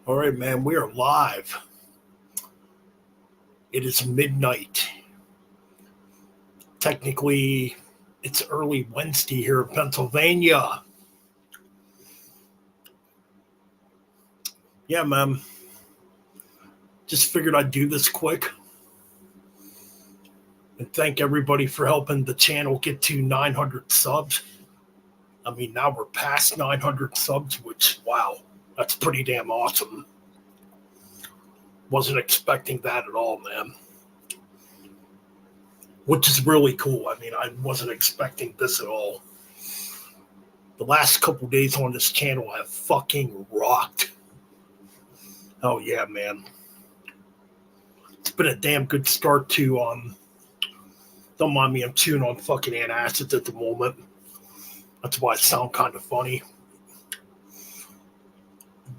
All right, man, we are live. It is midnight. Technically, it's early Wednesday here in Pennsylvania. Yeah, man. Just figured I'd do this quick and thank everybody for helping the channel get to 900 subs. I mean, now we're past 900 subs, which, wow, that's pretty damn awesome. Wasn't expecting that at all, man. Which is really cool. I mean, I wasn't expecting this at all. The last couple days on this channel have fucking rocked. Oh yeah, man. It's been a damn good start to don't mind me, I'm chewing on fucking antacids at the moment. That's why I sound kind of funny.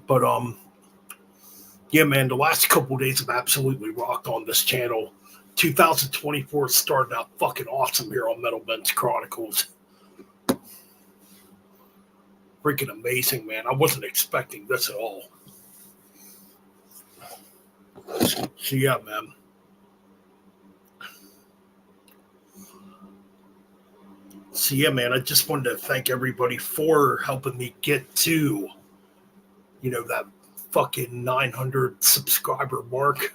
But yeah, man, the last couple days have absolutely rocked on this channel. 2024 started out fucking awesome here on Metal Bench Chronicles. Freaking amazing, man. I wasn't expecting this at all. So yeah, man. So yeah, man, I just wanted to thank everybody for helping me get to, that fucking 900 subscriber mark.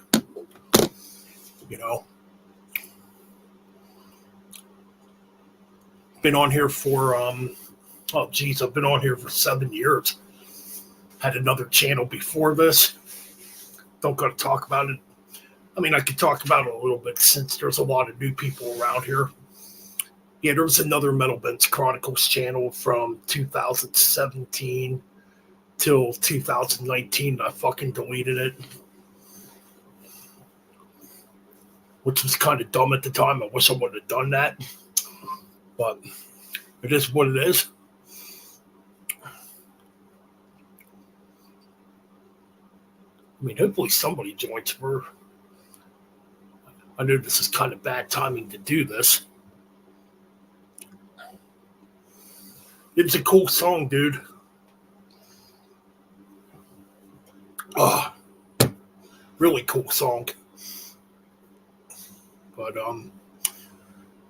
Been on here for I've been on here for 7 years. Had another channel before this. Don't gotta talk about it. I mean, I could talk about it a little bit since there's a lot of new people around here. Yeah, there was another Metal Bench Chronicles channel from 2017 till 2019. I fucking deleted it, which was kind of dumb at the time. I wish I would have done that, but it is what it is. I mean, hopefully somebody joins. I know this is kind of bad timing to do this. It's a cool song, dude. Really cool song. But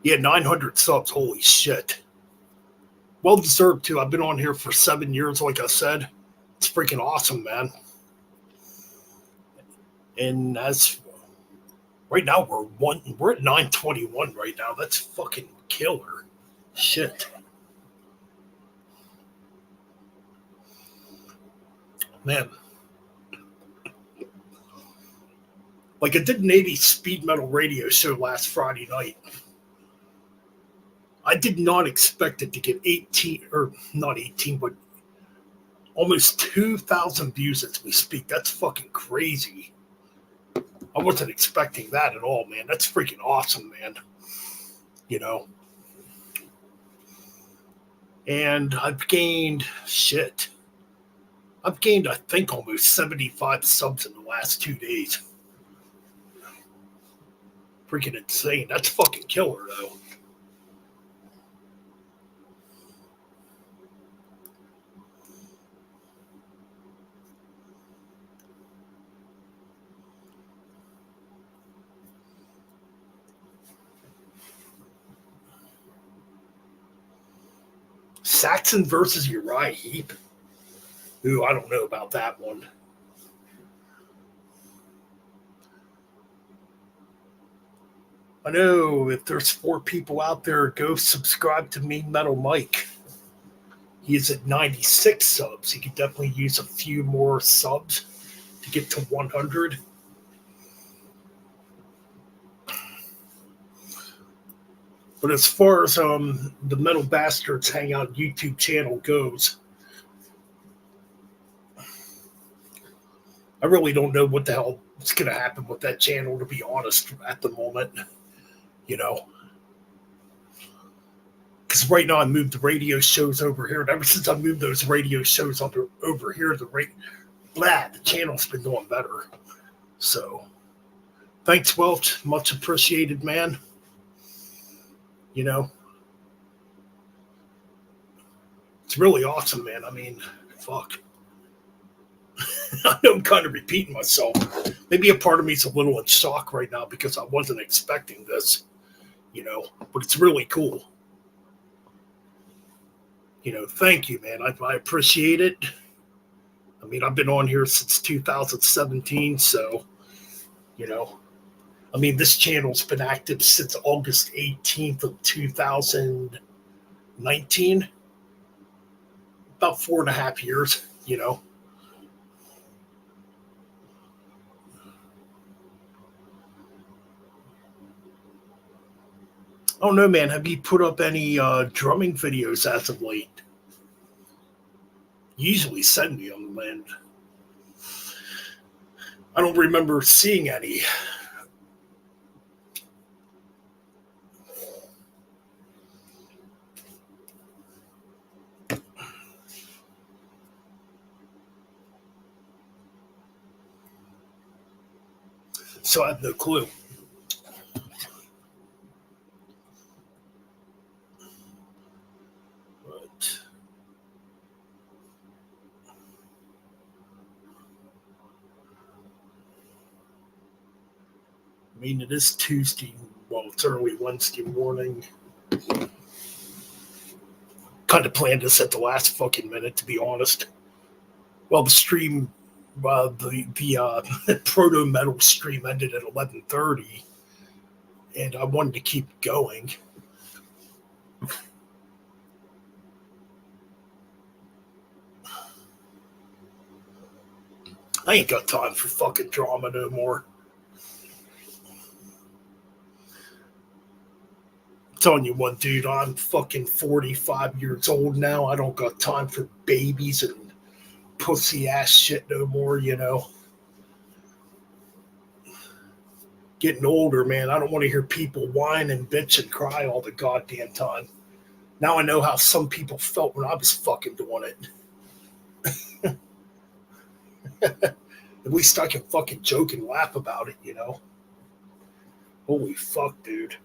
yeah, 900 subs. Holy shit. Well deserved too. I've been on here for 7 years, like I said. It's freaking awesome, man. And as right now we're at 921 right now. That's fucking killer. Shit. Man. Like, I did an 80s speed metal radio show last Friday night. I did not expect it to get 18, or not 18, but almost 2,000 views as we speak. That's fucking crazy. I wasn't expecting that at all, man. That's freaking awesome, man. And I've gained, I think, almost 75 subs in the last 2 days. Freaking insane. That's fucking killer, though. Saxon versus Uriah Heep. Ooh, I don't know about that one. I know if there's 4 people out there, go subscribe to Mean Metal Mike. He is at 96 subs. He could definitely use a few more subs to get to 100. But as far as the Metal Bastards Hangout YouTube channel goes, I really don't know what the hell is going to happen with that channel, to be honest, at the moment. Because right now I moved the radio shows over here, and ever since I moved those radio shows over here, the channel's been doing better. So, thanks, Welch. Much appreciated, man. It's really awesome, man. I mean, fuck. I know I'm kind of repeating myself. Maybe a part of me is a little in shock right now because I wasn't expecting this, but it's really cool. Thank you, man. I appreciate it. I mean, I've been on here since 2017, so, you know, this channel's been active since August 18th of 2019, about 4.5 years. Oh no, man. Have you put up any drumming videos as of late? Usually send me them, and I don't remember seeing any. So I have no clue. But it is Tuesday. Well, it's early Wednesday morning. Kind of planned this at the last fucking minute, to be honest. Well, the stream, the proto metal stream ended at 11:30, and I wanted to keep going. I ain't got time for fucking drama no more. I'm telling you what, dude, I'm fucking 45 years old now. I don't got time for babies and pussy ass shit no more. Getting older, man. I don't want to hear people whine and bitch and cry all the goddamn time. Now I know how some people felt when I was fucking doing it. At least I can fucking joke and laugh about it. Holy fuck, dude.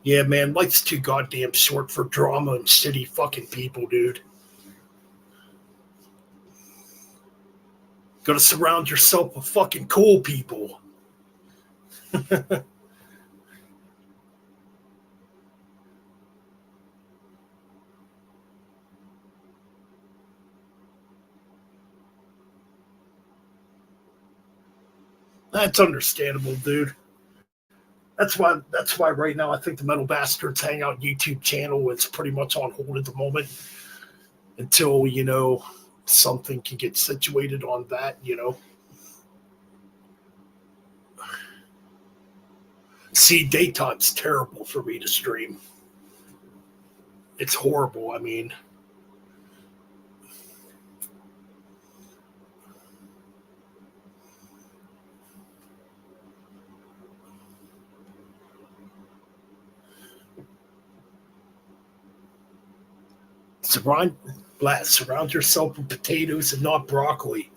Yeah, man, life's too goddamn short for drama and shitty fucking people, dude. Gotta surround yourself with fucking cool people. That's understandable, dude. That's why right now I think the Metal Bastards Hangout YouTube channel is pretty much on hold at the moment until, something can get situated on that. See, daytime's terrible for me to stream. It's horrible. Surround surround yourself with potatoes and not broccoli.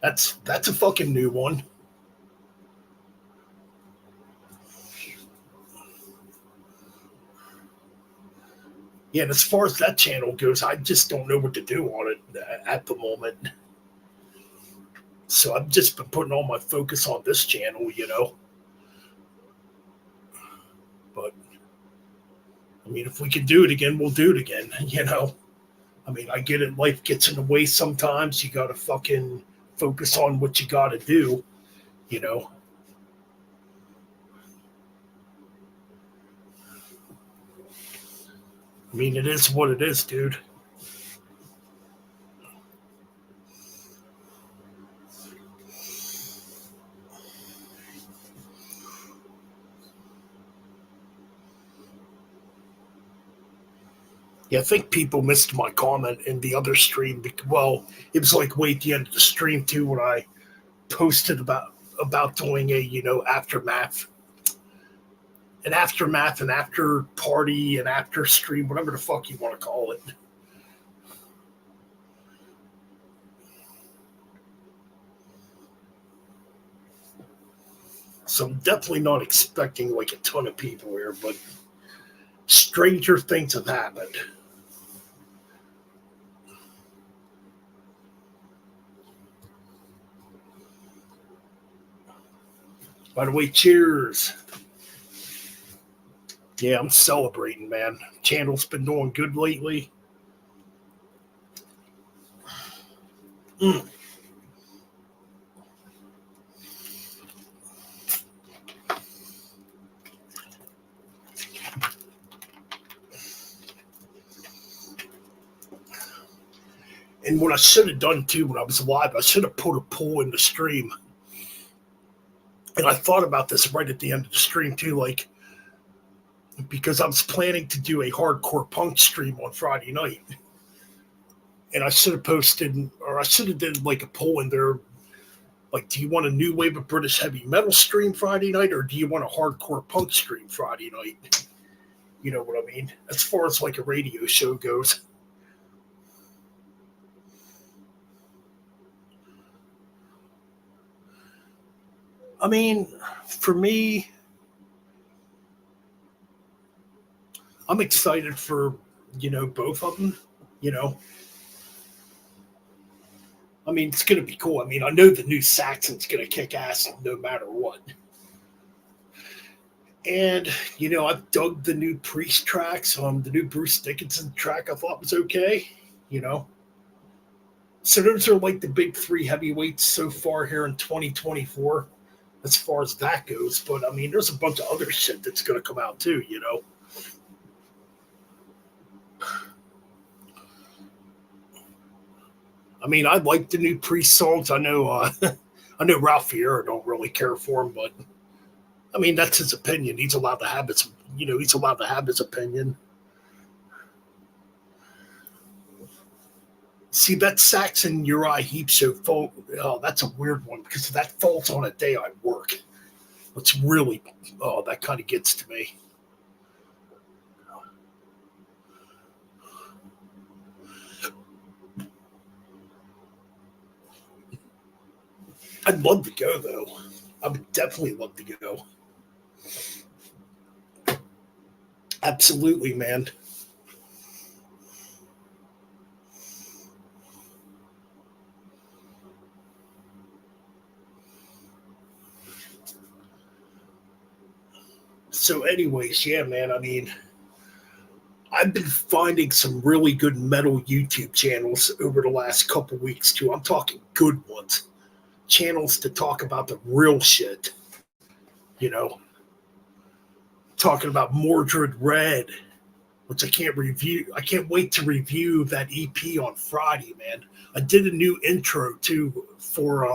That's a fucking new one. Yeah, and as far as that channel goes, I just don't know what to do on it at the moment. So I've just been putting all my focus on this channel. But if we can do it again, we'll do it again. I get it. Life gets in the way sometimes. You got to fucking focus on what you got to do. You know. It is what it is, dude. Yeah, I think people missed my comment in the other stream. Well, it was like way at the end of the stream too when I posted about doing a aftermath and after party and after stream, whatever the fuck you want to call it. So I'm definitely not expecting like a ton of people here, but stranger things have happened. By the way, cheers. Yeah, I'm celebrating, man. Channel's been doing good lately. Mm. And what I should have done too when I was live, I should have put a poll in the stream. And I thought about this right at the end of the stream too, like because I was planning to do a hardcore punk stream on Friday night. And I should have posted, or I should have did like a poll in there, like, do you want a new wave of British heavy metal stream Friday night, or do you want a hardcore punk stream Friday night? You know what I mean? As far as like a radio show goes. I mean, for me, I'm excited for, both of them, you know. I mean, it's going to be cool. I mean, I know the new Saxon's going to kick ass no matter what. And, I've dug the new Priest tracks. The new Bruce Dickinson track I thought was okay, you know. So those are like the big three heavyweights so far here in 2024 as far as that goes. But, I mean, there's a bunch of other shit that's going to come out too, you know. I mean, I like the new Priest songs. I know, I know Ralph Fiera don't really care for him, but I mean that's his opinion. He's allowed to have his, he's allowed to have his opinion. See that Saxon Uriah Heep show? Oh, that's a weird one because that falls on a day I work. It's really, that kind of gets to me. I'd love to go though. I would definitely love to go. Absolutely, man. So, anyways, yeah, man. I mean, I've been finding some really good metal YouTube channels over the last couple weeks too. I'm talking good ones, channels to talk about the real shit. You know, talking about Mordred Red, which I can't review. I can't wait to review that EP on Friday, man. I did a new intro too for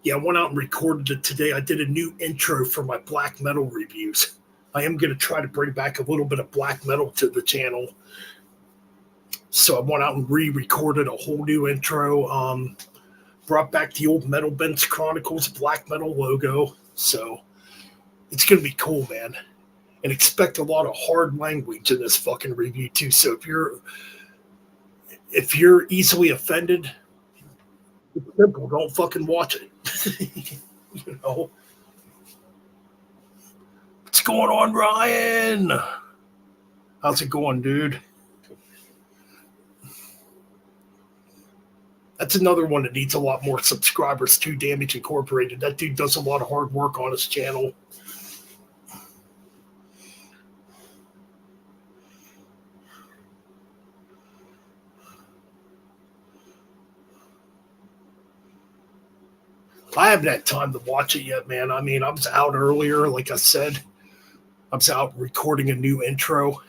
yeah, I went out and recorded it today. I did a new intro for my black metal reviews. I am going to try to bring back a little bit of black metal to the channel. So I went out and re-recorded a whole new intro. Brought back the old Metal Bends Chronicles black metal logo. So it's going to be cool, man. And expect a lot of hard language in this fucking review too. So if you're easily offended, it's simple. Don't fucking watch it. you know. What's going on, Ryan? How's it going, dude? That's another one that needs a lot more subscribers too. Damage Incorporated. That dude does a lot of hard work on his channel. I haven't had time to watch it yet, man. I mean, I was out earlier, like I said. I was out recording a new intro.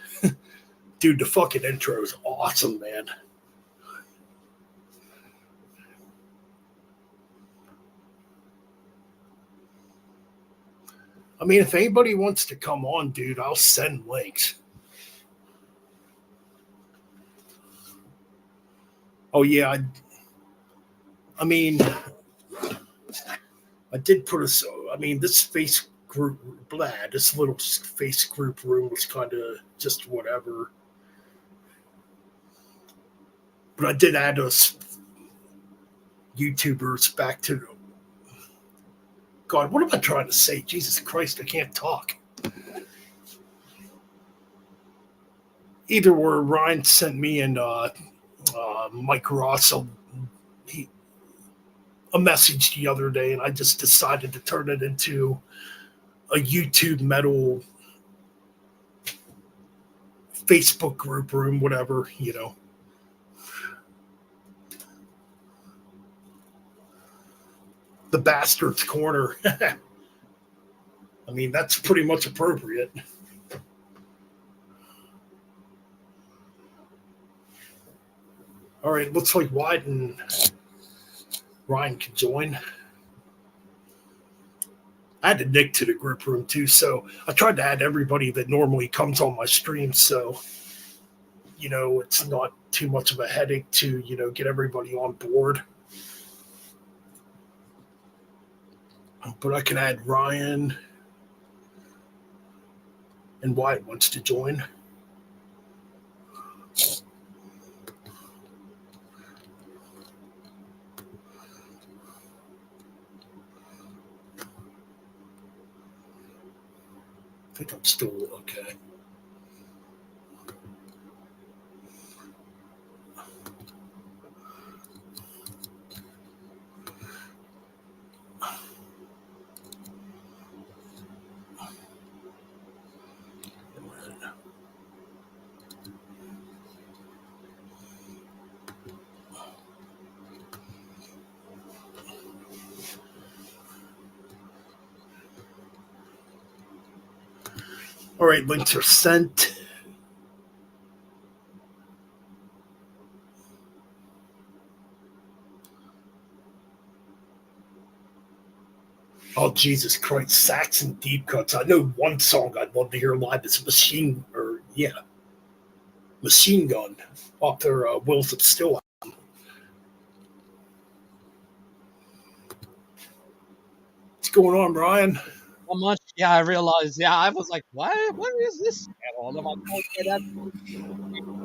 Dude, the fucking intro is awesome, man. I mean, if anybody wants to come on, dude, I'll send links. Oh, yeah. I mean, I did put a. I mean, this face group, blah, this little face group room was kind of just whatever. But I did add us YouTubers back to God, what am I trying to say? Jesus Christ, I can't talk. Either where Ryan sent me and Mike Ross a message the other day, and I just decided to turn it into a YouTube metal Facebook group room, whatever, The Bastard's Corner. I mean, that's pretty much appropriate. All right, looks like Wyatt and Ryan can join. I had to nick to the group room too, so I tried to add everybody that normally comes on my stream, so it's not too much of a headache to get everybody on board. But I can add Ryan and Wyatt wants to join. I think I'm still okay. All right, links are sent. Oh, Jesus Christ, Saxon deep cuts. I know one song I'd love to hear live is Machine Gun off their Wills of Steel album. What's going on, Brian? Not much. Yeah, I realized. Yeah, I was like, what is this channel? And I'm like,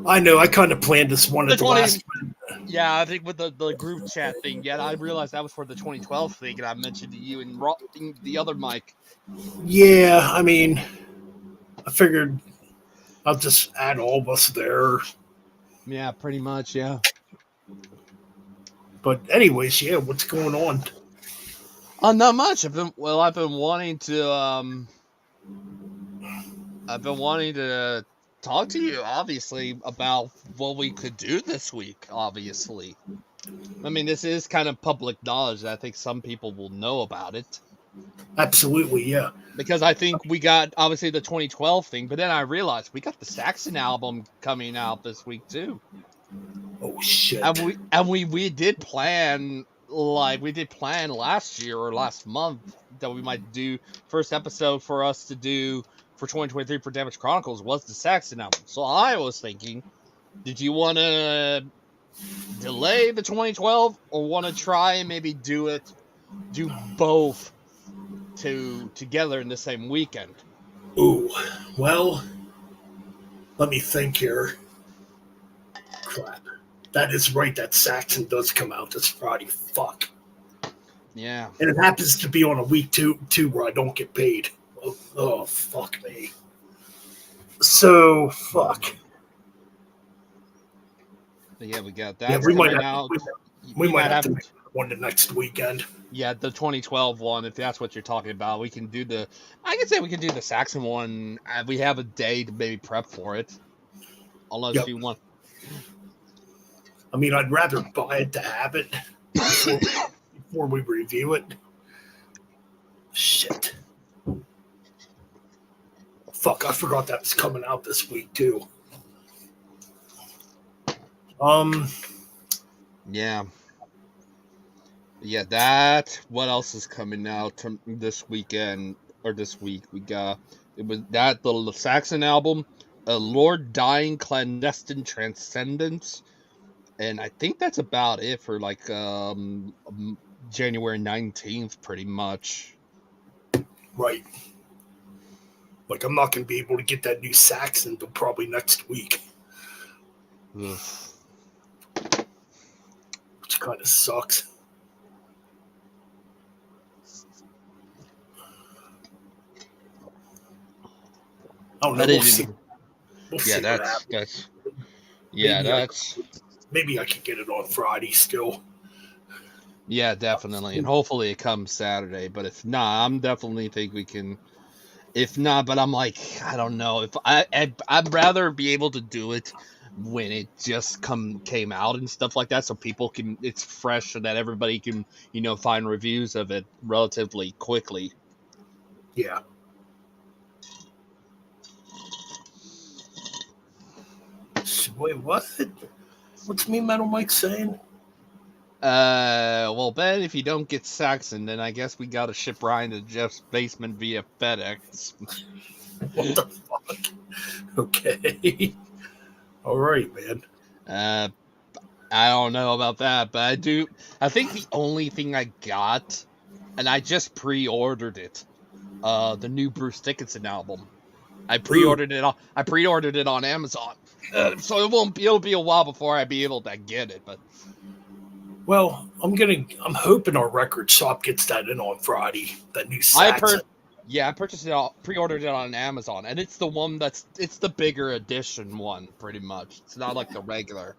I know, I kind of planned this one at the last minute. Yeah, I think with the group chat thing, I realized that was for the 2012 thing, and I mentioned to you and the other Mike. Yeah, I mean, I figured I'll just add all of us there. Yeah, pretty much, yeah. But anyways, yeah, what's going on? Not much. I've been wanting to talk to you, obviously, about what we could do this week, obviously. I mean, this is kind of public knowledge. I think some people will know about it. Absolutely, yeah. Because I think we got, obviously, the 2012 thing, but then I realized we got the Saxon album coming out this week, too. Oh, shit. And we did plan, last year or last month that we might do first episode for us to do for 2023 for Damage Chronicles was the Saxon album. So I was thinking, did you want to delay the 2012 or want to try and maybe do both together in the same weekend? Ooh, well, let me think here. Crap. That is right, that Saxon does come out this Friday. Fuck. Yeah. And it happens to be on a week too where I don't get paid. Oh, fuck me. So, fuck. Yeah, we got that. Yeah, we might have to make one the next weekend. Yeah, the 2012 one, if that's what you're talking about. We can do I can say we can do the Saxon one. We have a day to maybe prep for it. Unless you want. I mean, I'd rather buy it to have it before we review it. Shit. Fuck, I forgot that was coming out this week, too. Yeah. Yeah, that. What else is coming out this weekend or this week? We got the Saxon album, Lord Dying Clandestine Transcendence, and I think that's about it for January 19th, pretty much. Right. Like, I'm not going to be able to get that new Saxon until probably next week. Ugh. Which kind of sucks. I don't know. I We'll didn't see. even. We'll Yeah, see what happens. Maybe I could get it on Friday still. Yeah, definitely, and hopefully it comes Saturday. But if not, I'm definitely think we can. If not, but I'm like, I don't know. If I'd rather be able to do it when it just came out and stuff like that, so people can, it's fresh, so that everybody can, find reviews of it relatively quickly. Yeah. Wait, what? What's me, Metal Mike saying? Well, Ben, if you don't get Saxon, then I guess we gotta ship Ryan to Jeff's basement via FedEx. What the fuck? Okay. All right, man. I don't know about that, but I think the only thing I got, and I just pre-ordered it, the new Bruce Dickinson album. I pre-ordered it on Amazon, so it'll be a while before I be able to get it. But well, I'm hoping our record shop gets that in on Friday. That new Saxon. I purchased it, pre-ordered it on Amazon, and it's the one it's the bigger edition one, pretty much. It's not like the regular.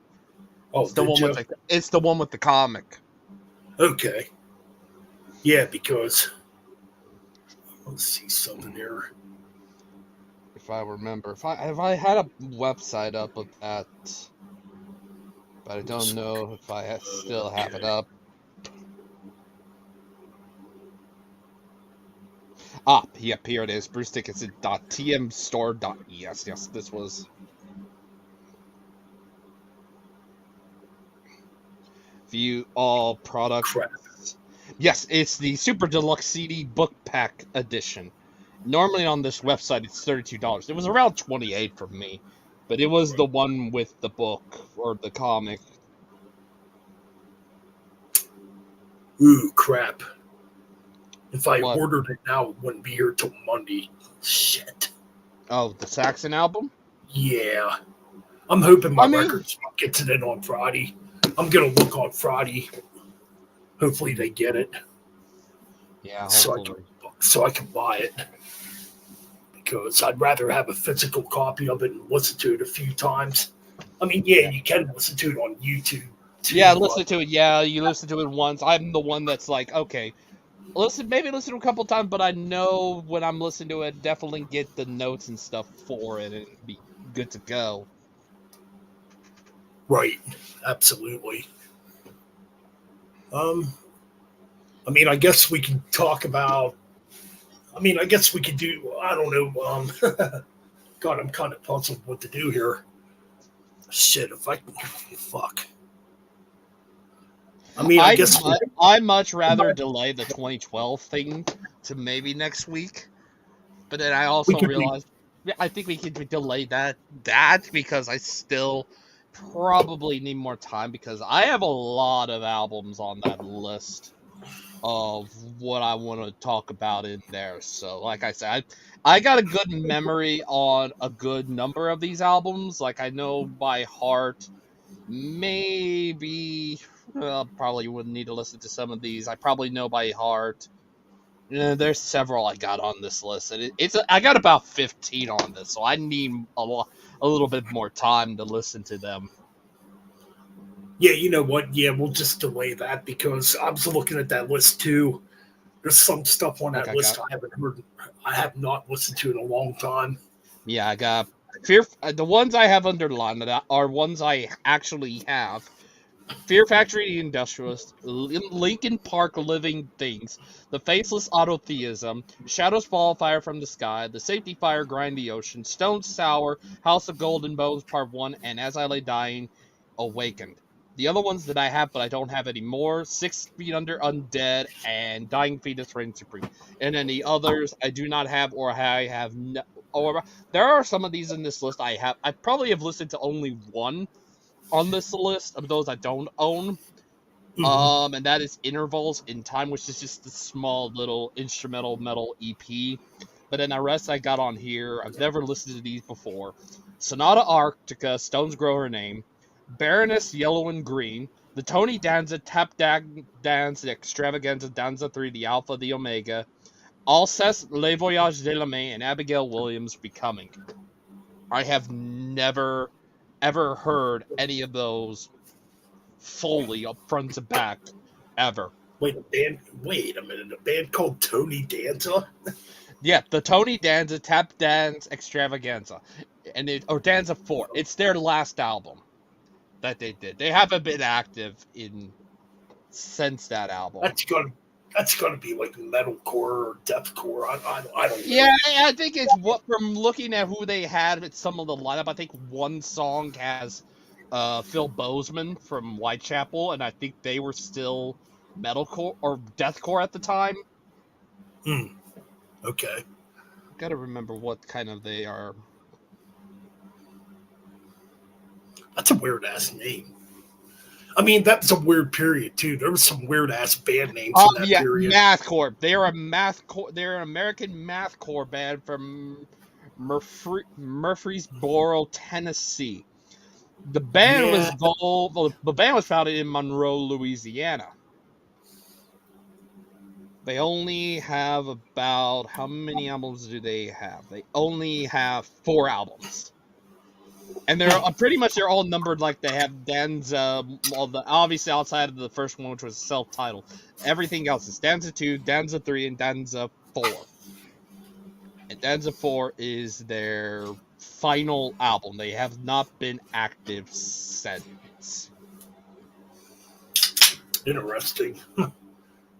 Oh, it's the one with the comic. Okay. Yeah, because let's see something there. If I remember, if I had a website up of that, but I don't know if I still have it up. Yep, here it is. Bruce Dickinson.tmstore.es. Yes, this was. View all products. Crap. Yes, it's the Super Deluxe CD Book Pack Edition. Normally on this website it's $32. It was around $28 for me, but it was the one with the book or the comic. Ooh, crap. If I ordered it now, it wouldn't be here till Monday. Shit. Oh, the Saxon album? Yeah. I'm hoping my record shop gets it in on Friday. I'm going to look on Friday. Hopefully they get it. Yeah, hopefully. So I can buy it. Because I'd rather have a physical copy of it and listen to it a few times. I mean, yeah, you can listen to it on YouTube too. Yeah, listen to it. Yeah, you listen to it once. I'm the one that's like, okay, maybe listen to it a couple times, but I know when I'm listening to it, definitely get the notes and stuff for it and be good to go. Right, absolutely. I mean, I guess we can talk about. I guess we could do. I don't know. God, I'm kind of puzzled what to do here. Shit, if I fuck. I mean, I guess I'd much rather delay the 2012 thing to maybe next week, but then I also realized I think we could delay that because I still probably need more time because I have a lot of albums on that list of what I want to talk about in there. So, like I said, I got a good memory on a good number of these albums. Like I know by heart, maybe probably wouldn't need to listen to some of these. I probably know by heart. There's several I got on this list, and I got about 15 on this, so I need a little bit more time to listen to them. Yeah, you know what? Yeah, we'll just delay that because I was looking at that list too. There's some stuff on that list I haven't heard. I have not listened to in a long time. Yeah, I got the ones I have underlined are ones I actually have. Fear Factory Industrialist, Linkin Park Living Things, The Faceless Autotheism, Shadows Fall Fire from the Sky, The Safety Fire Grind the Ocean, Stone Sour, House of Golden Bones Part 1, and As I Lay Dying, Awakened. The other ones that I have but I don't have anymore, 6 Feet Under Undead, and Dying Fetus Reign Supreme. And then the others I do not have or I have no, or there are some of these in this list I probably have listened to only one on this list of those I don't own. Mm-hmm. And that is Intervals in Time, which is just a small little instrumental metal EP. But then the rest I got on here, I've never listened to these before. Sonata Arctica, Stones Grow Her Name, Baroness Yellow and Green, the Tony Danza Tap Dance, the Extravaganza Danza 3, the Alpha, the Omega, Alceste, Le Voyage de la Main, and Abigail Williams Becoming. I have never, ever heard any of those fully up front to back, ever. Wait, a minute. A band called Tony Danza? Yeah, the Tony Danza Tap Dance Extravaganza, or Danza 4. It's their last album that they did. They haven't been active since that album. That's gonna be like metalcore or deathcore. I don't know. Yeah, I think it's what from looking at who they had at some of the lineup. I think one song has Phil Bozeman from Whitechapel, and I think they were still metalcore or deathcore at the time. Okay. Gotta remember what kind of they are. That's a weird ass name. I mean, that's a weird period too. There was some weird ass band names in that period. Mathcore. They're a mathcore. They're an American mathcore band from Murfreesboro, Tennessee. The band was founded in Monroe, Louisiana. They only have about, how many albums do they have? They only have 4 albums. And they're pretty much, they're all numbered like they have Danza, obviously outside of the first one, which was self-titled. Everything else is Danza 2, Danza 3, and Danza 4. And Danza 4 is their final album. They have not been active since. Interesting.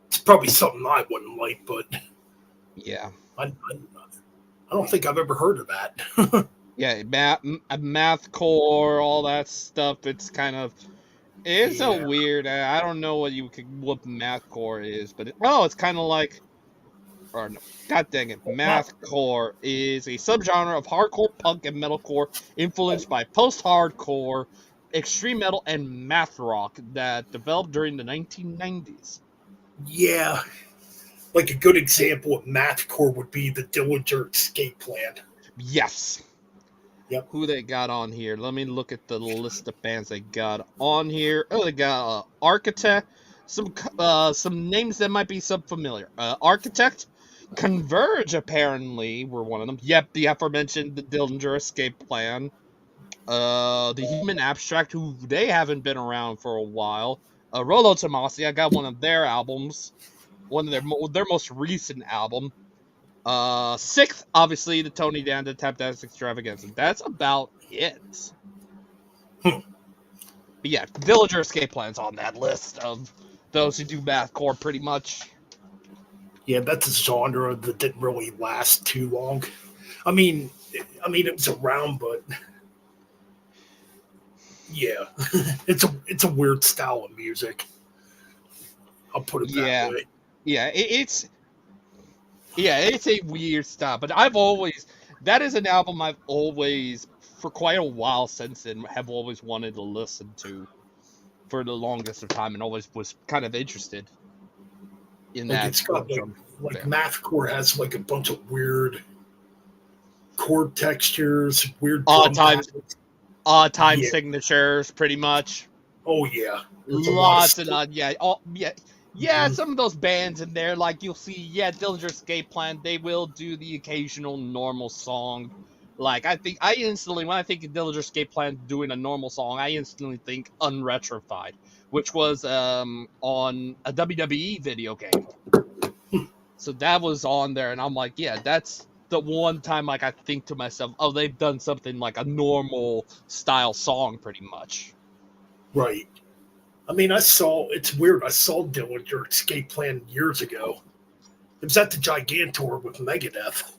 It's probably something I wouldn't like, but yeah, I don't think I've ever heard of that. Yeah, mathcore, all that stuff. It's kind of, it's a weird. I don't know what mathcore is, but it's kind of like, or no, god dang it, mathcore is a subgenre of hardcore punk and metalcore influenced by post-hardcore, extreme metal, and math rock that developed during the 1990s. Yeah, like a good example of mathcore would be the Dillinger Escape Plan. Yes. Yep. Who they got on here? Let me look at the list of bands they got on here. Oh, they got Architect. Some names that might be familiar. Architect, Converge apparently were one of them. Yep, the aforementioned the Dillinger Escape Plan. The Human Abstract, who they haven't been around for a while. Rolo Tomasi, I got one of their albums, one of their most recent album. Sixth, obviously, the Tony Danza Tap Dance Extravaganza. That's about it. But yeah, Dillinger Escape Plan's on that list of those who do mathcore pretty much. Yeah, that's a genre that didn't really last too long. I mean, it was around, but yeah, it's a weird style of music. I'll put it that way. Yeah, it's a weird style, but that is an album I've always, for quite a while since then, have always wanted to listen to for the longest of time, and always was kind of interested in that. It's got like mathcore has like a bunch of weird chord textures, weird odd time signatures, pretty much. Oh yeah, lots and some of those bands in there, like you'll see, Dillinger Escape Plan, they will do the occasional normal song. Like, when I think of Dillinger Escape Plan doing a normal song, I instantly think Unretrified, which was on a WWE video game. So that was on there, and I'm like, that's the one time, like, I think to myself, oh, they've done something like a normal style song, pretty much. Right. I mean, it's weird. I saw Dillinger Escape Plan years ago. It was at the Gigantor with Megadeth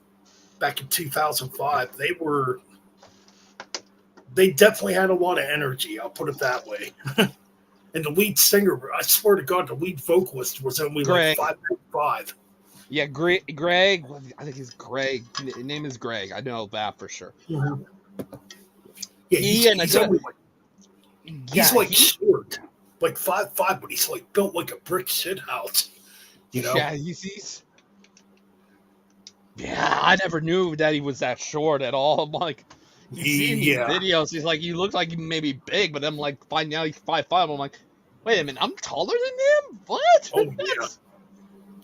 back in 2005. They definitely had a lot of energy. I'll put it that way. And the lead singer, I swear to God, the lead vocalist was only Greg. like 5'5". Yeah, Greg. I think he's Greg. His name is Greg. I know that for sure. Mm-hmm. Yeah, he's short, like 5'5", but he's like built like a brick shit house. You know? Yeah, he's. Yeah, I never knew that he was that short at all. I'm like, you see these videos, he's like, he looks like he may be big, but I'm like, finding out he's 5'5". I'm like, wait a minute, I'm taller than him? What? Oh yeah.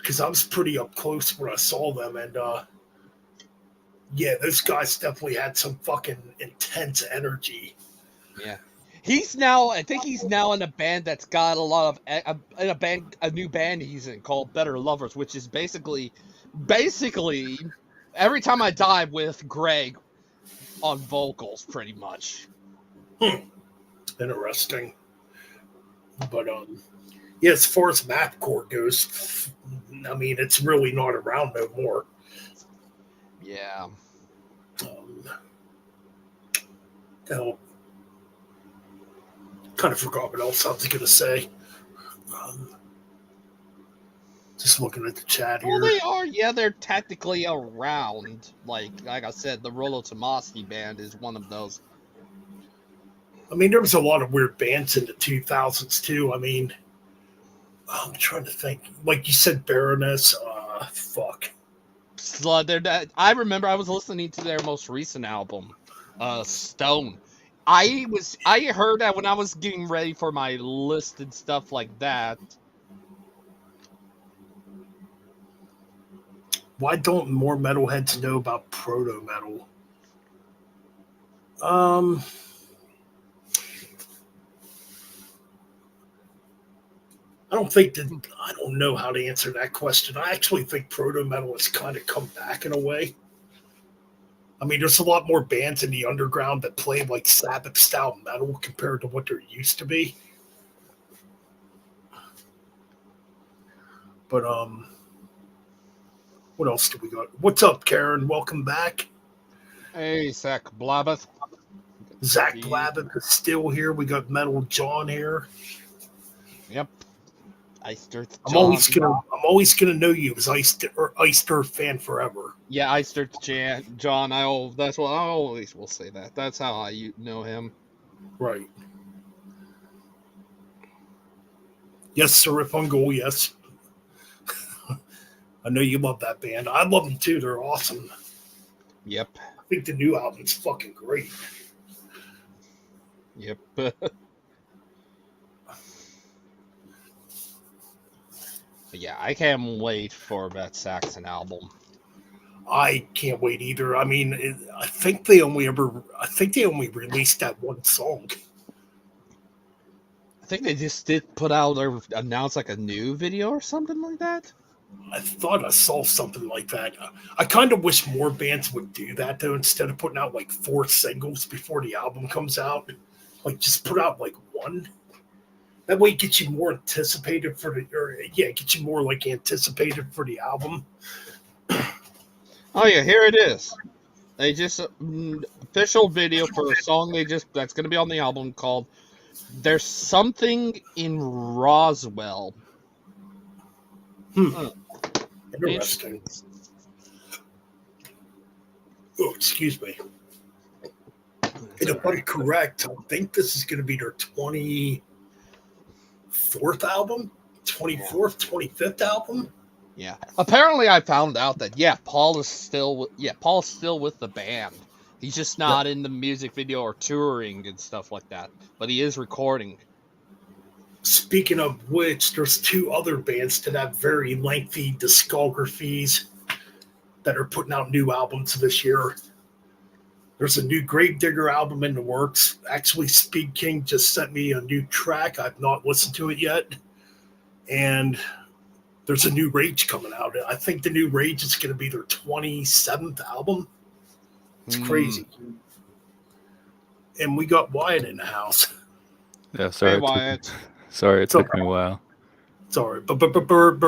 because I was pretty up close when I saw them, and yeah, those guys definitely had some fucking intense energy. Yeah. I think he's now in a band that's got a lot of a new band he's in called Better Lovers, which is basically Every Time I Die with Greg on vocals, pretty much. Interesting. But yeah, as far as Mapcore goes, I mean, it's really not around no more. Yeah. Hell, kind of forgot what else I was going to say. Just looking at the chat here. Well, they are. Yeah, they're technically around. Like I said, the Rollo Tomassi band is one of those. I mean, there was a lot of weird bands in the 2000s, too. I mean, I'm trying to think. Like you said, Baroness. Fuck. I remember I was listening to their most recent album, Stone. I heard that when I was getting ready for my list and stuff like that. Why don't more metalheads know about proto metal? I don't know how to answer that question. I actually think proto metal has kind of come back in a way. I mean, there's a lot more bands in the underground that play like Sabbath style metal compared to what there used to be. But what else do we got? What's up, Karen? Welcome back. Hey, Zach Blabbeth. Zach Blabbeth is still here. We got Metal John here. Yep. Iced Earth John. I'm always gonna know you as Iced Earth fan forever. Yeah, Iced Earth John. That's what I always will say that. That's how I know him. Right. Yes, Sir Fungal, yes. I know you love that band. I love them too. They're awesome. Yep. I think the new album's fucking great. Yep. Yeah, I can't wait for that Saxon album. I can't wait either. I mean, I think they only released that one song. I think they just did put out or announce like a new video or something like that. I thought I saw something like that. I kind of wish more bands would do that though, instead of putting out like 4 singles before the album comes out. Like just put out like one. That way it gets you more anticipated anticipated for the album. Oh yeah, here it is. They just official video for a song that's going to be on the album called "There's Something in Roswell." Interesting. Oh, excuse me. And if I'm correct, I think this is going to be their 24th album, 25th album. Yeah. Apparently, I found out that Paul is still with the band. He's just not in the music video or touring and stuff like that, but he is recording. Speaking of which, there's 2 other bands that have very lengthy discographies that are putting out new albums this year. There's a new Gravedigger album in the works. Actually, Speed King just sent me a new track. I've not listened to it yet. And there's a new Rage coming out. I think the new Rage is going to be their 27th album. It's crazy. And we got Wyatt in the house. Yeah, sorry. Hey, Wyatt. Sorry, it took me a while. Sorry, but bird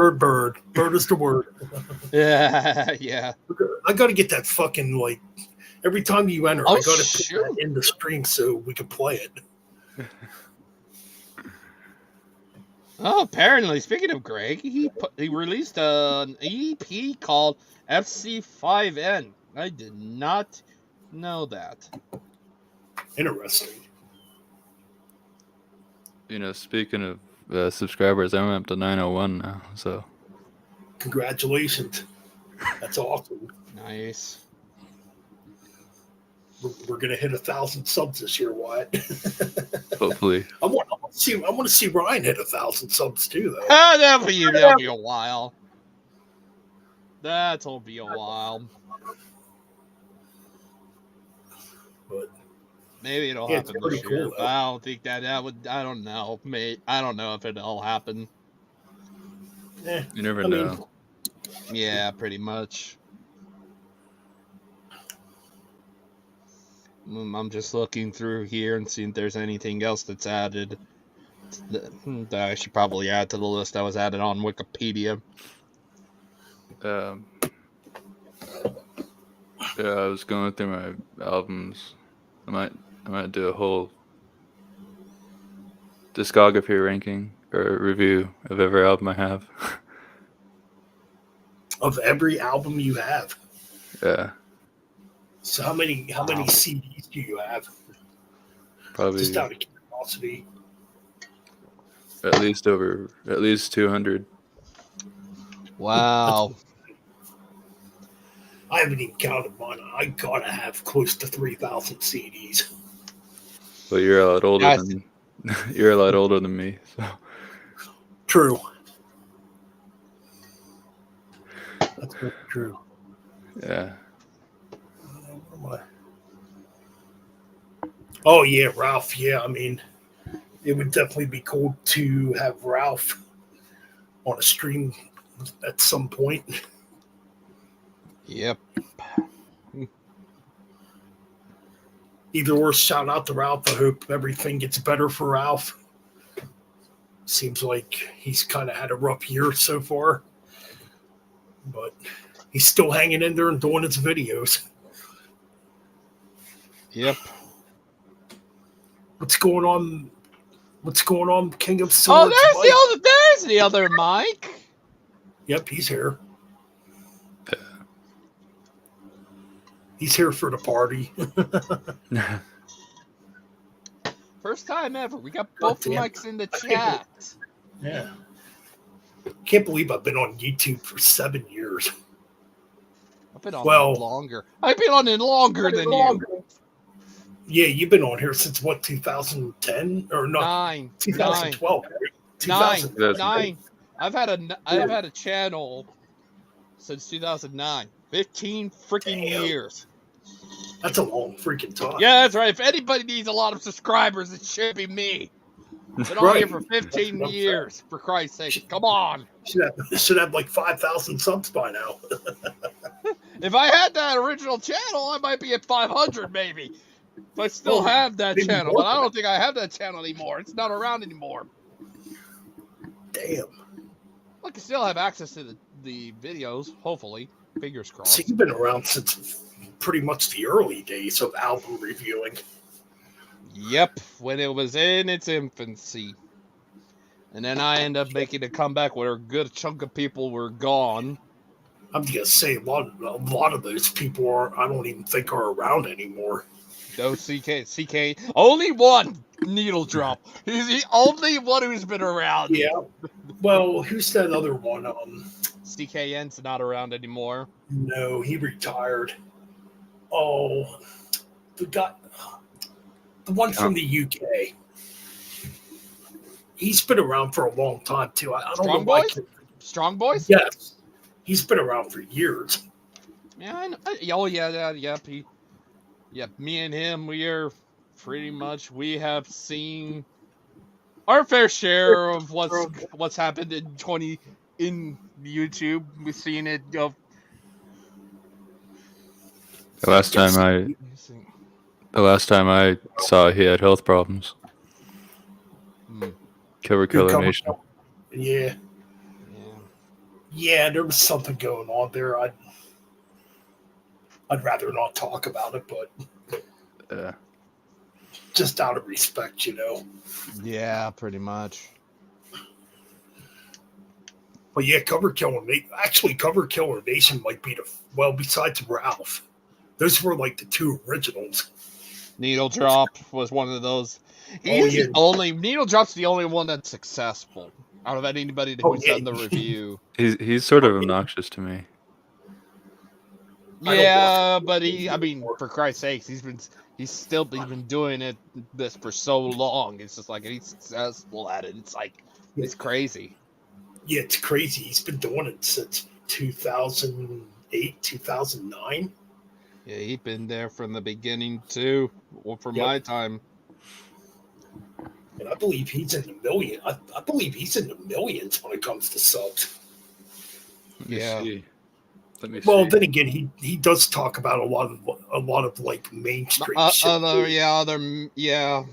is the word. Yeah. I got to get that fucking like every time you enter. I got to put that in the stream so we can play it. Oh, apparently, speaking of Greg, he released an EP called FC5N. I did not know that. Interesting. Speaking of subscribers, I'm up to 901 now, so. Congratulations. That's awesome. Nice. We're going to hit 1,000 subs this year, Wyatt. Hopefully. I want to see Ryan hit 1,000 subs too, though. That'll be a while. That'll be a while. But Maybe it'll yeah, it's happen pretty this year. cool, But though. I don't think that would. I don't know. I don't know if it'll happen. You never I know. mean, Yeah, pretty much. I'm just looking through here and seeing if there's anything else that's added that I should probably add to the list that was added on Wikipedia. Yeah, I was going through my albums. I might do a whole discography ranking or review of every album I have. of every album you have. Yeah, So how many Wow. CDs do you have? probably Just out of curiosity. at least 200. Wow. I haven't even counted mine. I gotta have close to 3,000 CDs. But you're a lot older Yeah, than you're a lot older than me. So True. That's very true. yeah, Where am I? Oh yeah, Ralph. Yeah, I mean, it would definitely be cool to have Ralph on a stream at some point. Yep. Either or, shout out to Ralph. I hope everything gets better for Ralph. Seems like he's kind of had a rough year so far, but he's still hanging in there and doing his videos. Yep. What's going on? What's going on, King of Oh, Swords? there's the other Mike. Yep, he's here. He's here for the party. First time ever. We got both Damn. mics in the chat. Yeah. Can't believe I've been on YouTube for 7 years. I've been on Well- it longer. I've been on it longer than you. Yeah, you've been on here since what, 2010 or no, Nine. 2012, right? Nine. 2000. Nine. I've had a channel since 2009. 15 freaking Damn. years. That's a long freaking time. Yeah, that's right. If anybody needs a lot of subscribers, it should be me. Been on here for 15 That's what I'm years. For Christ's sake, come on. Should have like 5,000 subs by now. If I had that original channel, I might be at 500 maybe. If I still have that maybe channel, more but I than don't think I have that channel anymore. It's not around anymore. Damn. I can still have access to the videos, hopefully. Fingers crossed. So you've been around since pretty much the early days of album reviewing. Yep, when it was in its infancy. And then I end up making a comeback where a good chunk of people were gone. I'm gonna say a lot of those people I don't even think are around anymore. No CK, only one needle drop. He's the only one who's been around. Yeah. Well, who's that other one? CKN's not around anymore. No, he retired. Oh, the one from the UK. He's been around for a long time too. I don't Strong know why. Boys? Strong Boys? Yes, he's been around for years. Yeah, I know. Oh, yep. Me and him, we have seen our fair share of what's happened in YouTube. We've seen it go. The last time I saw he had health problems. Killer Nation. Yeah. Yeah, there was something going on there. I'd rather not talk about it, but just out of respect, you know. Yeah, pretty much. But yeah, Cover Killer Nation might be besides Ralph, those were like the two originals. Needle Drop was one of those. Needle Drop's the only one that's successful out of anybody who's done the review. He's sort of obnoxious to me. Yeah, but for Christ's sakes, he's been doing this for so long. It's just like he's successful at it. It's like it's crazy. Yeah, it's crazy. He's been doing it since 2008, 2009. Yeah, he'd been there from the beginning too. Well, from Yep. my time. And I believe he's in the million. I believe he's in the millions when it comes to subs. Let me Yeah. see. Let me Well, see. then again, he does talk about a lot of like mainstream shit. Yeah.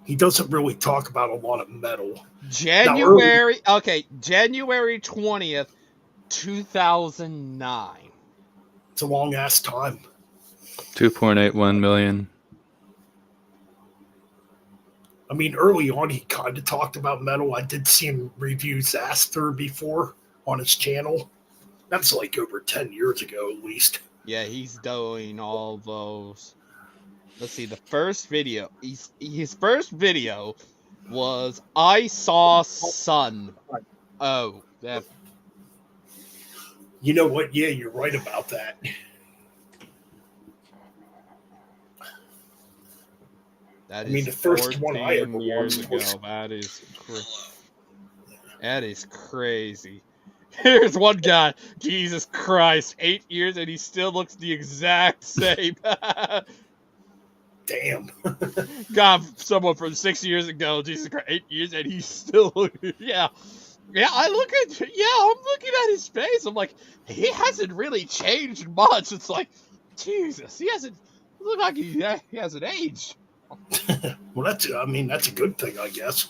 He doesn't really talk about a lot of metal. January 20th, 2009. It's a long ass time. 2.81 million. I mean, early on, he kind of talked about metal. I did see him review Zaster before on his channel. That's like over 10 years ago, at least. Yeah, he's doing all those. Let's see, the first video. His first video was I Saw Sun. Oh, that. You know what? Yeah, you're right about that. That I mean, is the first one I ever 14 years watched was- ago. That is crazy. Here's one guy. Jesus Christ, 8 years and he still looks the exact same. Damn. God, someone from 6 years ago. Jesus Christ, 8 years and he's still yeah. Yeah, I'm looking at his face. I'm like, he hasn't really changed much. It's like, Jesus, he hasn't look like he hasn't aged. Well, that's a good thing, I guess.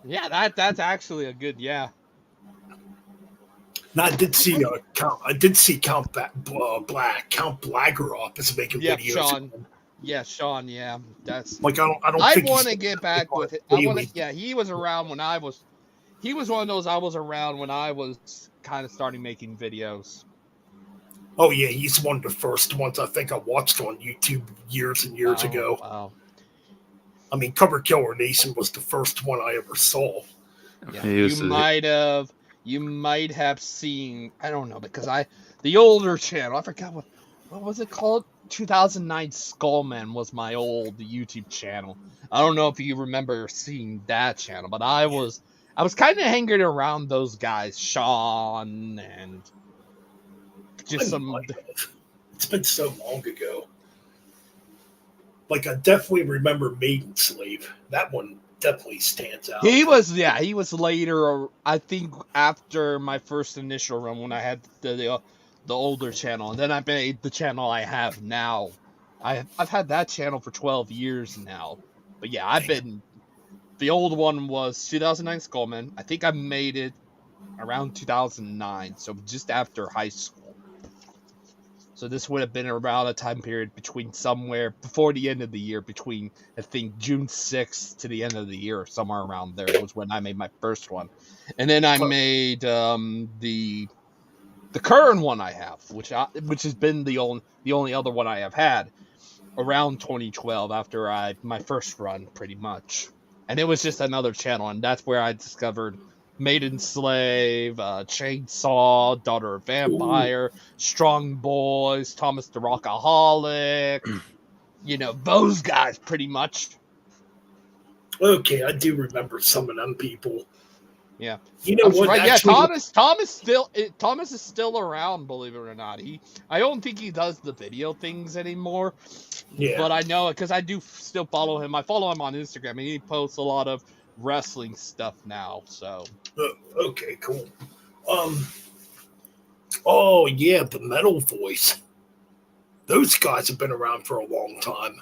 Yeah, that's actually a good Now, I did see Count Blagoff is making Yeah, videos. Sean. Yeah, Sean. Yeah, that's. Like I don't. I think want to he's- get back with it. I want to. Yeah, he was around when I was. He was one of those I was around when I was kind of starting making videos. Oh yeah, he's one of the first ones I think I watched on YouTube years and years ago. Wow. I mean, Cover Killer Nation was the first one I ever saw. Yeah, He used you might have seen. I don't know because the older channel. I forgot what was it called. 2009 Skullman was my old YouTube channel. I don't know if you remember seeing that channel, but I was kind of hanging around those guys, Sean and just some. It's been so long ago. Like I definitely remember Maiden Slave. That one definitely stands out. He was later. I think after my first initial run when I had the older channel, and then I made the channel I have now. I've had that channel for 12 years now. But yeah, the old one was 2009 Skullman. I think I made it around 2009, so just after high school. So this would have been around a time period between somewhere before the end of the year, between I think June 6th to the end of the year, somewhere around there was when I made my first one, and then I made the current one I have, which has been the only other one I have had around 2012 after my first run, pretty much, and it was just another channel, and that's where I discovered Maiden Slave, Chainsaw, Daughter of Vampire, Strong Boys, Thomas the Rockaholic, those guys pretty much. Okay, I do remember some of them people. Yeah. You know what? Right, Actually, Thomas is still around, believe it or not. I don't think he does the video things anymore. Yeah. But I know it because I do still follow him. I follow him on Instagram, and he posts a lot of wrestling stuff now. So. Okay, cool. Oh yeah, the Metal Voice. Those guys have been around for a long time.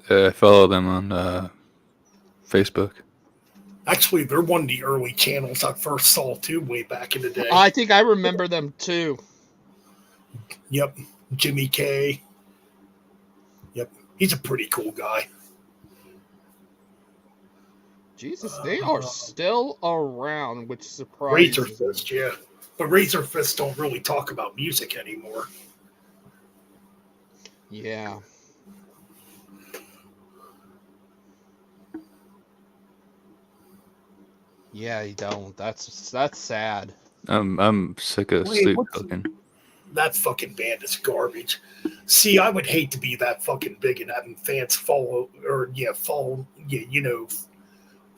I follow them on Facebook. Actually, they're one of the early channels I first saw too, way back in the day. I think I remember them too. Yep, Jimmy K. Yep, he's a pretty cool guy. Jesus, they are still around, which surprises Razor me. Fist, yeah. But Razor Fist don't really talk about music anymore. Yeah. Yeah, you don't. That's sad. I'm sick of Wait, sleep what's- talking. That fucking band is garbage. See, I would hate to be that fucking big and having fans follow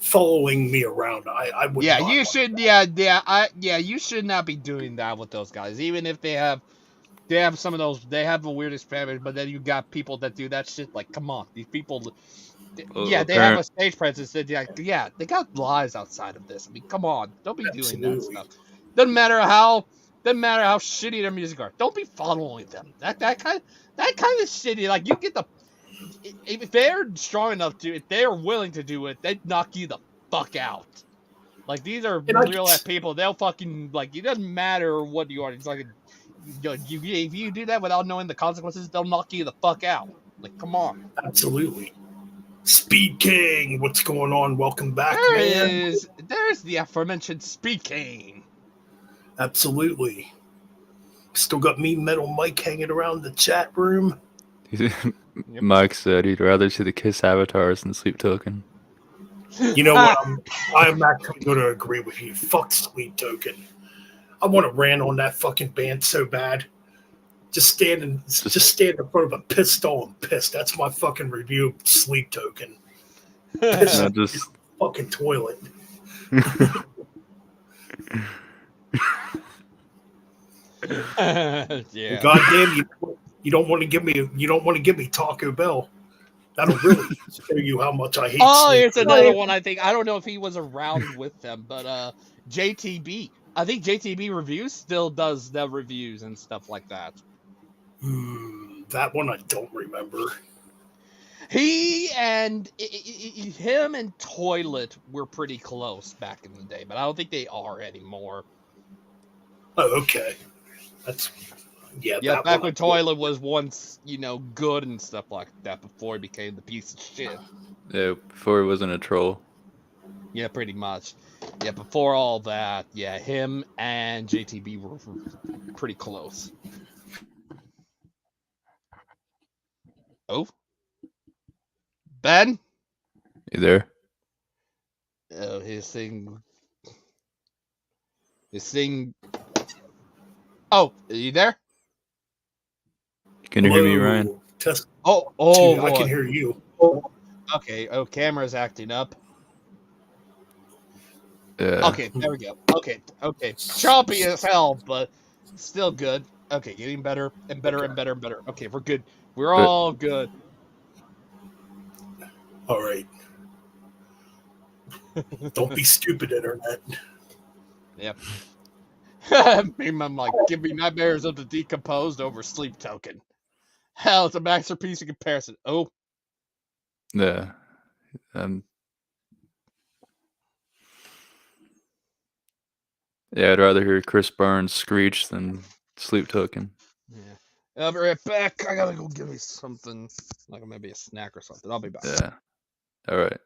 following me around. I would. Yeah, not you want should. that. You should not be doing that with those guys. Even if they have some of those. They have the weirdest families, but then you got people that do that shit. Like, come on, these people. Yeah, they have a stage presence. That, yeah, they got lives outside of this. I mean, come on, don't be doing that Absolutely. stuff. Doesn't matter how shitty their music are. Don't be following them. That kind of shitty. Like, you get the. If they're strong enough to, if they're willing to do it, they'd knock you the fuck out. Like, these are And I real just- life people. They'll fucking, like, it doesn't matter what you are. It's like, if you do that without knowing the consequences, they'll knock you the fuck out. Like, come on. Absolutely. Speed King, what's going on? Welcome back, man. There's the aforementioned Speed King. Absolutely. Still got me, Metal Mike, hanging around the chat room. Mike said he'd rather see the Kiss avatars than Sleep Token. You know what? I'm actually going to agree with you. Fuck Sleep Token. I want to rant on that fucking band so bad. Just stand in front of a pistol and piss. That's my fucking review of Sleep Token. Piss No, in just your fucking toilet. Yeah. Goddamn, you don't want to give me Taco Bell. That'll really show you how much I hate. Oh, Sleep here's Token. another one. I think I don't know if he was around with them, but JTB. I think JTB Reviews still does the reviews and stuff like that. That one I don't remember. He and him and Toilet were pretty close back in the day, but I don't think they are anymore. Oh, okay. That's Yeah, that back one when I- Toilet was once, good and stuff like that before he became the piece of shit. yeah, before he wasn't a troll. Yeah, pretty much. Yeah, before all that, yeah, him and JTB were pretty close. Oh? Ben? You there? Oh, his thing. Oh, are you there? Can you hear me, Hello. Ryan? Test Oh, two. boy. I can hear you. Okay, camera's acting up. Yeah. Okay, there we go. Okay. Choppy as hell, but still good. Okay, getting better and better and better and better. Okay, we're good. We're all good. All right. Don't be stupid, internet. Yep. I'm like, give me nightmares of the decomposed over Sleep Token. Hell, it's a masterpiece in comparison. Oh, Yeah. Yeah, I'd rather hear Chris Barnes screech than Sleep Token. yeah. I'll be right back. I gotta go give me something, like maybe a snack or something. I'll be back. Yeah. All right.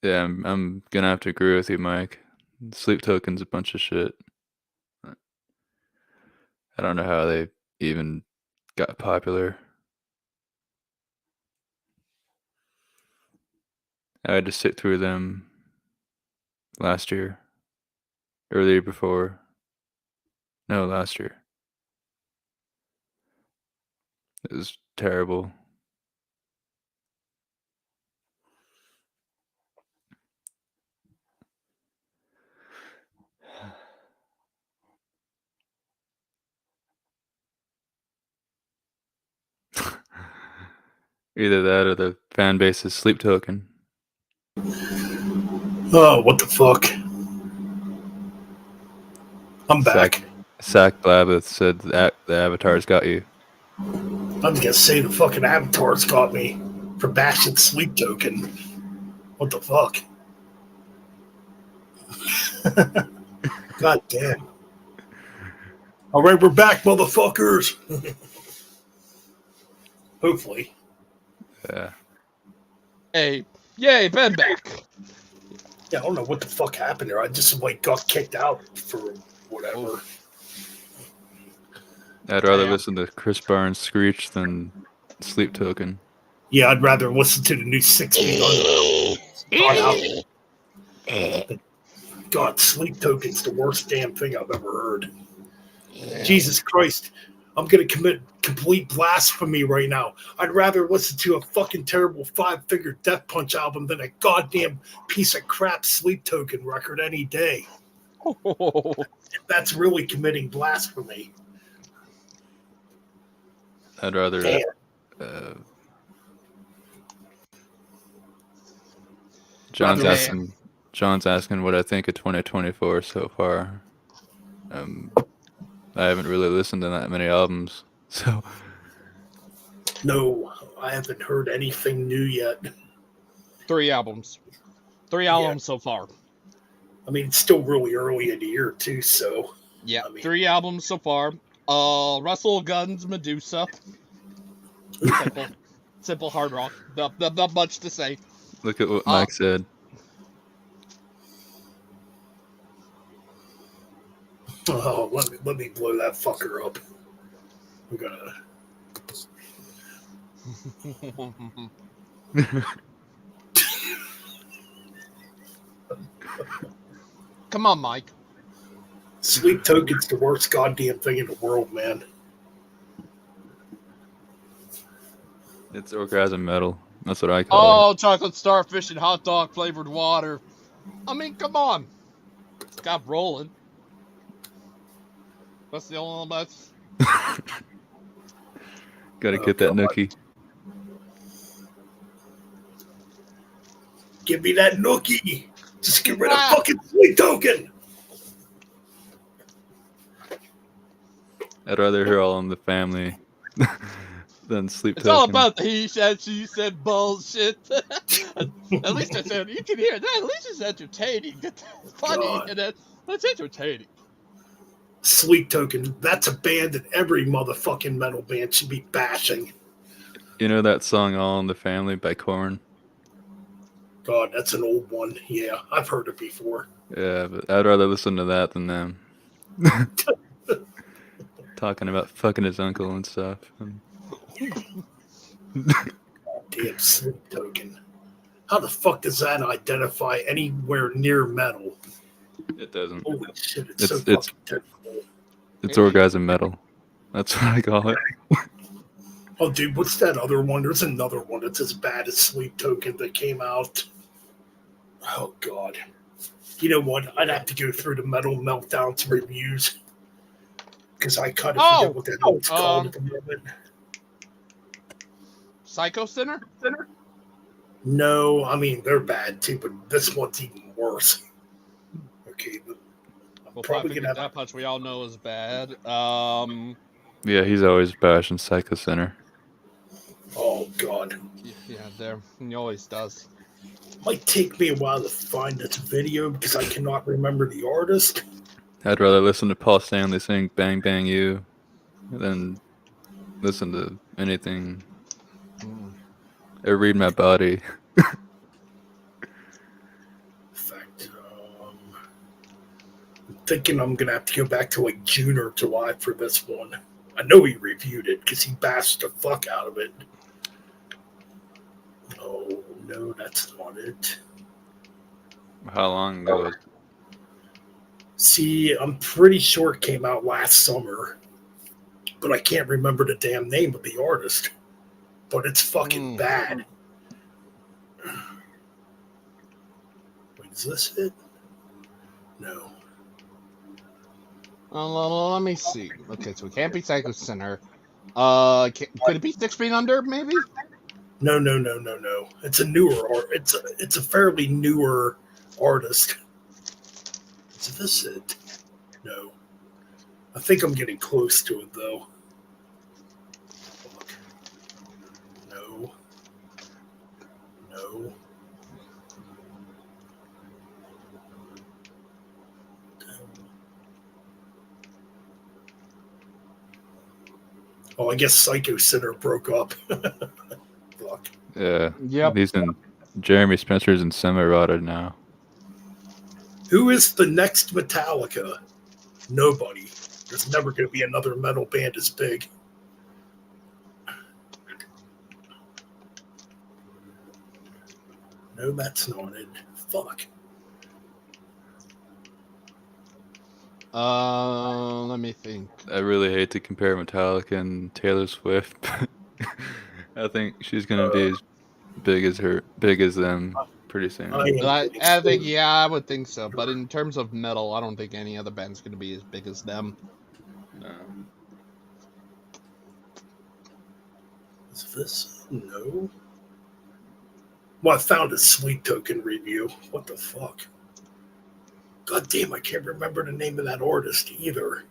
Yeah, I'm gonna have to agree with you, Mike. Sleep Token's a bunch of shit. I don't know how they even got popular. I had to sit through them last year. Or the year before. No, last year. It was terrible. Either that or the fan base's Sleep Token. Oh, what the fuck? I'm back. Zach Blabbeth said that the avatars got you. I was gonna say the fucking avatars got me for bashing Sleep Token. What the fuck? God damn. All right, we're back, motherfuckers. Hopefully. Yeah. Hey, yay, Ben back. Yeah, I don't know what the fuck happened there. I just got kicked out for whatever. I'd rather Damn. listen to Chris Barnes screech than Sleep Token. Yeah, I'd rather listen to the new 6 Feet Under. God, Sleep Token's the worst damn thing I've ever heard. Jesus Christ. I'm going to commit complete blasphemy right now. I'd rather listen to a fucking terrible Five Finger Death Punch album than a goddamn piece of crap Sleep Token record any day. That's really committing blasphemy. I'd rather. Damn. John's Rather- asking. John's asking what I think of 2024 so far. I haven't really listened to that many albums, so No, I haven't heard anything new yet. 3 albums. 3 albums so far. I mean, it's still really early in the year, too, so. Yeah, I mean- 3 albums so far. Russell Guns Medusa. Simple hard rock. Not much to say. look at what Mike said. Oh, let me blow that fucker up. We're gonna. Come on, Mike. Sleep Token's the worst goddamn thing in the world, man. It's orgasm metal. That's what I call it. Oh, chocolate starfish and hot dog flavored water. I mean, come on. Got rolling. That's the only one that's. Gotta Oh, get that God. nookie. Give me that nookie. Just get rid of fucking Sleep Token. I'd rather hear All in the Family than Sleep It's Token. all about the he said, she said bullshit. At least I said, you can hear that. At least it's entertaining. It's funny. God. And it's entertaining. Sleep Token. That's a band that every motherfucking metal band should be bashing. You know that song All in the Family by Korn? God, that's an old one. Yeah, I've heard it before. Yeah, but I'd rather listen to that than them. Talking about fucking his uncle and stuff. Damn Sleep Token. How the fuck does that identify anywhere near metal? It doesn't. Holy shit, it's so It's- fucking technical. It's orgasm metal. That's what I call it. Oh, dude, what's that other one? There's another one that's as bad as Sleep Token that came out. Oh, God. You know what? I'd have to go through the Metal Meltdowns reviews because I kind of forget what that one's called at the moment. Psycho Center? No, I mean, they're bad too, but this one's even worse. Okay, but I'm Well, probably Five going to Finger have Death Punch we all know is bad. Yeah, he's always bashing Psycho Center. Oh, God. Yeah, there. He always does. Might take me a while to find this video because I cannot remember the artist. I'd rather listen to Paul Stanley sing Bang Bang You than listen to anything or read my body. In fact, I'm thinking I'm going to have to go back to like June or July for this one. I know he reviewed it because he bashed the fuck out of it. Oh, no, that's not it. How long ago? was- See, I'm pretty sure it came out last summer, but I can't remember the damn name of the artist. But it's fucking bad. Wait, is this it? No. Let me see. Okay, so it can't be Psycho Center. Could it be 6 Feet Under, maybe? No. It's a newer art. It's a fairly newer artist. Is this it? No. I think I'm getting close to it though. Fuck. No. No. Oh, I guess Psycho Center broke up. Fuck. Yeah. Yep. He's in Jeremy Spencer's in Semi-Rotted now. Who is the next Metallica? Nobody. There's never going to be another metal band as big. No, that's not it. Fuck. Let me think. I really hate to compare Metallica and Taylor Swift, but I think she's gonna be as big as them pretty soon. I am I getting think, so- yeah, I would think so. But in terms of metal, I don't think any other band's going to be as big as them. No. Is this? No. Well, I found a Sweet Token review. What the fuck? God damn, I can't remember the name of that artist either.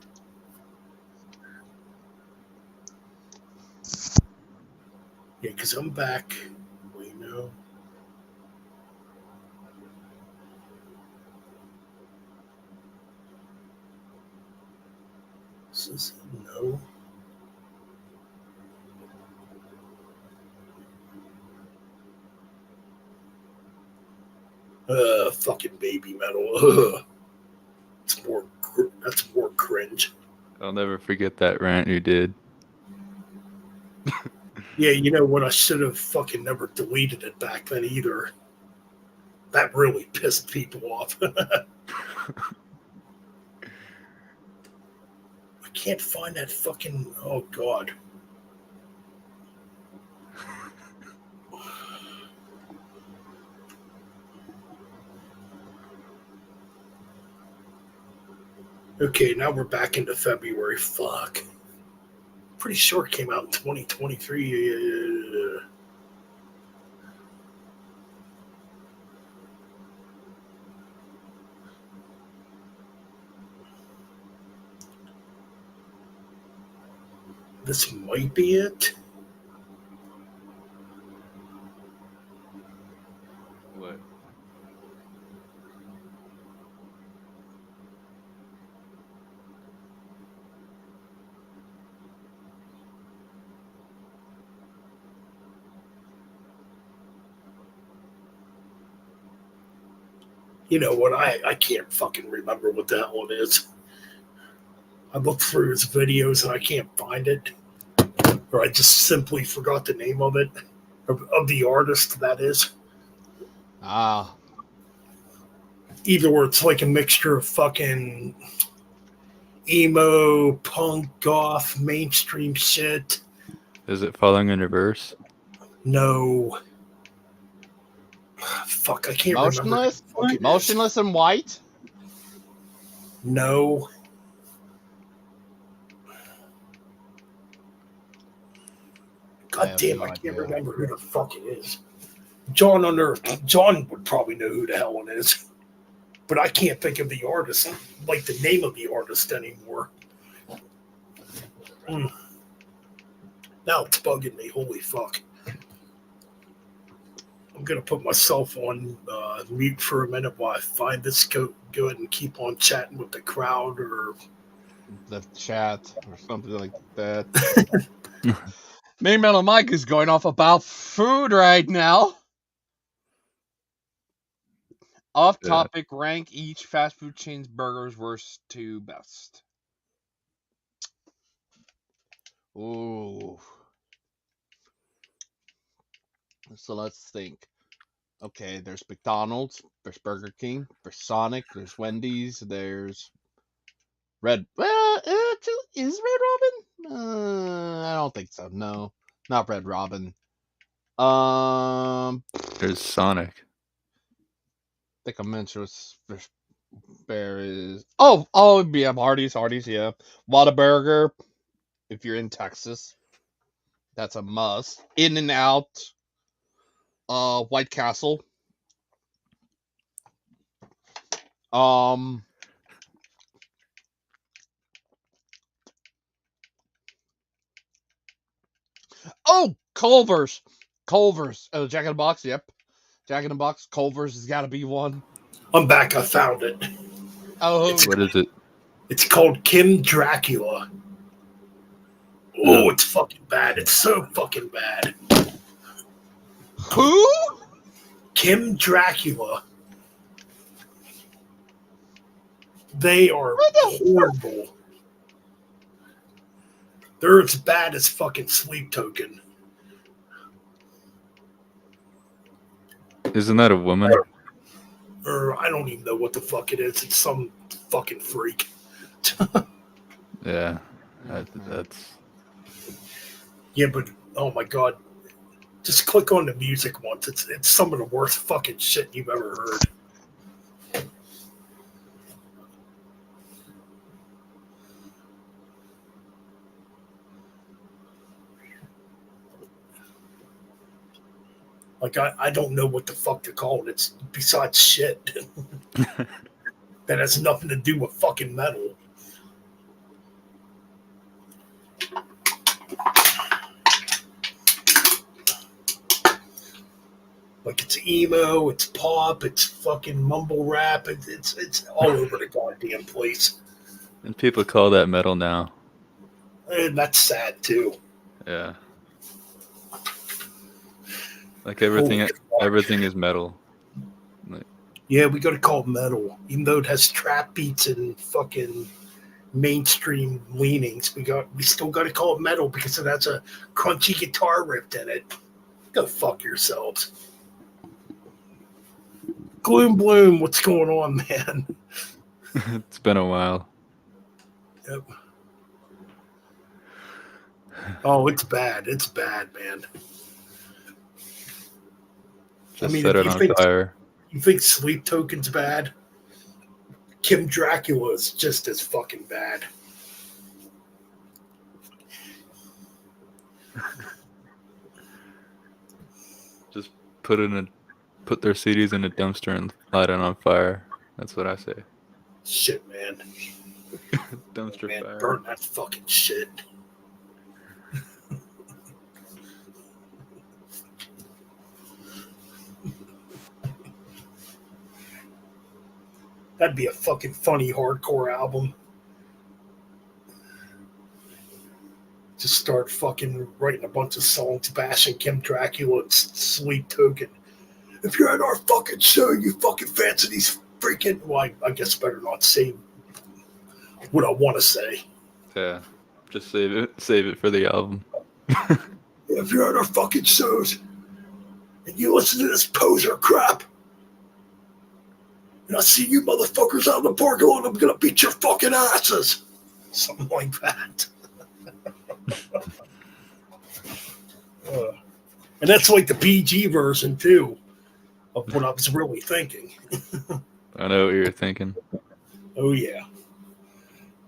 Yeah, because I'm back. Wait, no. Is this? No. Fucking baby metal. Ugh. That's more cringe. I'll never forget that rant you did. Yeah, you know what? I should have fucking never deleted it back then either. That really pissed people off. I can't find that fucking. Oh god. Okay, now we're back into February. Fuck. Pretty sure it came out in 2023. This might be it. What? You know what? I can't fucking remember what the hell it is. I looked through his videos and I can't find it. Or I just simply forgot the name of it. Of the artist, that is. Ah, Either where it's like a mixture of fucking emo, punk, goth, mainstream shit. Is it Falling in Reverse? No. Fuck, I can't Motionless? remember. Fuck it is. Motionless in White? No. I God have damn, no I can't idea. remember who the fuck it is. John would probably know who the hell it is. But I can't think of the artist, like the name of the artist anymore. Mm. Now it's bugging me. Holy fuck. I'm going to put myself on mute for a minute while I find this. Go ahead and keep on chatting with the crowd or... The chat or something like that. Main Metal Mike is going off about food right now. Off topic, rank each fast food chain's burgers worst to best. Ooh. So let's think. Okay, there's McDonald's, there's Burger King, there's Sonic, there's Wendy's, there's Red. Is Red Robin? I don't think so. No, not Red Robin. There's Sonic. I think I mentioned there is. Yeah, Hardee's, yeah. Whataburger, if you're in Texas, that's a must. In-N-Out, White Castle. Culver's. Oh, Jack in the Box, yep. Jack in the Box, Culver's has got to be one. I'm back. I found it. Oh, What is it? It's called Kim Dracula. Oh, it's fucking bad. It's so fucking bad. who? Kim Dracula. They are horrible. They're as bad as fucking Sleep Token. Isn't that a woman? Or I don't even know what the fuck it is. It's some fucking freak. Yeah, Mhm. that's Yeah, but oh my god, just click on the music once. It's some of the worst fucking shit you've ever heard. Like I don't know what the fuck to call it. It's besides shit. That has nothing to do with fucking metal. Like it's emo, it's pop, it's fucking mumble rap. It's all over the goddamn place, and people call that metal now. and that's sad too. Yeah, like Holy fuck! everything is metal. Like, Yeah, we got to call it metal, even though it has trap beats and fucking mainstream leanings. We still got to call it metal because it has a crunchy guitar riff in it. Go fuck yourselves. Gloom Bloom, what's going on, man? it's been a while. Yep. Oh, it's bad. It's bad, man. Just I mean, set if it on fire. you think Sleep Token's bad, Kim Dracula is just as fucking bad. Just put their CDs in a dumpster and light it on fire. That's what I say. Shit, man. Dumpster Man, fire. burn that fucking shit. That'd be a fucking funny hardcore album. Just start fucking writing a bunch of songs bashing Kim Dracula and Sleep Token. If you're at our fucking show, you fucking fancy these freaking. Well, I guess better not say what I want to say. Yeah, just save it for the album. If you're at our fucking shows and you listen to this poser crap, and I see you motherfuckers out in the parking lot, I'm gonna beat your fucking asses. Something like that. And that's like the PG version too of what I was really thinking. I know what you're thinking. Oh yeah.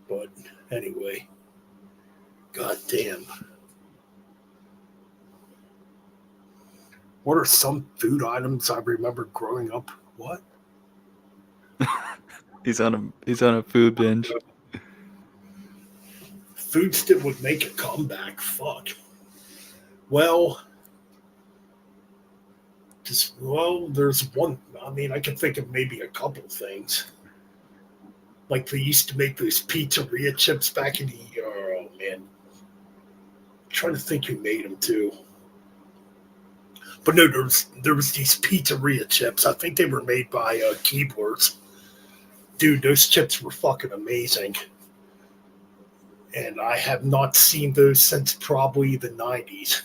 But anyway. God damn. What are some food items I remember growing up? What? He's on a food binge. Foods that would make a comeback. Fuck. Well, there's one. I mean, I can think of maybe a couple things. Like they used to make those pizzeria chips back in the. Oh man, I'm trying to think who made them too. But no, there was these pizzeria chips. I think they were made by Keebler's. Dude, those chips were fucking amazing. And I have not seen those since probably the 90s.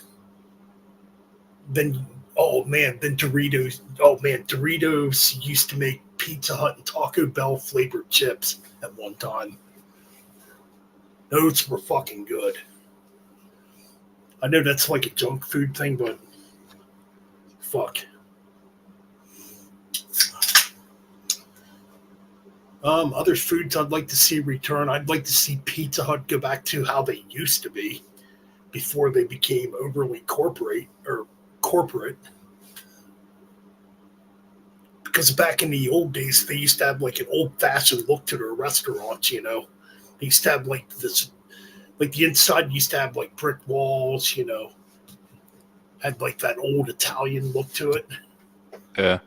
Then, then Doritos. Oh man, Doritos used to make Pizza Hut and Taco Bell flavored chips at one time. Those were fucking good. I know that's like a junk food thing, but fuck. Other foods I'd like to see return. I'd like to see Pizza Hut go back to how they used to be before they became overly corporate. Because back in the old days, they used to have like an old-fashioned look to their restaurants. You know, they used to have like this, like the inside used to have like brick walls. You know, had like that old Italian look to it. Yeah.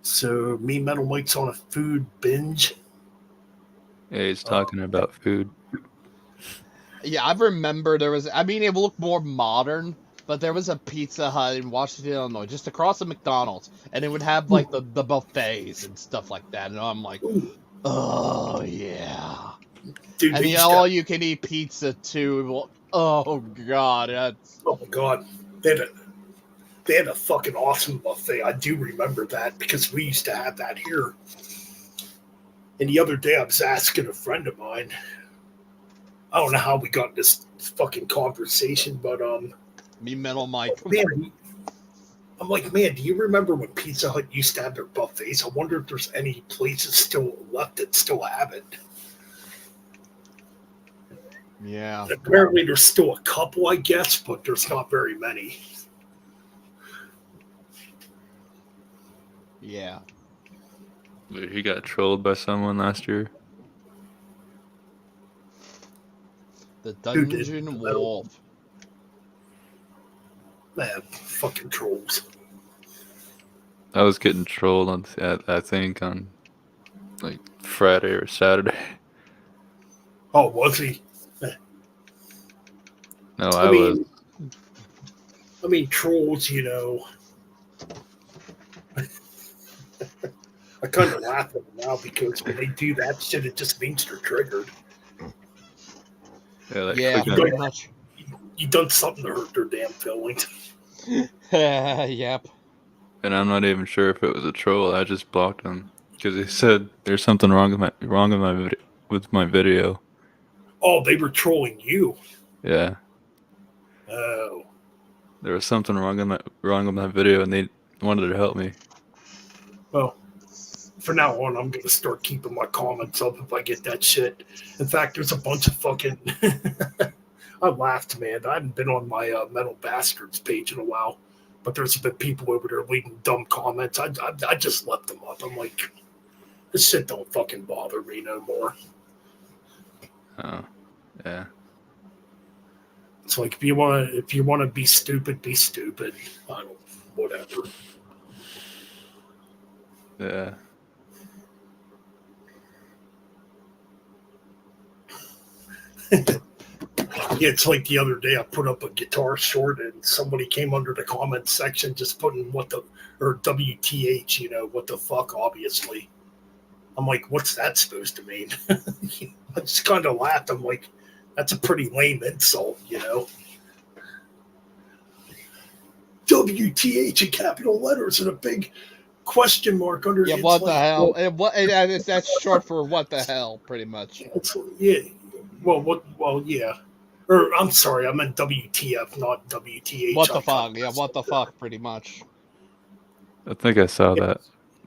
So, me Metal Mike's on a food binge. Yeah, he's talking about food. Yeah, I remember there was. I mean, it looked more modern, but there was a Pizza Hut in Washington, Illinois, just across from McDonald's, and it would have like the buffets and stuff like that. And I'm like, oh yeah, Dude, and the all you can eat pizza too. Oh god, that's oh my god, they had They had a fucking awesome buffet. I do remember that because we used to have that here. And the other day I was asking a friend of mine, I don't know how we got this fucking conversation, but Me Metal Mike. man, I'm like, man, do you remember when Pizza Hut used to have their buffets? I wonder if there's any places still left that still have it. Yeah. And apparently there's still a couple, I guess, but there's not very many. Yeah. Dude, he got trolled by someone last year. The Who did? Dungeon Wolf. Man, fucking trolls. I was getting trolled on, I think, on like Friday or Saturday. Oh, was he? No, I was. mean, trolls, you know. I kind of laugh at them now because when they do that shit, it just means they're triggered. Yeah, like Yeah, clicking- pretty much. You done something to hurt their damn feelings. Yep. and I'm not even sure if it was a troll. I just blocked him because he said there's something wrong with my video. Oh, they were trolling you. Yeah, Oh, there was something wrong with my video, and they wanted to help me. well. From now on, I'm gonna start keeping my comments up if I get that shit. In fact, there's a bunch of fucking. I laughed, man. I haven't been on my Metal Bastards page in a while, but there's been people over there leaving dumb comments. I just left them up. I'm like, this shit don't fucking bother me no more. Oh, yeah. It's like if you wanna be stupid, be stupid. I don't, whatever. Yeah. Yeah, it's like the other day I put up a guitar short and somebody came under the comment section just putting what the or WTH, you know, what the fuck, obviously. I'm like, what's that supposed to mean? I just kind of laughed. I'm like, that's a pretty lame insult, you know. WTH in capital letters and a big question mark under. Yeah, it's what the like, hell? well, That's short for what the hell, pretty much. yeah. Well, yeah. Or I'm sorry, I meant WTF, not WTH. What the fuck? Yeah, what the fuck, pretty much. I think I saw that,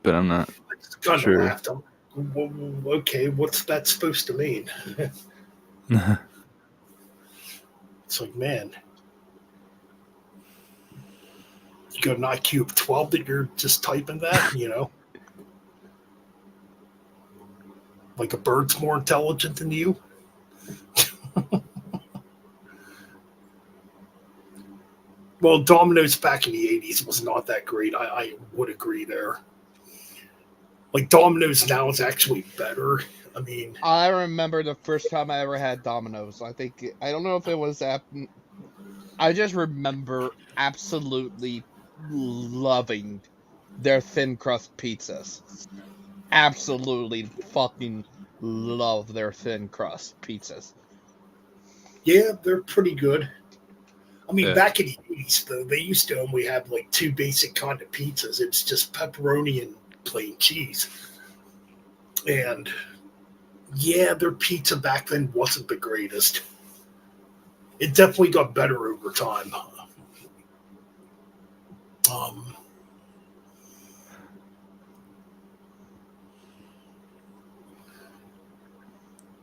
but I'm not I just kind of sure. laughed. Well, okay, what's that supposed to mean? It's like, man, you got an IQ of 12 that you're just typing that, you know? Like a bird's more intelligent than you? Well, Domino's back in the 80s was not that great. I would agree there. Like, Domino's now is actually better. I mean, I remember the first time I ever had Domino's. I don't know if it was at. I just remember absolutely loving their thin crust pizzas. Absolutely fucking love their thin crust pizzas. yeah, they're pretty good. I mean, Yeah. back in the 80s, though, they used to only have like two basic kind of pizzas. It's just pepperoni and plain cheese. And yeah, their pizza back then wasn't the greatest. It definitely got better over time.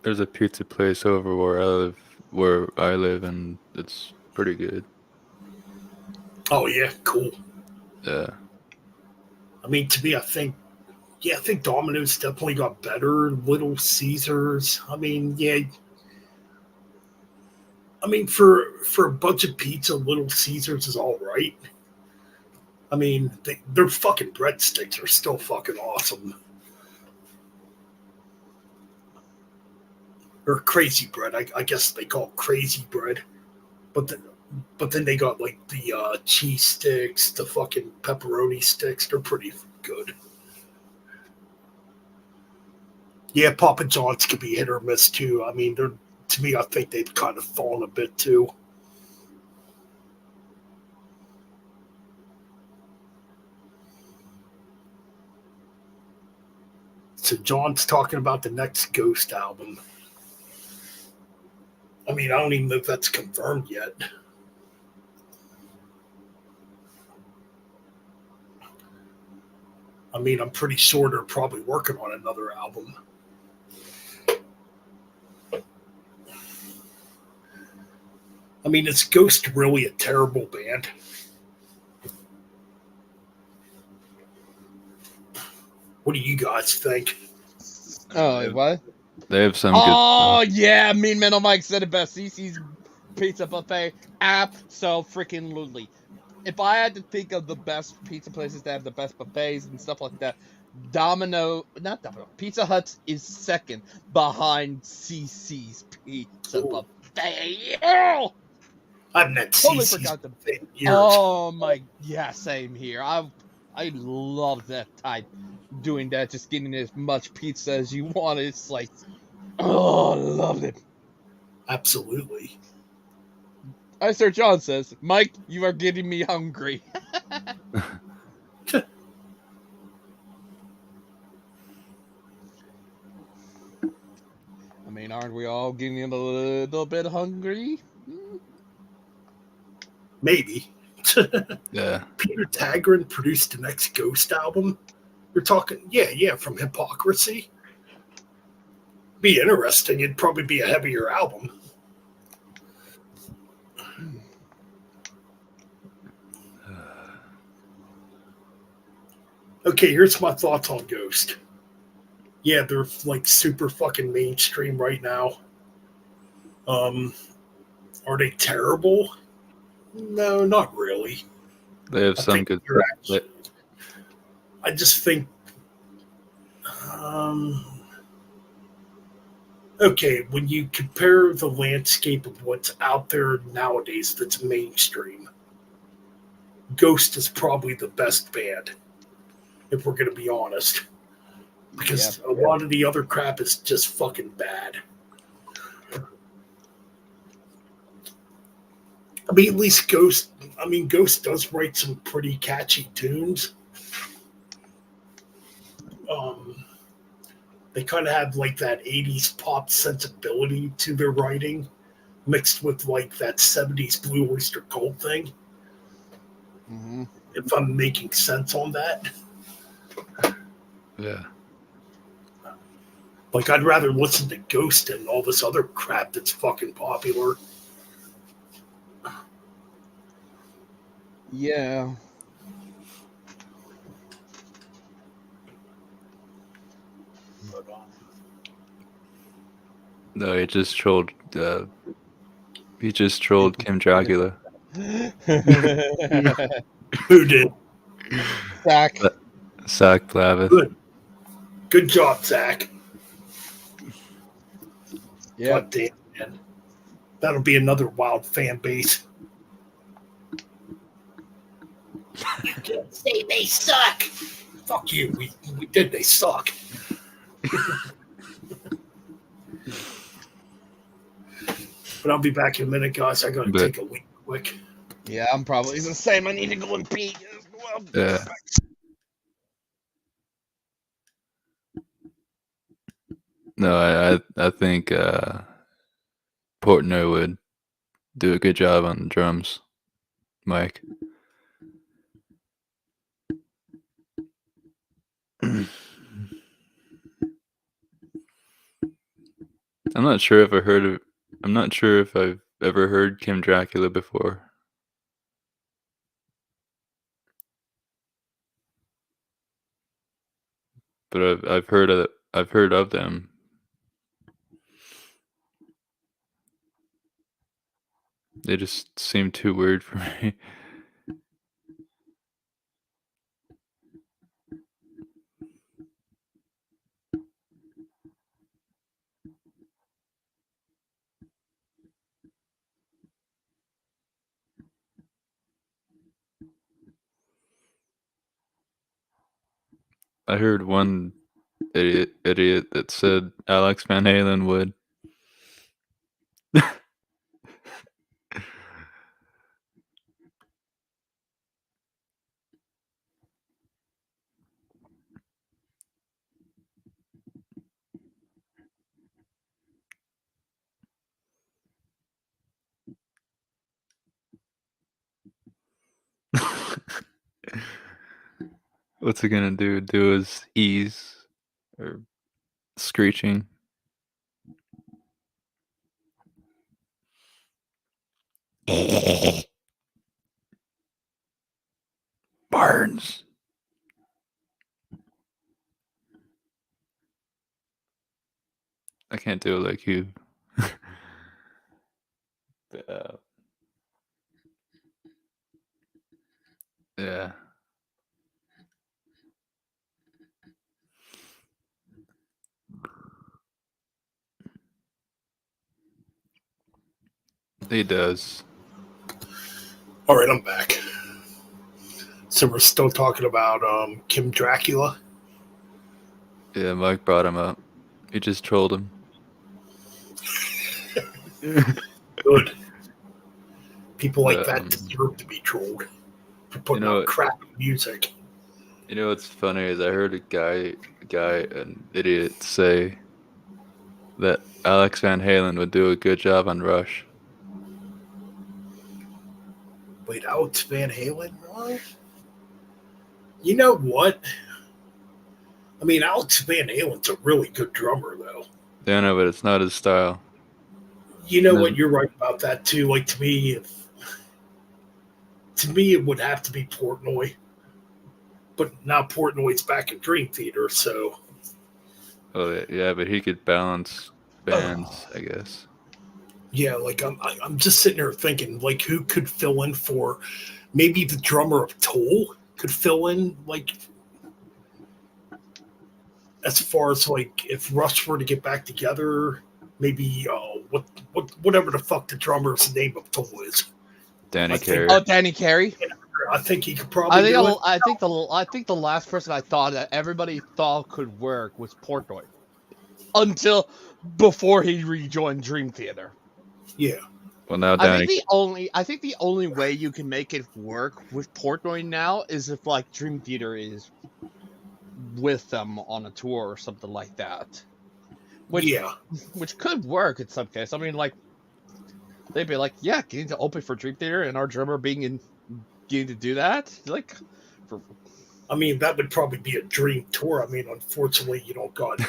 There's a pizza place over where I live, and it's pretty good. Oh yeah, cool. Yeah. I mean, to me, I think Domino's definitely got better. Little Caesars. I mean, yeah. I mean, for a budget pizza, Little Caesars is all right. I mean, their fucking breadsticks are still fucking awesome. Or crazy bread, I guess they call it crazy bread. But then they got like the cheese sticks, the fucking pepperoni sticks. They're pretty good. Yeah, Papa John's could be hit or miss too. I mean, to me, I think they've kind of fallen a bit too. So John's talking about the next Ghost album. I mean, I don't even know if that's confirmed yet. I mean, I'm pretty sure they're probably working on another album. I mean, is Ghost really a terrible band? What do you guys think? Oh, what? They have some good Oh stuff. yeah, Mean Metal Mike said it best. CC's Pizza Buffet, absolutely. If I had to think of the best pizza places that have the best buffets and stuff like that, Pizza Hut is second behind CC's Pizza Ooh. Buffet. Oh, I've met totally CC's forgot them. in years. Oh my, yeah, same here. I love that type doing that, just getting as much pizza as you want. It's like, oh, I loved it. Absolutely. Sir John says, Mike, you are getting me hungry. I mean, aren't we all getting a little bit hungry? Maybe. Yeah. Peter Tagrin produced the next Ghost album. You're talking, yeah, from Hypocrisy. Be interesting. It'd probably be a heavier album. Okay, here's my thoughts on Ghost. Yeah, they're like super fucking mainstream right now. Are they terrible? No, not really. They have I some think good you're stuff. actually, I just think um, okay, when you compare the landscape of what's out there nowadays that's mainstream, Ghost is probably the best band, if we're going to be honest. Because a lot of the other crap is just fucking bad. I mean, at least Ghost does write some pretty catchy tunes. They kind of have like that 80s pop sensibility to their writing, mixed with like that 70s Blue Oyster Cult thing. Mm-hmm. If I'm making sense on that. Yeah. Like, I'd rather listen to Ghost than all this other crap that's fucking popular. Yeah. No, he just trolled. He just trolled Kim Dracula. Who did? Zach. Zach Plavith. Good job, Zach. Yeah. God damn, man. That'll be another wild fan base. You can't say they suck. Fuck you. We did. They suck. But I'll be back in a minute, guys. I gotta take a leak quick. Yeah, I'm probably the same. I need to go and pee as well. Yeah. No, I think Portnoy would do a good job on the drums, Mike. I'm not sure if I'm not sure if I've ever heard Kim Dracula before. But I've heard of them. They just seem too weird for me. I heard one idiot that said Alex Van Halen would. What's it gonna do? Do his ease or screeching? Barnes. I can't do it like you. Yeah. He does. All right, I'm back. So we're still talking about Kim Dracula. Yeah, Mike brought him up. He just trolled him. Good. People like that Um, deserve to be trolled for putting you know, out crappy music. You know what's funny is I heard a guy, an idiot, say that Alex Van Halen would do a good job on Rush. Wait, Alex Van Halen? What? You know what? I mean, Alex Van Halen's a really good drummer, though. Yeah, no, but it's not his style. You know No. what? You're right about that too. Like to me, it would have to be Portnoy, but now Portnoy's back in Dream Theater, so Oh yeah, but he could balance bands, I guess. yeah. Like I'm just sitting there thinking, like, who could fill in for? Maybe the drummer of Tool could fill in, like, as far as like if Rush were to get back together. Maybe whatever the fuck the drummer's name of Tool is. Danny I think- Carey. Oh, Danny Carey. I think he could probably do it. I think the last person I thought that everybody thought could work was Portnoy, until before he rejoined Dream Theater. Yeah. Well, now I Danny. think the only way you can make it work with Portnoy now is if like Dream Theater is with them on a tour or something like that. Which could work in some case. I mean, like they'd be like, yeah, getting to open for Dream Theater and our drummer getting to do that, like. I mean, that would probably be a dream tour. I mean, unfortunately, you don't got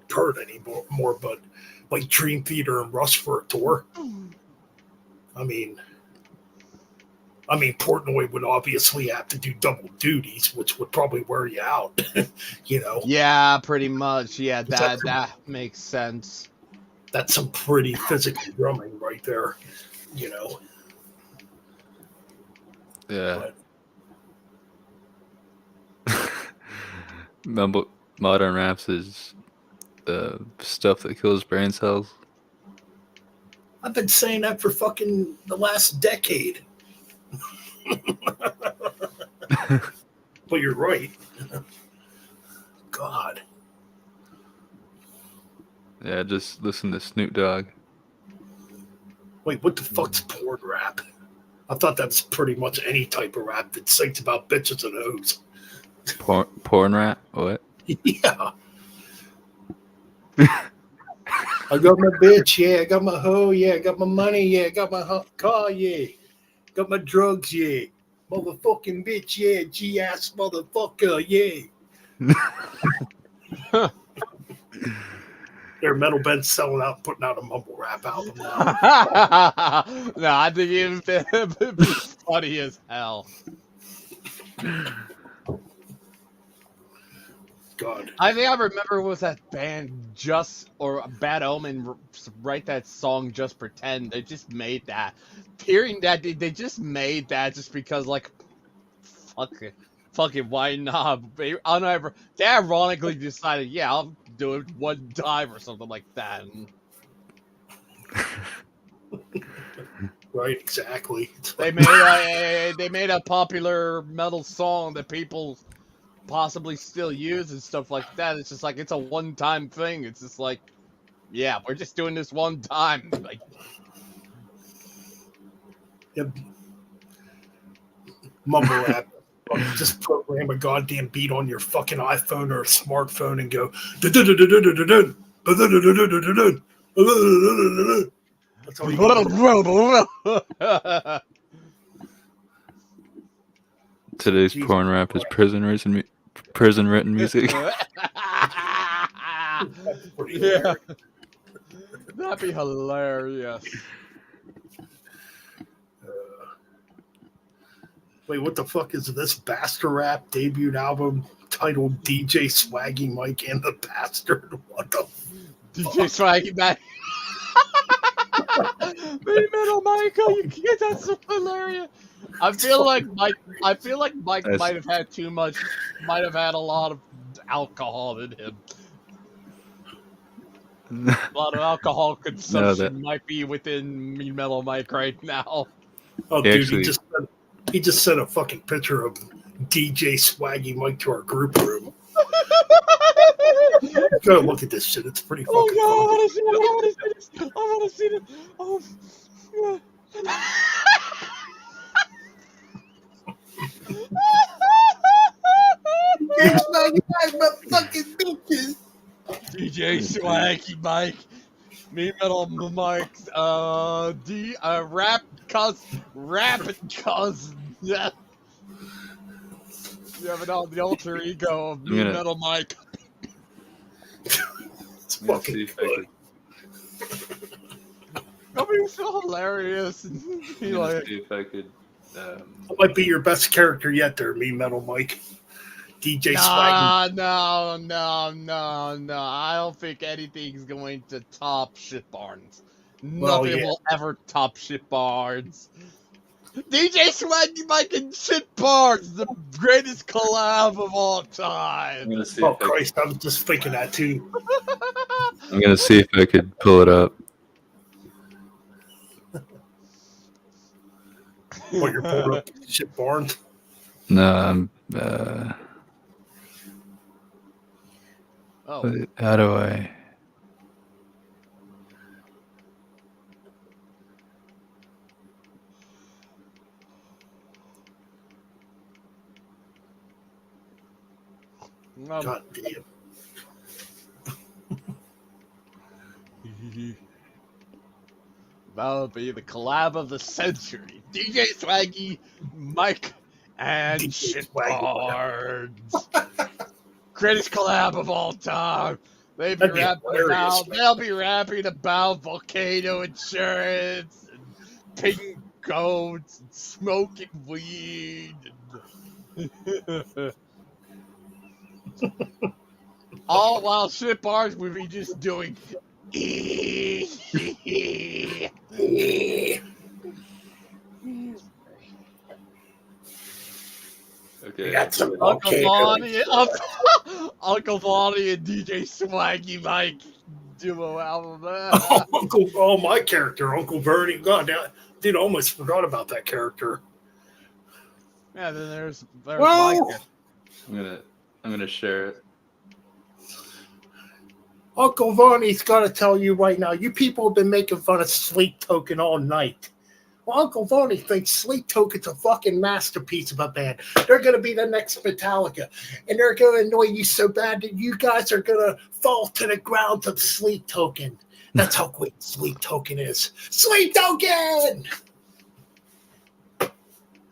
Kurt anymore, but like Dream Theater and Rush for a tour. I mean, Portnoy would obviously have to do double duties, which would probably wear you out. You know. Yeah, pretty much. Yeah, that- that makes sense. That's some pretty physical drumming right there. You know. Yeah. But, Modern raps is stuff that kills brain cells. I've been saying that for fucking the last decade. But you're right. God. Yeah, just listen to Snoop Dogg. Wait, what the fuck's porn rap? I thought that's pretty much any type of rap that sings about bitches and hoes. Porn rap? What? Yeah. I got my bitch, yeah. I got my hoe, yeah. I got my money, yeah. I got my car, yeah. Got my drugs, yeah. Motherfucking bitch, yeah. G-ass motherfucker, yeah. Their metal band's selling out, putting out a mumble rap album now. No, I think it'd be funny as hell. God. I think I remember was that band Bad Omen write that song Just Pretend. They just made that. Hearing that, they just made that just because, like, fuck it, why not? They ironically decided, yeah, I'll do it one time or something like that. And Right, exactly. they made a popular metal song that people possibly still use and stuff like that. It's just like it's a one-time thing. It's just like, yeah, we're just doing this one time. Like, Yep. Mumble rap. Just program a goddamn beat on your fucking iPhone or smartphone and go. That's all you Today's Jesus porn rap is Christ. prisoners prison written music. That's pretty Yeah. hilarious. That'd be hilarious. Wait, what the fuck is this Bastard Rap debut album titled DJ Swaggy Mike and the Bastard? What the DJ Swaggy back. Baby Metal Michael, you can't. That's so hilarious. I feel like Mike That's- might have had too much. Might have had a lot of alcohol in him. A lot of alcohol consumption might be within Mean Metal Mike right now. Oh, He dude, actually- he just sent a fucking picture of DJ Swaggy Mike to our group room. Go look at this shit. It's pretty Oh fucking god, I funny. want to see it! I want to see this! I want to see this! Oh. DJ Swaggy Mike, Mean Metal Mike, Rapid Cousin. Yeah. You have the alter ego of Mean Metal Mike. It's fucking good. That'd be so hilarious. Be like, see if I could. That might be your best character yet there, Me Metal Mike. DJ Swaggy. No. I don't think anything's going to top Shit Barnes. Well, Nothing yeah. will ever top Shit Barnes. DJ Swaggy Mike and Shit Barnes, the greatest collab of all time. gonna see. Oh, Christ, I was just thinking that too. I'm gonna see if I could pull it up. What, you're pulling up shit Barnes? No, I'm. Oh, How do I? God damn. that'll be the collab of the century. DJ Swaggy, Mike, and DJ Shit Swaggy. Barnes. Greatest collab of all time. They'll be That'd be rapping hilarious, about. They'll be rapping about volcano insurance, and pink goats, and smoking weed. All while Shit Barnes would be just doing. Okay. We got some Uncle volcano. Vonnie, Uncle Vonnie and DJ Swaggy Mike duo album. Oh, my character, Uncle Bernie. God, dude, I almost forgot about that character. Yeah, then there's Well- Mike. I'm gonna share it. Uncle Vonnie's got to tell you right now, you people have been making fun of Sleep Token all night. Well, Uncle Vonnie thinks Sleep Token's a fucking masterpiece of a band. They're going to be the next Metallica, and they're going to annoy you so bad that you guys are going to fall to the ground to Sleep Token. That's how great Sleep Token is. Sleep Token!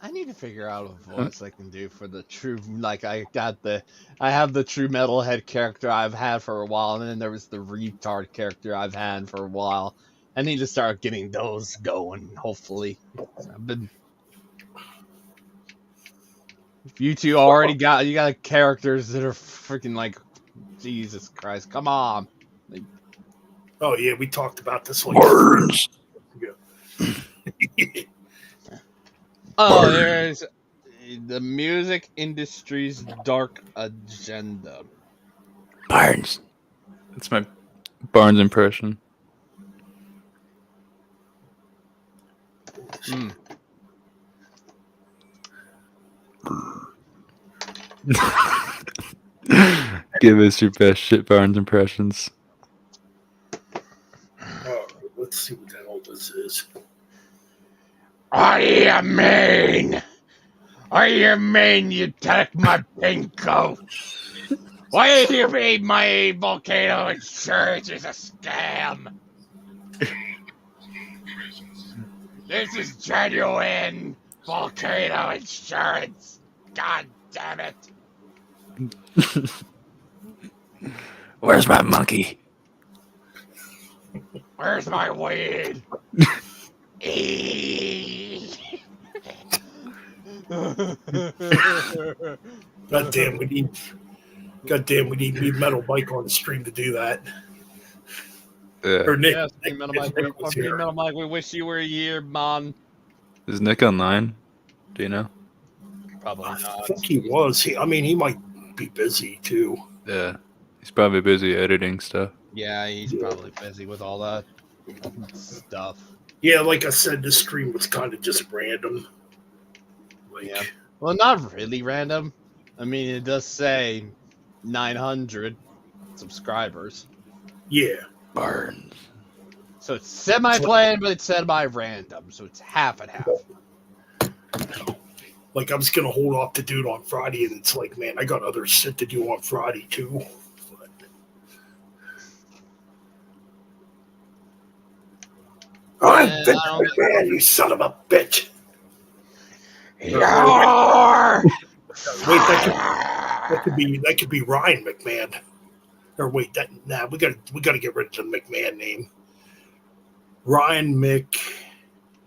I need to figure out a voice I can do for the true, like I have the true metalhead character I've had for a while, and then there was the retard character I've had for a while. I need to start getting those going, hopefully. If you two already got characters that are freaking like, Jesus Christ, come on. Oh, yeah, we talked about this one. Words. Oh, there's the music industry's dark agenda. Barnes. That's my Barnes impression. Mm. Give us your best Shit Barnes impressions. Oh, let's see what the hell this is. I mean, you take my pink coat. Why do you mean my volcano insurance is a scam? This is genuine volcano insurance. God damn it. Where's my monkey? Where's my weed? Goddamn, we need me Metal Mike on the stream to do that. Yeah. Or Nick. Yes, Nick, Metal if Mike, Nick was here. Metal Mike, we wish you were here, man. Is Nick online? Do you know? Probably I not. think he was. He might be busy too. Yeah. He's probably busy editing stuff. Yeah, he's probably busy with all that stuff. Yeah, like I said, this stream was kind of just random. Like, Yeah. Well, not really random. I mean, it does say 900 subscribers. yeah. Burns. So it's semi-planned, but it's semi-random. So it's half and half. Like I was gonna hold off to do it on Friday, and it's like, man, I got other shit to do on Friday too. But, I'm Yeah, Vince I don't- McMahon, you son of a bitch. Yarr! Wait, that could be Ryan McMahon. Or wait, we gotta get rid of the McMahon name. Ryan Mick.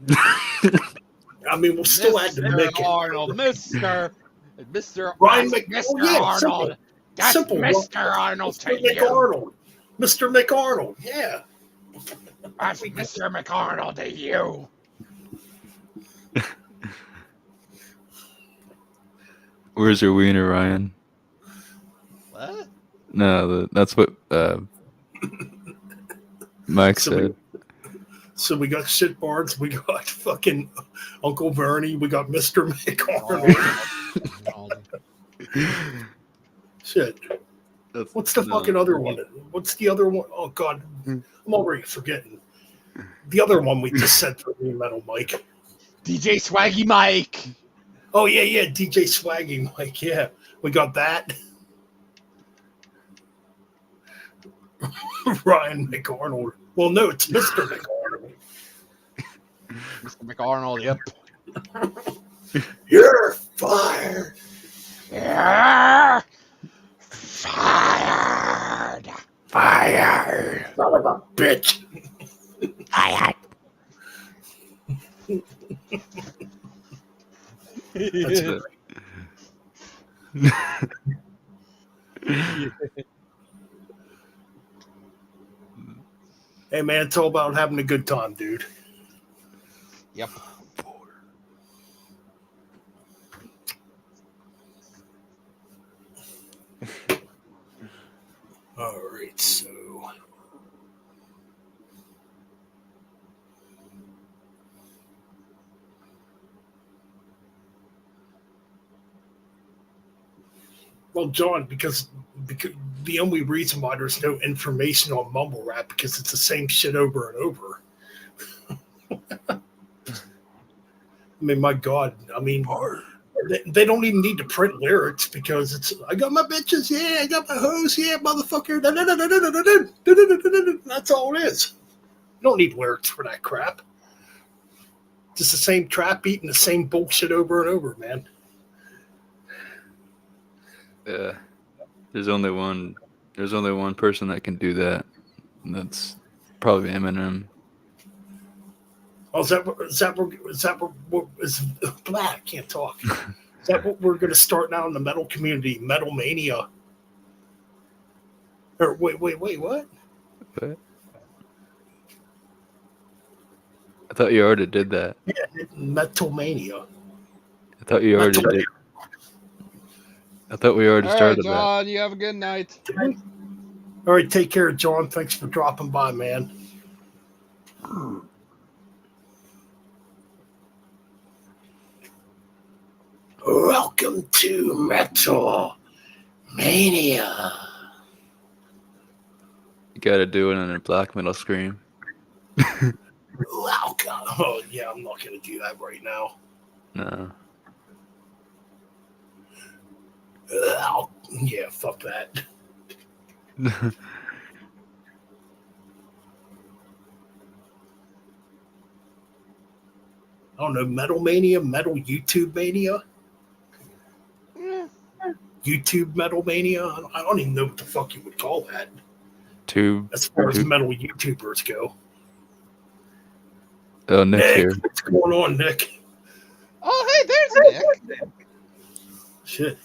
I mean, we'll still add the Mr. Mick. Arnold, Mr. Ryan that's Mc- Mr. oh, yeah, Arnold. That's simple. Mr. Arnold Mr. to you. McArnold. Mr. McArnold, yeah. That's Mr. McArnold to you. Where's your wiener, Ryan? What? No, that's what Mike said. So we got shit bards, we got fucking Uncle Bernie, we got Mr. McArnold. Shit. What's the fucking other one? What's the other one? Oh god, I'm already forgetting. The other one we just said for me, Metal Mike. DJ Swaggy Mike. Oh yeah, DJ Swaggy Mike. Yeah, we got that. Ryan McArnold. Well, no, it's Mr. McArnold. Mr. McArnold, yep. You're fired. Yeah. Fired. Fire! Son of a bitch. Fire! That's it. Hey man, it's all about having a good time, dude. Yep. All right, so well, John, because the only reason why there's no information on mumble rap because it's the same shit over and over. I mean, my God, I mean, they don't even need to print lyrics because it's I got my bitches, yeah, I got my hoes, yeah, motherfucker. That's all it is. You don't need lyrics for that crap. Just the same trap beat and the same bullshit over and over, man. Yeah. There's only one person that can do that. And that's probably Eminem. Oh, is that I can't talk. Is that what we're going to start now in the metal community? Metal Mania. Or wait, what? What? I thought you already did that. Yeah, Metal Mania. I thought you already Metal- did. I thought we already All right, started John, you have a good night. All right, take care, John. Thanks for dropping by, man. Welcome to Metal Mania. that. You gotta do it in a black metal scream. Welcome. Oh, yeah, I'm not going to do that right now. No. Yeah, fuck that. I don't know, Metal Mania, Metal YouTube Mania. YouTube Metal Mania. I don't even know what the fuck you would call that Two. as far as metal YouTubers go. Oh, Nick's Nick, here. what's going on, Nick? Oh, hey, there's Nick. Shit.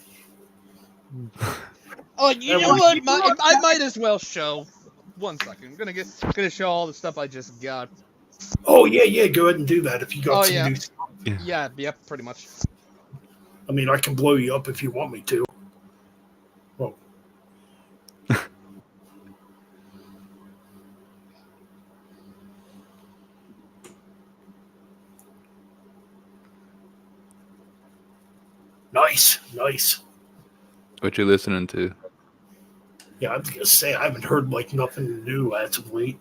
Oh, you know what? I might as well show. 1 second. I'm gonna show all the stuff I just got. Oh yeah. Go ahead and do that if you got some new stuff. Yeah, pretty much. I mean, I can blow you up if you want me to. Well, nice. What you listening to? Yeah, I was gonna say I haven't heard like nothing new as of late.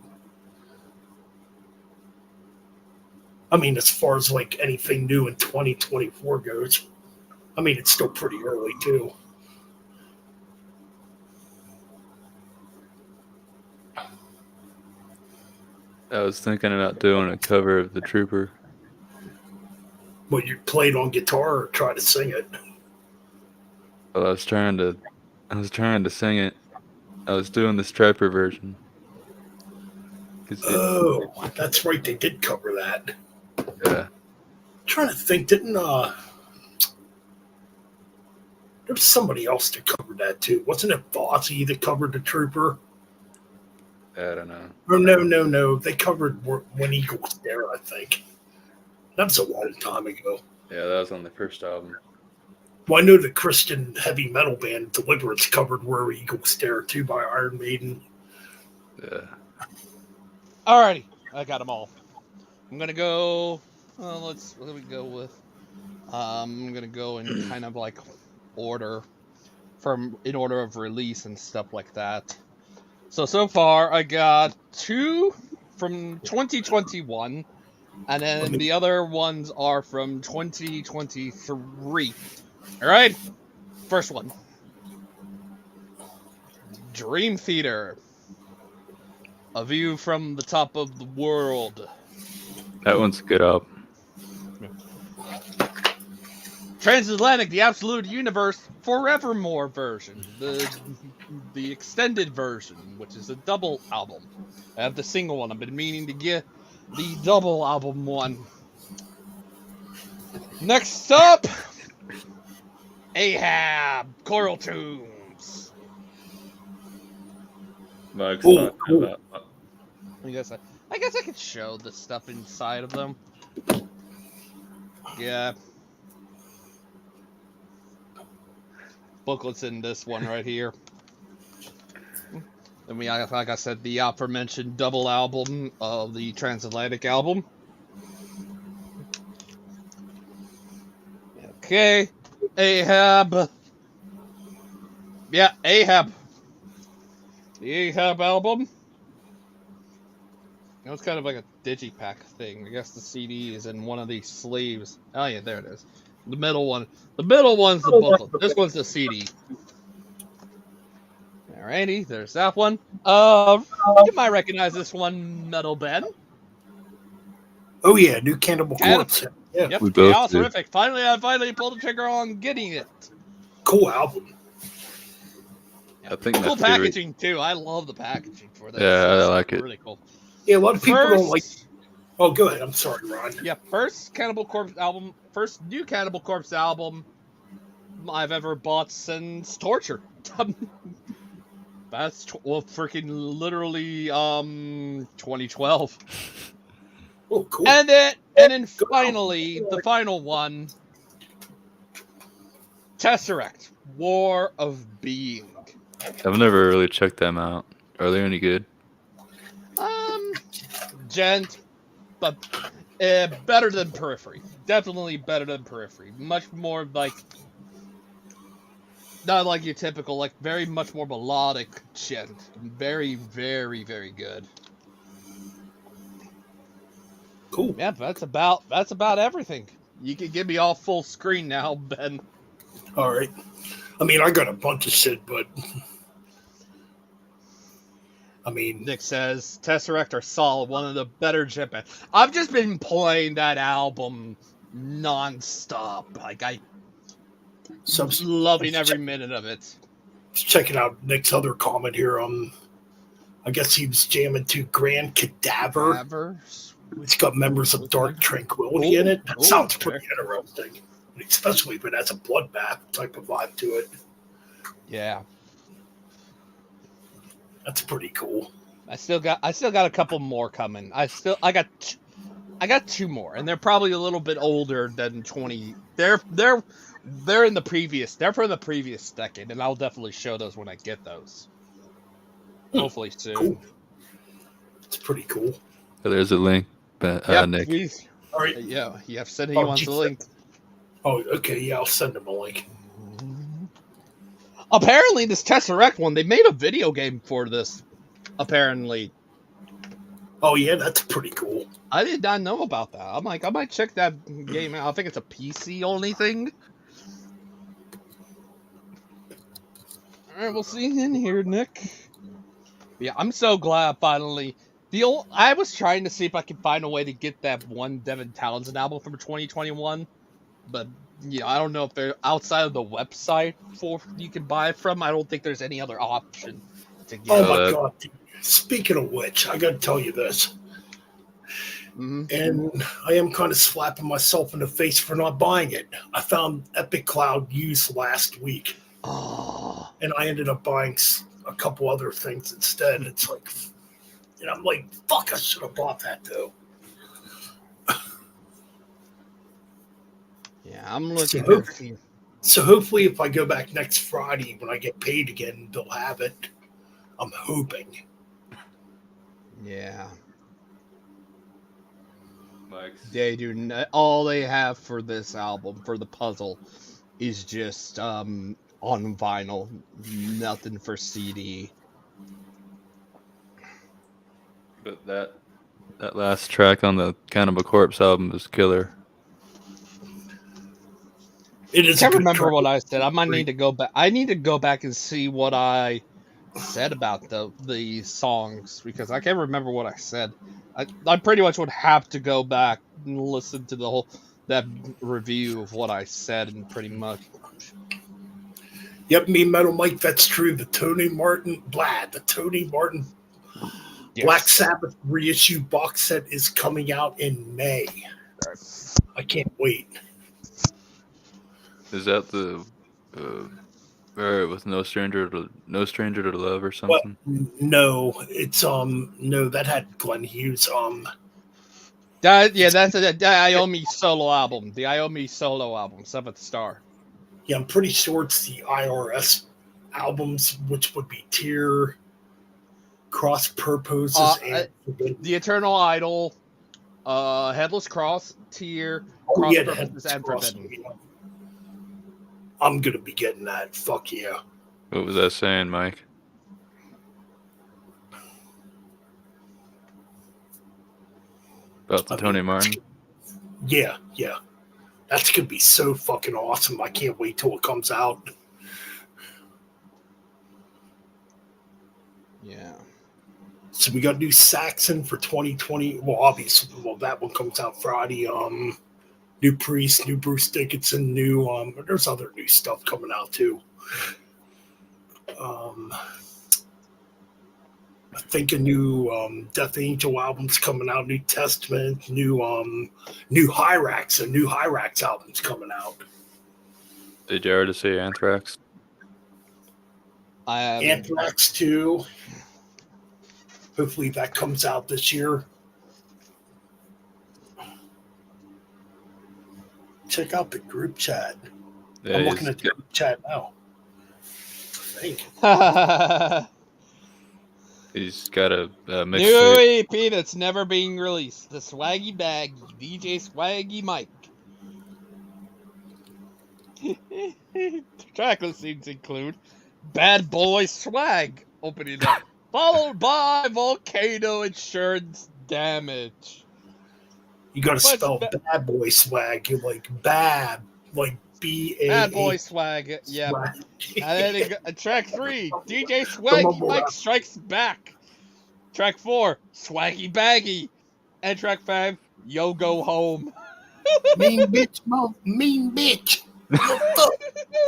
I mean, as far as like anything new in 2024 goes, I mean it's still pretty early too. I was thinking about doing a cover of The Trooper. But you played on guitar or try to sing it. Well, I was trying to sing it. I was doing the Striper version. Oh, that's right. They did cover that. Yeah. I'm trying to think, didn't there was somebody else that covered that too? Wasn't it Fozzy that covered the Trooper? I don't know. Oh no. They covered When Eagles Dare, I think. That was a long time ago. Yeah, that was on the first album. Well, I know the Christian heavy metal band Deliverance covered Where Eagles Dare too by Iron Maiden. Yeah. Alrighty, I got them all. I'm gonna go. What do we go with? I'm gonna go in kind of like order, in order of release and stuff like that. So far I got 2 from 2021, and then the other ones are from 2023. All right, first one. Dream Theater. A View from the Top of the World. That one's a good album. Transatlantic, the Absolute Universe Forevermore version. The extended version, which is a double album. I have the single one. I've been meaning to get the double album one. Next up, Ahab, Coral Tombs. Mike's Ooh, talking cool. about. I guess I could show the stuff inside of them. Yeah. Booklets in this one right here. Then we have, like I said, the aforementioned double album of the Transatlantic album. Okay. Ahab. Yeah, Ahab. The Ahab album. It was kind of like a digipack thing. I guess the CD is in one of these sleeves. Oh yeah, there it is. The middle one. The middle one's the booklet. This one's the CD. Alrighty, there's that one. You might recognize this one, Metal Ben. Oh yeah, New Cannibal Corpse. Yeah, Yep. We both Yeah, do. terrific. I pulled the trigger on getting it. cool album. I think my Cool favorite. packaging too. I love the packaging for this. Yeah, I It's like it. Really cool. Yeah, a lot of people don't like. First, Oh, go ahead. I'm sorry, Ron. yeah, first Cannibal Corpse album, first new Cannibal Corpse album I've ever bought since Torture. That's freaking literally 2012. Oh, cool. And then finally the final one, Tesseract, War of Being. I've never really checked them out. Are they any good? Gent, but better than Periphery. Definitely better than Periphery. Much more like, not like your typical, like very much more melodic Gent. Very, very, very good. Cool. Yeah, that's about everything. You can give me all full screen now, Ben. All right. I mean, I got a bunch of shit, but I mean, Nick says Tesseract are solid, one of the better Gent bands. I've just been playing that album nonstop. Like Loving every minute of it. Checking out Nick's other comment here. I guess he was jamming to Grand Cadaver. It's got members of Dark Tranquility in it. That sounds pretty interesting, especially if it has a bloodbath type of vibe to it. Yeah, that's pretty cool. I still got a couple more coming. I got 2 more, and they're probably a little bit older than 20. They're in the previous. They're from the previous decade, and I'll definitely show those when I get those. Hopefully soon. Cool. It's pretty cool. There's a link, Nick. Please. All right. Yeah, I've said he wants the link. Oh, okay. Yeah, I'll send him a link. Apparently, this Tesseract one, they made a video game for this. Apparently. Oh yeah, that's pretty cool. I did not know about that. I'm like, I might check that game out. I think it's a PC only thing. All right, we'll see you in here, Nick. Yeah, I'm so glad finally. I was trying to see if I could find a way to get that one Devin Townsend album from 2021, but I don't know if they're outside of the website you can buy it from. I don't think there's any other option to get. Oh my god! Speaking of which, I got to tell you this, and I am kind of slapping myself in the face for not buying it. I found Epic Cloud used last week, and I ended up buying a couple other things instead. It's like, and I'm like, fuck! I should have bought that though. Yeah, I'm looking. So hopefully, if I go back next Friday when I get paid again, they'll have it. I'm hoping. Yeah. Mike's. They do all they have for this album, for the puzzle, is just on vinyl, nothing for CD. But that last track on the Cannibal Corpse album is killer. It is. I can't remember what I said. I might need to go back. I need to go back and see what I said about the songs, because I can't remember what I said. I pretty much would have to go back and listen to that review of what I said, and pretty much. Yep, me Metal Mike. That's true. The Tony Martin Yes. Black Sabbath reissue box set is coming out in May. I can't wait. Is that the with No Stranger to Love or something? Well, no, it's no, that had Glenn Hughes. That's the Iommi solo album. The Iommi solo album, Seventh Star. Yeah, I'm pretty sure it's the IRS albums, which would be Tear, Cross Purposes, and The Eternal Idol, Headless Cross, Tear, Cross Purposes, and Forbidden. Yeah. I'm gonna be getting that. Fuck yeah. What was that saying, Mike? About the Tony Martin? Yeah. That's gonna be so fucking awesome. I can't wait till it comes out. Yeah. So we got new Saxon for 2020. Well, obviously, that one comes out Friday. New Priest, new Bruce Dickinson, new there's other new stuff coming out too. I think a new Death Angel album's coming out, New Testament, new Hyrax, and new Hyrax album's coming out. Did you already say Anthrax? Anthrax 2. Hopefully that comes out this year. Check out the group chat. Yeah, I'm looking at the group chat now. I think. He's got a mix. New EP that's never being released. The Swaggy Baggy, DJ Swaggy Mike. Track listings include Bad Boy Swag opening up, followed by Volcano Insurance Damage. You gotta spell Bad Boy Swag. You're like bad, like B-A. Bad Boy Swag, yeah. And then track 3, DJ Swaggy Mike Strikes Back. Track 4, Swaggy Baggy. And track 5, Yo Go Home. Mean bitch, mean bitch.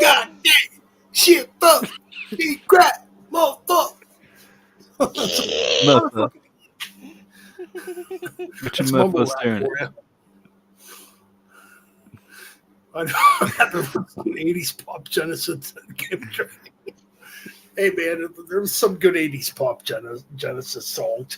God damn. Shit, fuck. Eat crap. Motherfucker. Motherfucker. What you That's mumble motherfucker rap staring at? for you. I know. Some 80s pop Genesis. Hey, man, there was some good 80s pop Genesis songs.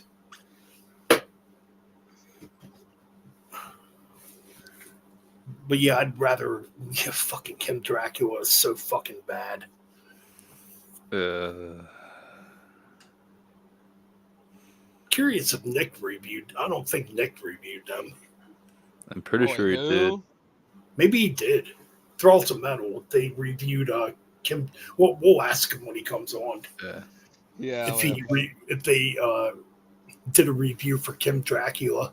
But yeah, I'd rather fucking Kim Dracula is so fucking bad. Curious if Nick reviewed. I don't think Nick reviewed them. I'm pretty sure he did. Maybe he did. Thralls of Metal. They reviewed Kim. Well, we'll ask him when he comes on. Yeah. If they did a review for Kim Dracula.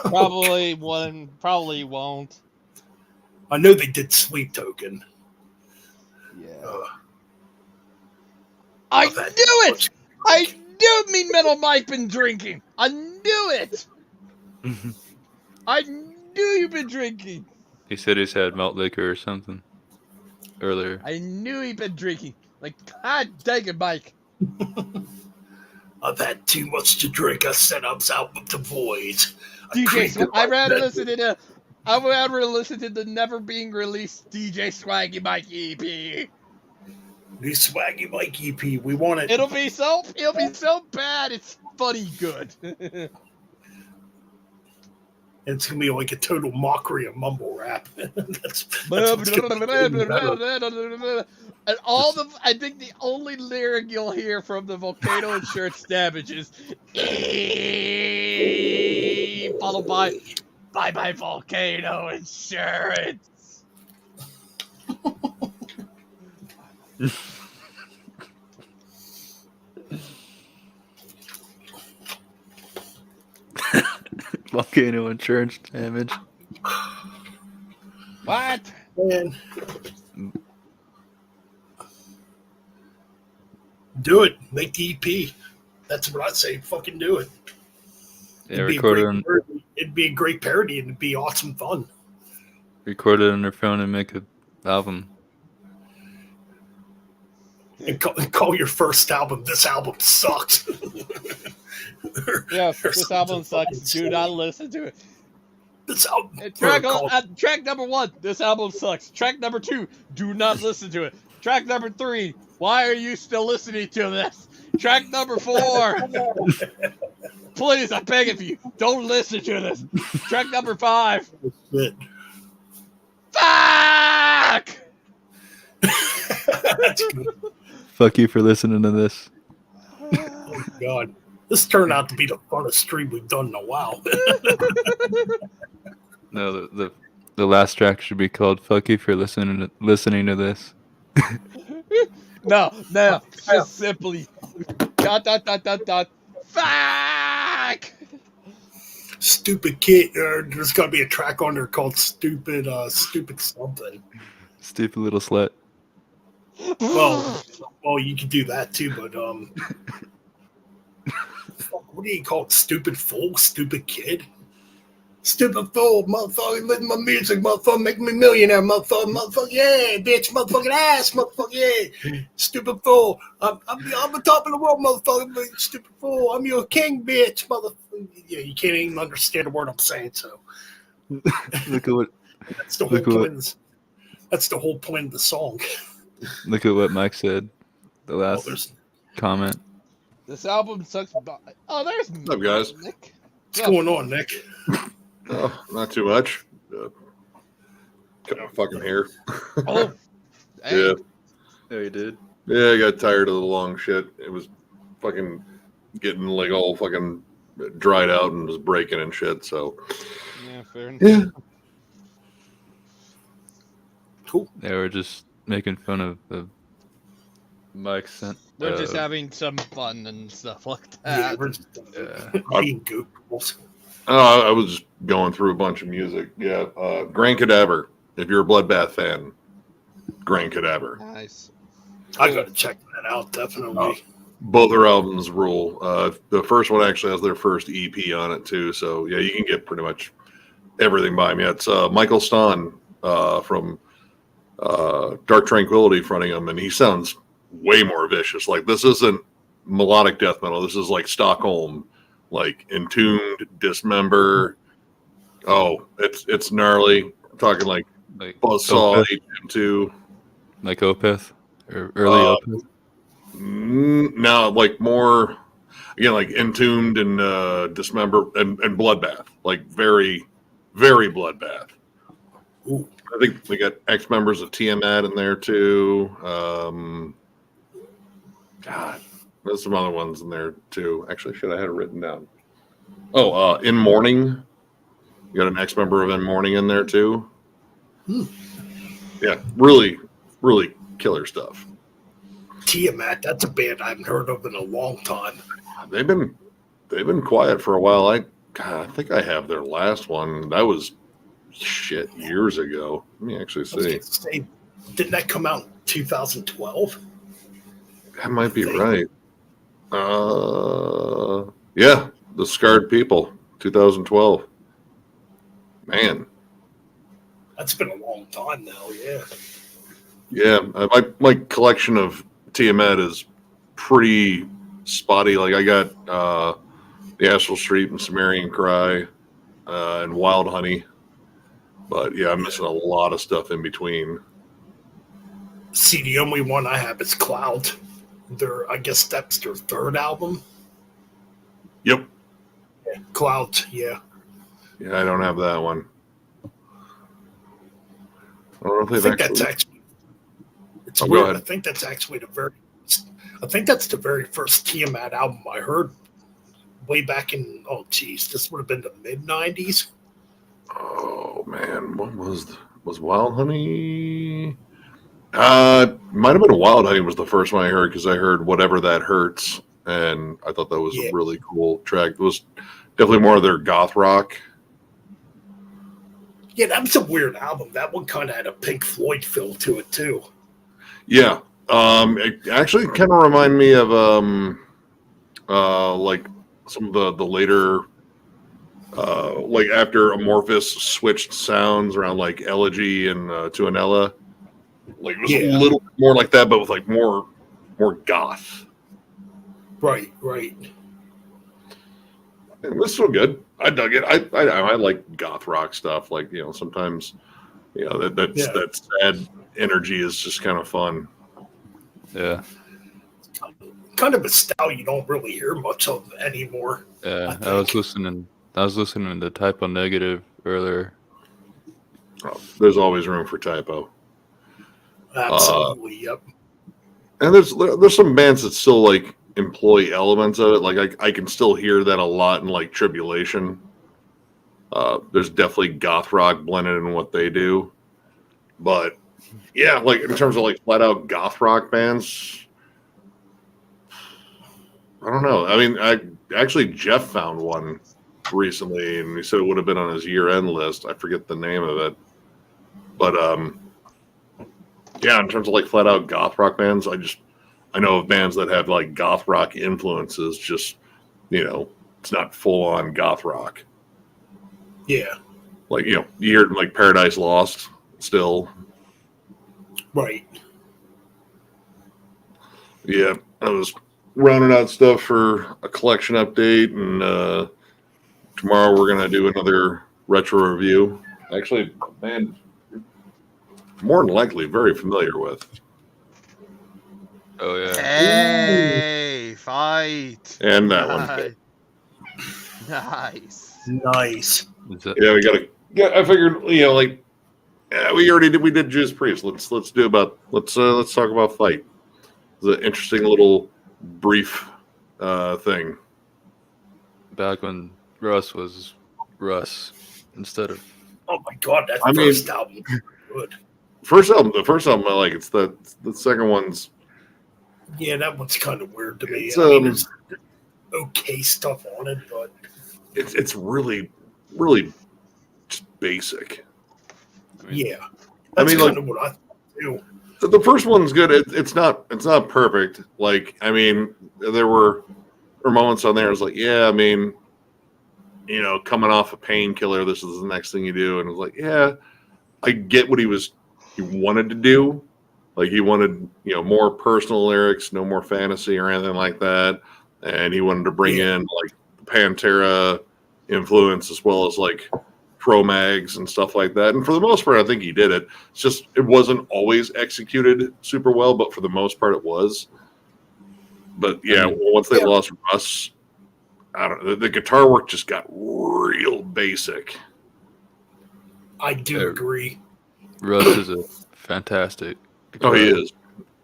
Probably won't. I know they did Sleep Token. Yeah. I knew it! I knew me Metal Mike been drinking! I knew it! I knew you've been drinking! He said he's had malt liquor or something earlier. I knew he'd been drinking. Like, God dang it, Mike. I've had too much to drink. I said I was out with the boys. I'd rather listen to the never being released DJ Swaggy Mike EP. The Swaggy Mike EP. We want it. It'll be so bad it's funny good. It's gonna be like a total mockery of mumble rap. that's what's gonna be And I think the only lyric you'll hear from the Volcano Insurance damage is followed by bye Volcano Insurance. Volcano insurance damage. What? Man. Do it. Make the EP. That's what I say. Fucking do it. Yeah, it'd be a great parody and it'd be awesome fun. Record it on their phone and make an album. And call your first album, This Album Sucks. Yes, this album sucks. Do not listen to it. This album. Track number 1, this album sucks. Track number 2, do not listen to it. Track number 3, why are you still listening to this? Track number 4, please, I'm begging for you, don't listen to this. Track number 5, fuck! That's good. Fuck you for listening to this. Oh, God. This turned out to be the funnest stream we've done in a while. No, the last track should be called "Fuck You for listening to this." No, just simply fuck. Stupid kid. There's got to be a track on there called "Stupid Something." Stupid little slut. Well, you can do that too, but what do you call it? Stupid fool, stupid kid, stupid fool, motherfucker, listen to my music, motherfucker, make me millionaire, motherfucker, yeah, bitch, motherfucking ass, motherfucker, yeah, stupid fool, I'm the top of the world, motherfucker, stupid fool, I'm your king, bitch, motherfucker. Yeah, you can't even understand a word I'm saying, so Look at what. that's the whole point. That's the whole point of the song. Look at what Mike said. The last comment. This album sucks. Oh, there's What's up, guys? Nick. What's going on, Nick? Oh, not too much. Kind of fucking here. Oh, hey. Yeah. Oh, you did? Yeah, I got tired of the long shit. It was fucking getting like all fucking dried out and was breaking and shit. So, Yeah, fair enough. yeah. Cool. They were just making fun of the Mike sent. We're just having some fun and stuff like Yeah, that. we're just Yeah. being goofballs. I was just going through a bunch of music. Yeah. Grand Cadaver. If you're a Bloodbath fan, Grand Cadaver. Nice. I gotta check that out, definitely. Both their albums rule. The first one actually has their first EP on it too. So yeah, you can get pretty much everything by me. It's Michael Stahn from Dark Tranquility fronting him, and he sounds way more vicious. Like, this isn't melodic death metal. This is like Stockholm, like Entombed, Dismember. Oh, it's gnarly. I'm talking like Like Buzzsaw, Opeth? HM2. Like Opeth or early Opeth. No, like more, again, like Entombed and Dismember and Bloodbath. Like very, very Bloodbath. Ooh. I think we got ex-members of Tiamat in there too. God, there's some other ones in there too. Actually, shit, I had it written down. Oh, In Mourning. You got an ex-member of In Mourning in there too. Yeah, really, really killer stuff. Tiamat, that's a band I haven't heard of in a long time. They've been quiet for a while. I think I have their last one. That was shit years ago. Let me actually I was see. gonna say, didn't that come out in 2012? That might be right. Yeah, The Scarred People, 2012. Man, That's been a long time now, yeah. yeah. My collection of Tiamat is pretty spotty. Like, I got the Astral Street and Sumerian Cry and Wild Honey, but yeah, I'm missing a lot of stuff in between. See, the only one I have is Cloud. I guess that's their third album. Yep. Yeah, Cloud, yeah. Yeah, I don't have that one. I don't know if I they've think actually. that's actually. It's Oh, go weird. ahead. I think that's actually I think that's the very first Tiamat album I heard way back in. Oh, geez, this would have been the mid '90s. Oh man, what was Wild Honey? Might have been Wild Honey was the first one I heard, because I heard Whatever That Hurts, and I thought that was Yeah. a really cool track. It was definitely more of their goth rock. Yeah, that was a weird album. That one kind of had a Pink Floyd feel to it too. Yeah. It actually kind of remind me of like some of the later like after Amorphous switched sounds around like Elegy and Tuanella. Like, it was a Yeah. little more like that, but with like more goth. Right. It was still good. I dug it. I like goth rock stuff. Like, sometimes, that sad energy is just kind of fun. Yeah. Kind of a style you don't really hear much of anymore. Yeah. I I was think. listening to Typo Negative earlier. Oh, there's always room for typo. Absolutely, yep. And there's some bands that still like employ elements of it. Like, I can still hear that a lot in like Tribulation. There's definitely goth rock blended in what they do. But yeah, like in terms of like flat out goth rock bands, I don't know. I mean, Jeff found one recently, and he said it would have been on his year-end list. I forget the name of it, but yeah, in terms of like flat out goth rock bands, I know of bands that have like goth rock influences. Just it's not full on goth rock. Yeah, Like, you hear it in like Paradise Lost still. right. Yeah, I was rounding out stuff for a collection update, and tomorrow we're gonna do another retro review. Actually, man, more than likely very familiar with. Oh yeah. Hey, fight. And that one. Nice. Nice. Is it, Yeah, we gotta. Yeah, I figured we did Judas Priest. Let's talk about Fight. It's an interesting little brief thing. back when Russ was Russ instead of Oh my god, that I mean- first album was good. The first album I like. It's the second one's. Yeah, that one's kind of weird to me. It's, I mean, there's okay stuff on it, but It's really, really just basic. yeah, I that's mean, kind like- of what I thought too. The first one's good. It's not perfect. Like, I mean, there were moments on there. I was like, yeah, I mean, coming off a painkiller, this is the next thing you do, and I was like, yeah, I get what he was wanted to do. Like he wanted, more personal lyrics, no more fantasy or anything like that. And he wanted to bring in like Pantera influence as well as like Cro-Mags and stuff like that. And for the most part, I think he did it. It's just it wasn't always executed super well, but for the most part, it was. But yeah, once they lost Russ, I don't know. The guitar work just got real basic. I do agree. Russ is a fantastic guitarist. Oh, he is.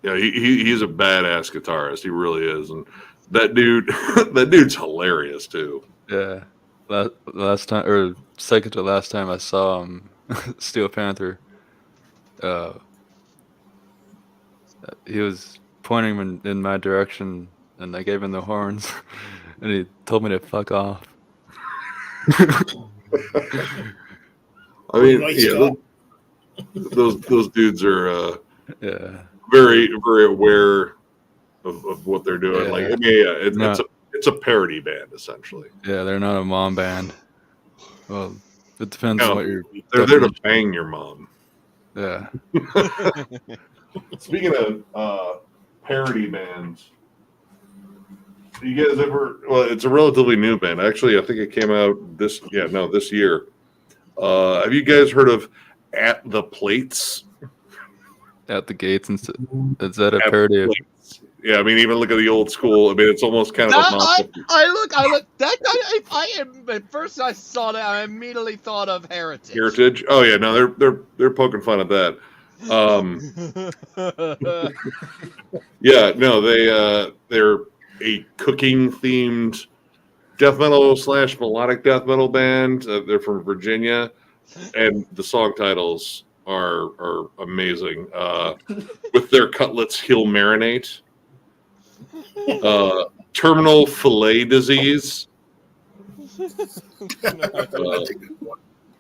Yeah, he's a badass guitarist. He really is. And that dude's hilarious too. Yeah. Last time, or second to last time I saw him, Steel Panther, he was pointing in my direction, and I gave him the horns, and he told me to fuck off. I mean, Nice yeah, those dudes are Yeah. very, very aware of what they're doing. Yeah. Like, I mean, it's a parody band essentially. Yeah, they're not a mom band. Well, it depends No, on what you're. They're there to bang your mom. Yeah. Speaking of parody bands, you guys ever? Well, it's a relatively new band. Actually, I think it came out this year. Have you guys heard of At the Plates? At the Gates and is that a parody of? Yeah, I mean, even look at the old school. I mean, it's almost kind of. I look. That at first I saw that, I immediately thought of Heritage. Oh yeah, no, they're poking fun at that. Yeah, no, they're a cooking themed death metal / melodic death metal band. They're from Virginia, and the song titles are amazing. With their cutlets, he'll marinate. Terminal fillet disease.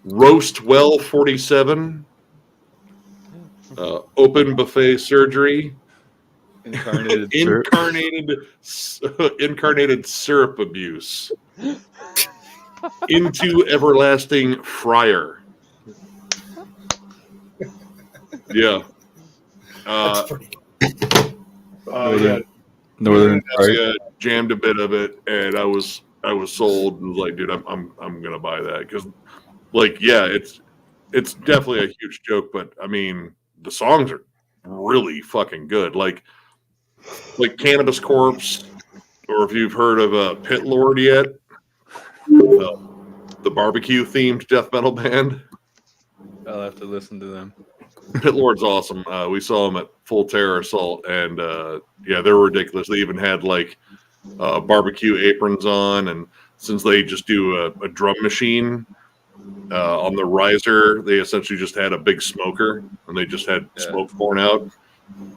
Roast well 47. Open buffet surgery. Incarnated syrup abuse. Into everlasting fryer. Yeah. That's pretty good. Northern I jammed a bit of it, and I was sold. And was like, dude, I'm gonna buy that because, like, yeah, it's definitely a huge joke, but I mean, the songs are really fucking good. Like Cannabis Corpse, or if you've heard of Pit Lord yet, the barbecue themed death metal band. I'll have to listen to them. Pit Lord's awesome. We saw them at Full Terror Assault, and yeah, they're ridiculous. They even had like barbecue aprons on, and since they just do a drum machine on the riser, they essentially just had a big smoker, and they just had smoke pouring out,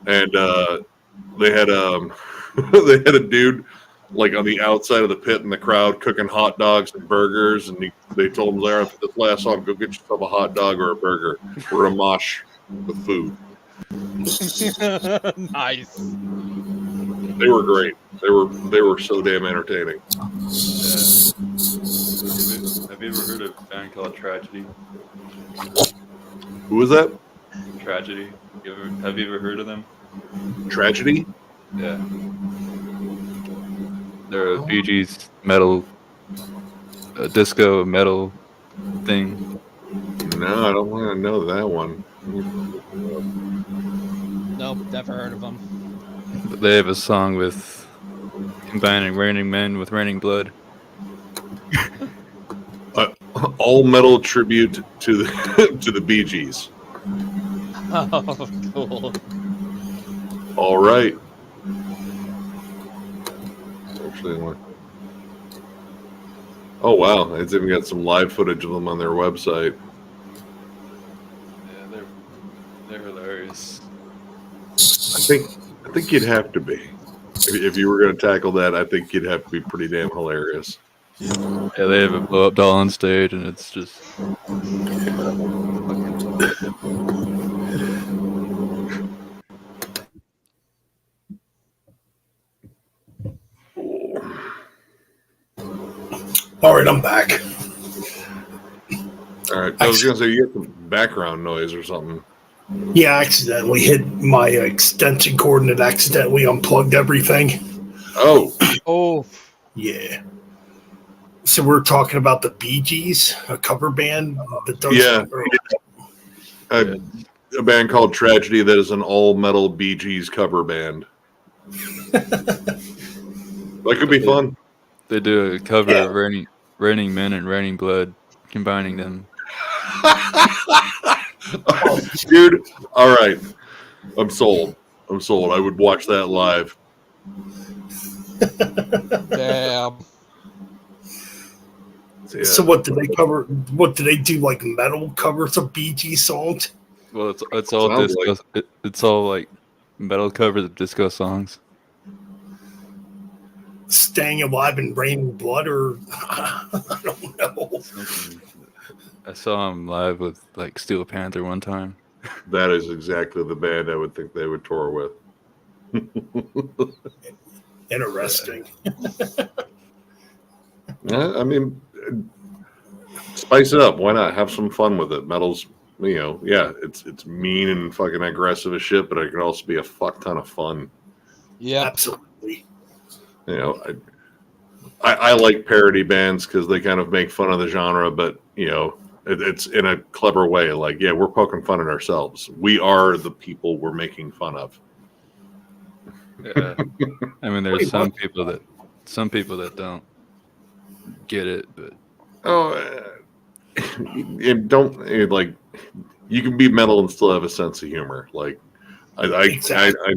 and they had they had a dude like on the outside of the pit in the crowd cooking hot dogs and burgers, and they told him there after this last song, go get yourself a hot dog or a burger or a mosh with food. Nice. They were great. They were so damn entertaining. Have you ever heard of a band called Tragedy? Who was that? Tragedy. Have you ever heard of them? Tragedy? Yeah. They're a Bee Gees metal, disco metal thing. No, I don't want to know that one. Nope, never heard of them. They have a song with combining Raining Men with Raining Blood. All metal tribute to the Bee Gees. Oh, cool. All right. Actually, oh wow, it's even got some live footage of them on their website. Yeah, they're hilarious. I think you'd have to be. If you were going to tackle that, I think you'd have to be pretty damn hilarious. Yeah, they have a blow up doll on stage, and it's just. All right, I'm back. All right, I was going to say you get some background noise or something. Yeah, I accidentally hit my extension cord and it accidentally unplugged everything. Oh, Oh, Yeah. So we're talking about the Bee Gees, a cover band that does. yeah. A band called Tragedy that is an all-metal Bee Gees cover band. That could be fun. They do a cover of Raining Men and Raining Blood, combining them. Dude, all right. I'm sold. I would watch that live. damn. Yeah. So what did they cover? What did they do? Like metal covers of Bee Gees songs? Well, it's all Sounds disco. It's all like metal covers of disco songs. Staying Alive in Raining Blood, or I don't know. Something. I saw him live with like Steel Panther one time. That is exactly the band I would think they would tour with. Interesting. Yeah, I mean, spice it up. Why not? Have some fun with it. Metal's, yeah, it's mean and fucking aggressive as shit, but it can also be a fuck ton of fun. Yeah. Absolutely. I like parody bands because they kind of make fun of the genre, but it's in a clever way. Like, yeah, we're poking fun at ourselves. We are the people we're making fun of. Yeah. I mean, there's some people that don't get it, but And don't like you can be metal and still have a sense of humor. Like Exactly. I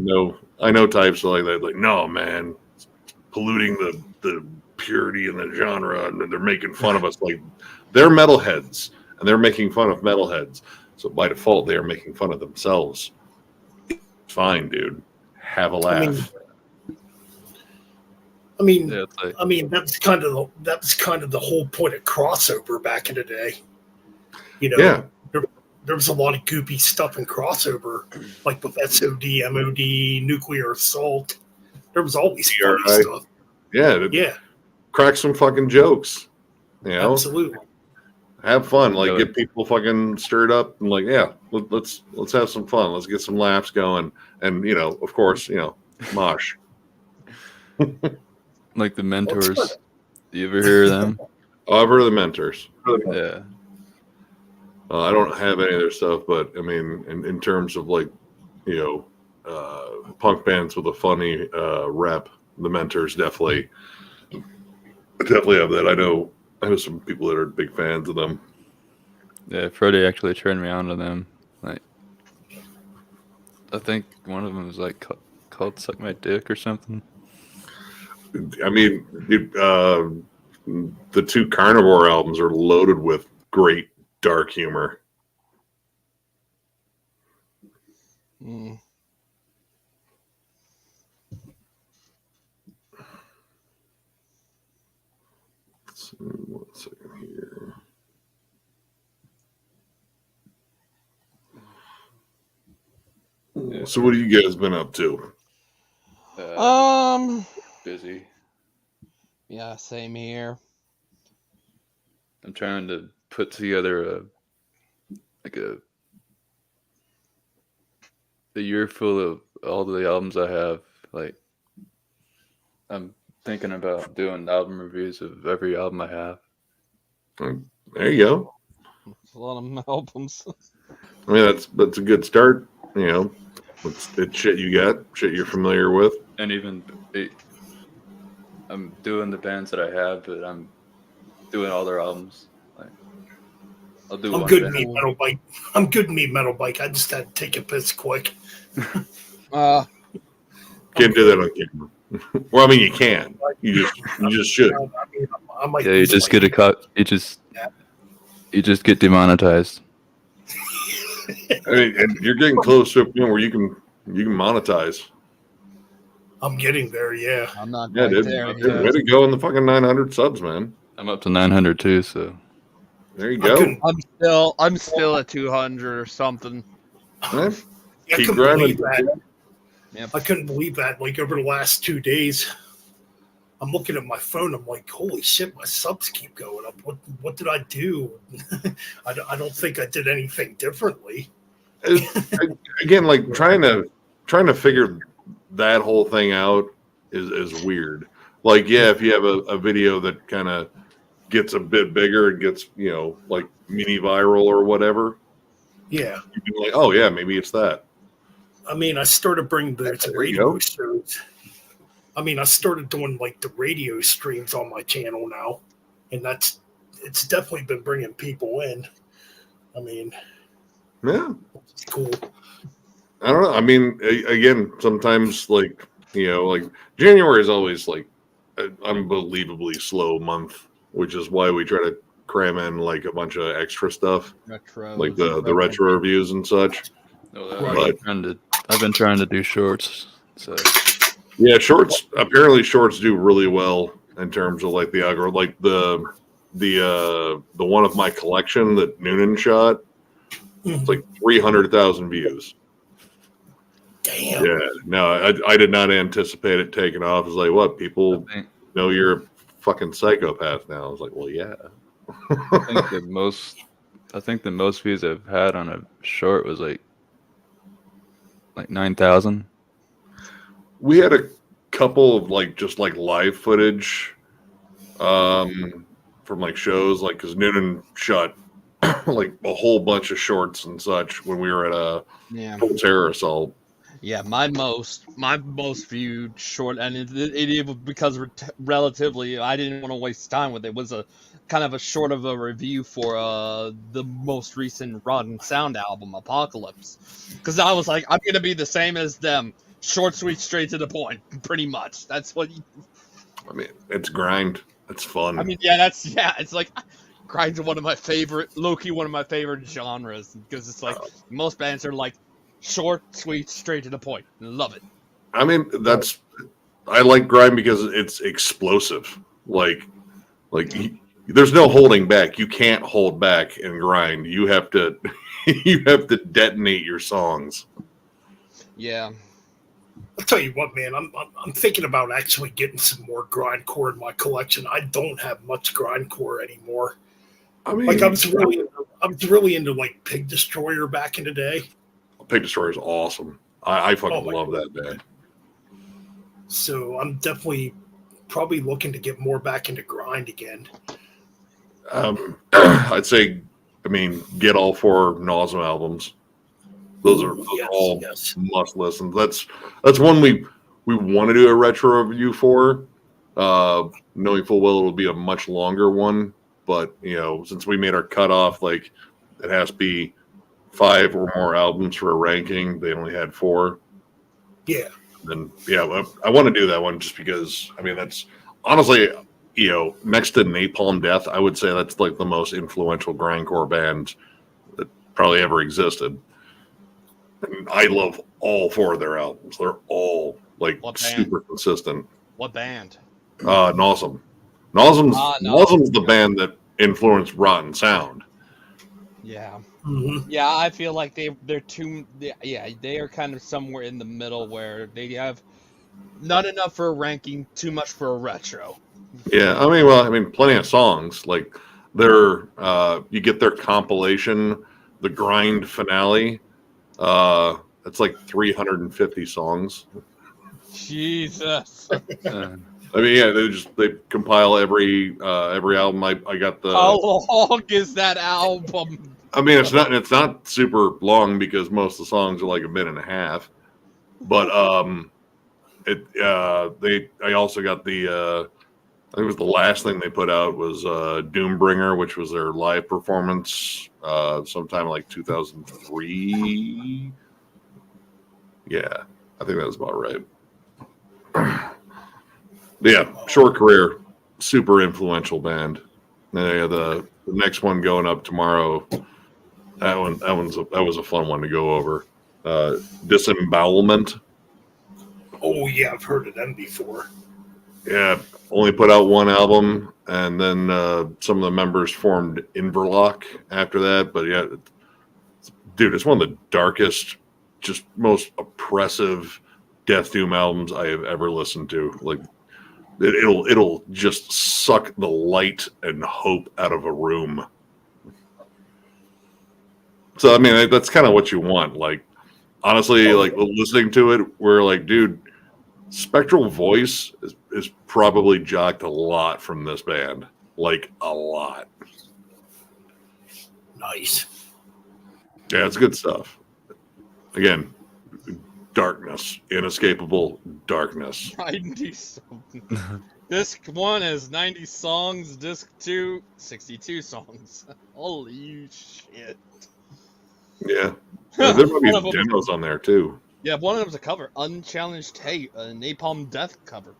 know types like that. Like, no, man, it's polluting the purity in the genre, and they're making fun of us. Like, they're metalheads, and they're making fun of metalheads. So by default, they are making fun of themselves. Fine, dude. Have a laugh. I mean, yeah, it's like, that's kind of the whole point of crossover back in the day. Yeah. There was a lot of goopy stuff in crossover, like with SOD, MOD, Nuclear Assault. There was always funny CRI. stuff. Yeah. Yeah, Crack some fucking jokes. absolutely. Have fun. Like, Yeah. get people fucking stirred up, and like, yeah, let's have some fun. Let's get some laughs going, and of course, mosh. like the Mentors. Do you ever hear of them? Oh, I've heard of the Mentors. Yeah. I don't have any of their stuff, but I mean, in terms of like, punk bands with a funny rep, the Mentors definitely have that. I know some people that are big fans of them. Yeah, Freddie actually turned me on to them. Like, I think one of them was like called "Suck My Dick" or something. I mean, the two Carnivore albums are loaded with great dark humor. Mm. Let's see, 1 second here. Yeah. So what have you guys been up to? Busy. Yeah, same here. I'm trying to put together a year full of all the albums I have. Like, I'm thinking about doing album reviews of every album I have. There you go. It's a lot of albums. I mean, that's a good start. It's shit you got, shit you're familiar with. And even I'm doing the bands that I have, but I'm doing all their albums. Like, I'll do I'm one good in band. me metal bike. I'm good in me metal bike. I just had to take a piss quick. Uh, Can't do that on camera. Well, I mean, you can. You just should. I might Yeah, you lose just my- get a cut. You just get demonetized. I mean, and you're getting close to a point where you can monetize. I'm getting there. Yeah. I'm not Yeah, quite dude. there Way yet. to go in the fucking 900 subs, man. I'm up to 900 too, so There you I go. couldn't, I'm still at 200 or something. Yeah. I Keep couldn't grinding. believe that. Yep. I couldn't believe that. Like over the last 2 days, I'm looking at my phone. I'm like, holy shit, my subs keep going up. What did I do? I don't think I did anything differently. Again, like trying to figure that whole thing out is weird. Like, yeah, if you have a video that kind of gets a bit bigger and gets, like mini viral or whatever, Yeah. you'd be like, oh yeah, maybe it's that. I mean, I started bringing the There you radio go. shows. I mean, I started doing like the radio streams on my channel now, and it's definitely been bringing people in. I mean, Yeah. it's cool. I don't know. I mean, again, sometimes like January is always like an unbelievably slow month, which is why we try to cram in like a bunch of extra stuff, Retro. like the retro reviews and such. Right. I've been trying to do shorts. So Yeah, shorts. Apparently, shorts do really well in terms of like the algorithm. Like the one of my collection that Noonan shot, it's like 300,000 views. Damn. Yeah, no, I did not anticipate it taking off. It's like, what, people I think, know you're a fucking psychopath now. I was like, well, yeah. I think the most views I've had on a short was like 9,000. We had a couple of like just like live footage from like shows, like because Noonan shot like a whole bunch of shorts and such when we were at a Yeah. Terror Assault. Yeah, my most viewed short, and it because relatively I didn't want to waste time with it. Was a kind of a short of a review for the most recent Rotten Sound album, Apocalypse, because I was like, I'm gonna be the same as them, short, sweet, straight to the point, pretty much. That's what. I mean, it's grind. It's fun. I mean, it's like grind's one of my favorite, low-key one of my favorite genres, because it's like most bands are like short, sweet, straight to the point. Love it. I mean, I like grind because it's explosive. Like there's no holding back. You can't hold back in grind. You have to detonate your songs. Yeah. I'll tell you what, man. I'm thinking about actually getting some more grindcore in my collection. I don't have much grindcore anymore. I mean, Like I was really into like Pig Destroyer back in the day. Pig Destroyer is awesome. I fucking love that band. So I'm definitely probably looking to get more back into grind again. I'd say, I mean, get all 4 Nausea albums. Those are all must listen. That's one we want to do a retro review for, knowing full well it'll be a much longer one. But since we made our cutoff, like it has to be 5 or more albums for a ranking. They only had 4. Yeah. And I want to do that one just because, I mean, that's honestly, next to Napalm Death, I would say that's like the most influential grindcore band that probably ever existed. And I love all 4 of their albums. They're all like super consistent. What band? Nawsome. Nawsome's the band that influenced Rotten Sound. Yeah. Mm-hmm. Yeah, I feel like they are kind of somewhere in the middle where they have not enough for a ranking, too much for a retro. Yeah, I mean, plenty of songs. Like their you get their compilation, the Grind finale. It's like 350 songs. Jesus. I mean, yeah, they compile every album. I got the. How long is that album? I mean, it's not super long because most of the songs are like a minute and a half. But I also got the I think it was the last thing they put out was Doombringer, which was their live performance sometime like 2003. Yeah, I think that was about right. Yeah, short career, super influential band. The next one going up tomorrow. That was a fun one to go over. Disembowelment. Oh yeah, I've heard of them before. Yeah, only put out 1 album, and then some of the members formed Inverloch after that. But yeah, dude, it's one of the darkest, just most oppressive death doom albums I have ever listened to. Like, it'll just suck the light and hope out of a room. So I mean, that's kind of what you want. Like, honestly, like listening to it, we're like, dude, Spectral voice is probably jocked a lot from this band, like a lot. Nice. Yeah, it's good stuff. Again, darkness, inescapable darkness. 90 songs. Disc 1 is 90 songs. Disc 2, 62 songs. Holy shit. Yeah, there might be One of them- demos on there too. Yeah, one of them's a cover. Unchallenged Hate, a Napalm Death cover.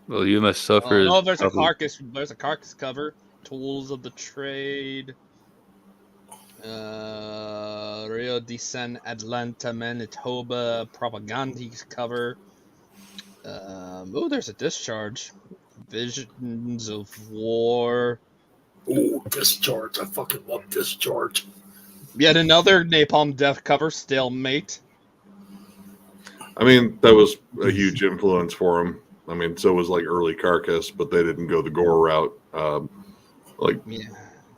Well, you must suffer. No, there's a probably- Carcass. There's a Carcass cover. Tools of the Trade. Rio de San Atlanta, Manitoba Propagandi's cover. Oh, there's a Discharge. Visions of War. Oh, Discharge. I fucking love Discharge. Yet another Napalm Death cover, Stalemate. I mean, that was a huge influence for him. I mean, so was like early Carcass, but they didn't go the gore route. Yeah.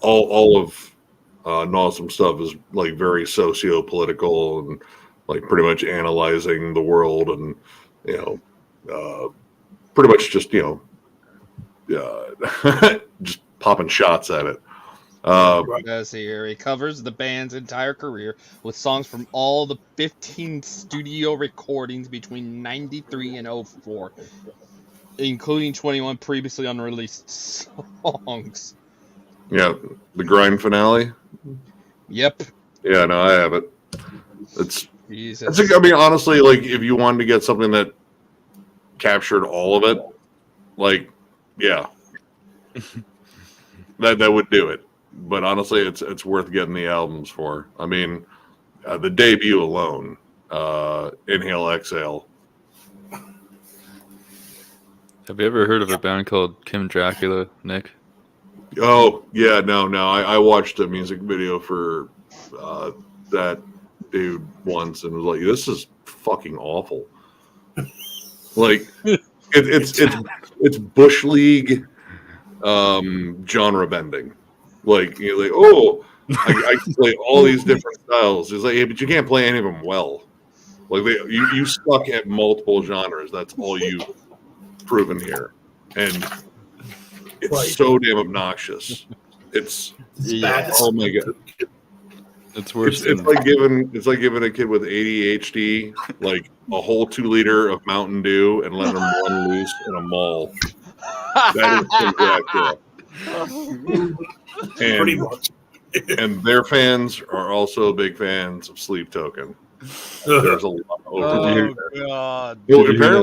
All of Nawesome stuff is like very socio-political and like pretty much analyzing the world and pretty much just just popping shots at it. As here, he covers the band's entire career with songs from all the 15 studio recordings between 93 and 04, including 21 previously unreleased songs. Yeah, the grind finale. Yep. Yeah, no, I have it. Jesus. I mean, honestly, like if you wanted to get something that captured all of it, like, yeah, that would do it. But honestly, it's worth getting the albums for. I mean, the debut alone, Inhale Exhale. Have you ever heard of a band called Kim Dracula, Nick? Oh yeah, no. I watched a music video for that dude once and was like, this is fucking awful. Like it's Bush League genre bending. Like you're like, oh, I can play all these different styles. It's like, yeah, but you can't play any of them well. Like you suck at multiple genres. That's all you've proven here, and it's Right. so damn obnoxious. It's Bad. oh my god. It's worse It's like giving a kid with ADHD like a whole 2 liter of Mountain Dew and letting them run loose in a mall. That is Kim Dracula. Pretty And, much. and their fans are also big fans of Sleep Token. There's a lot of overview Oh, there. God. Well, Did you hear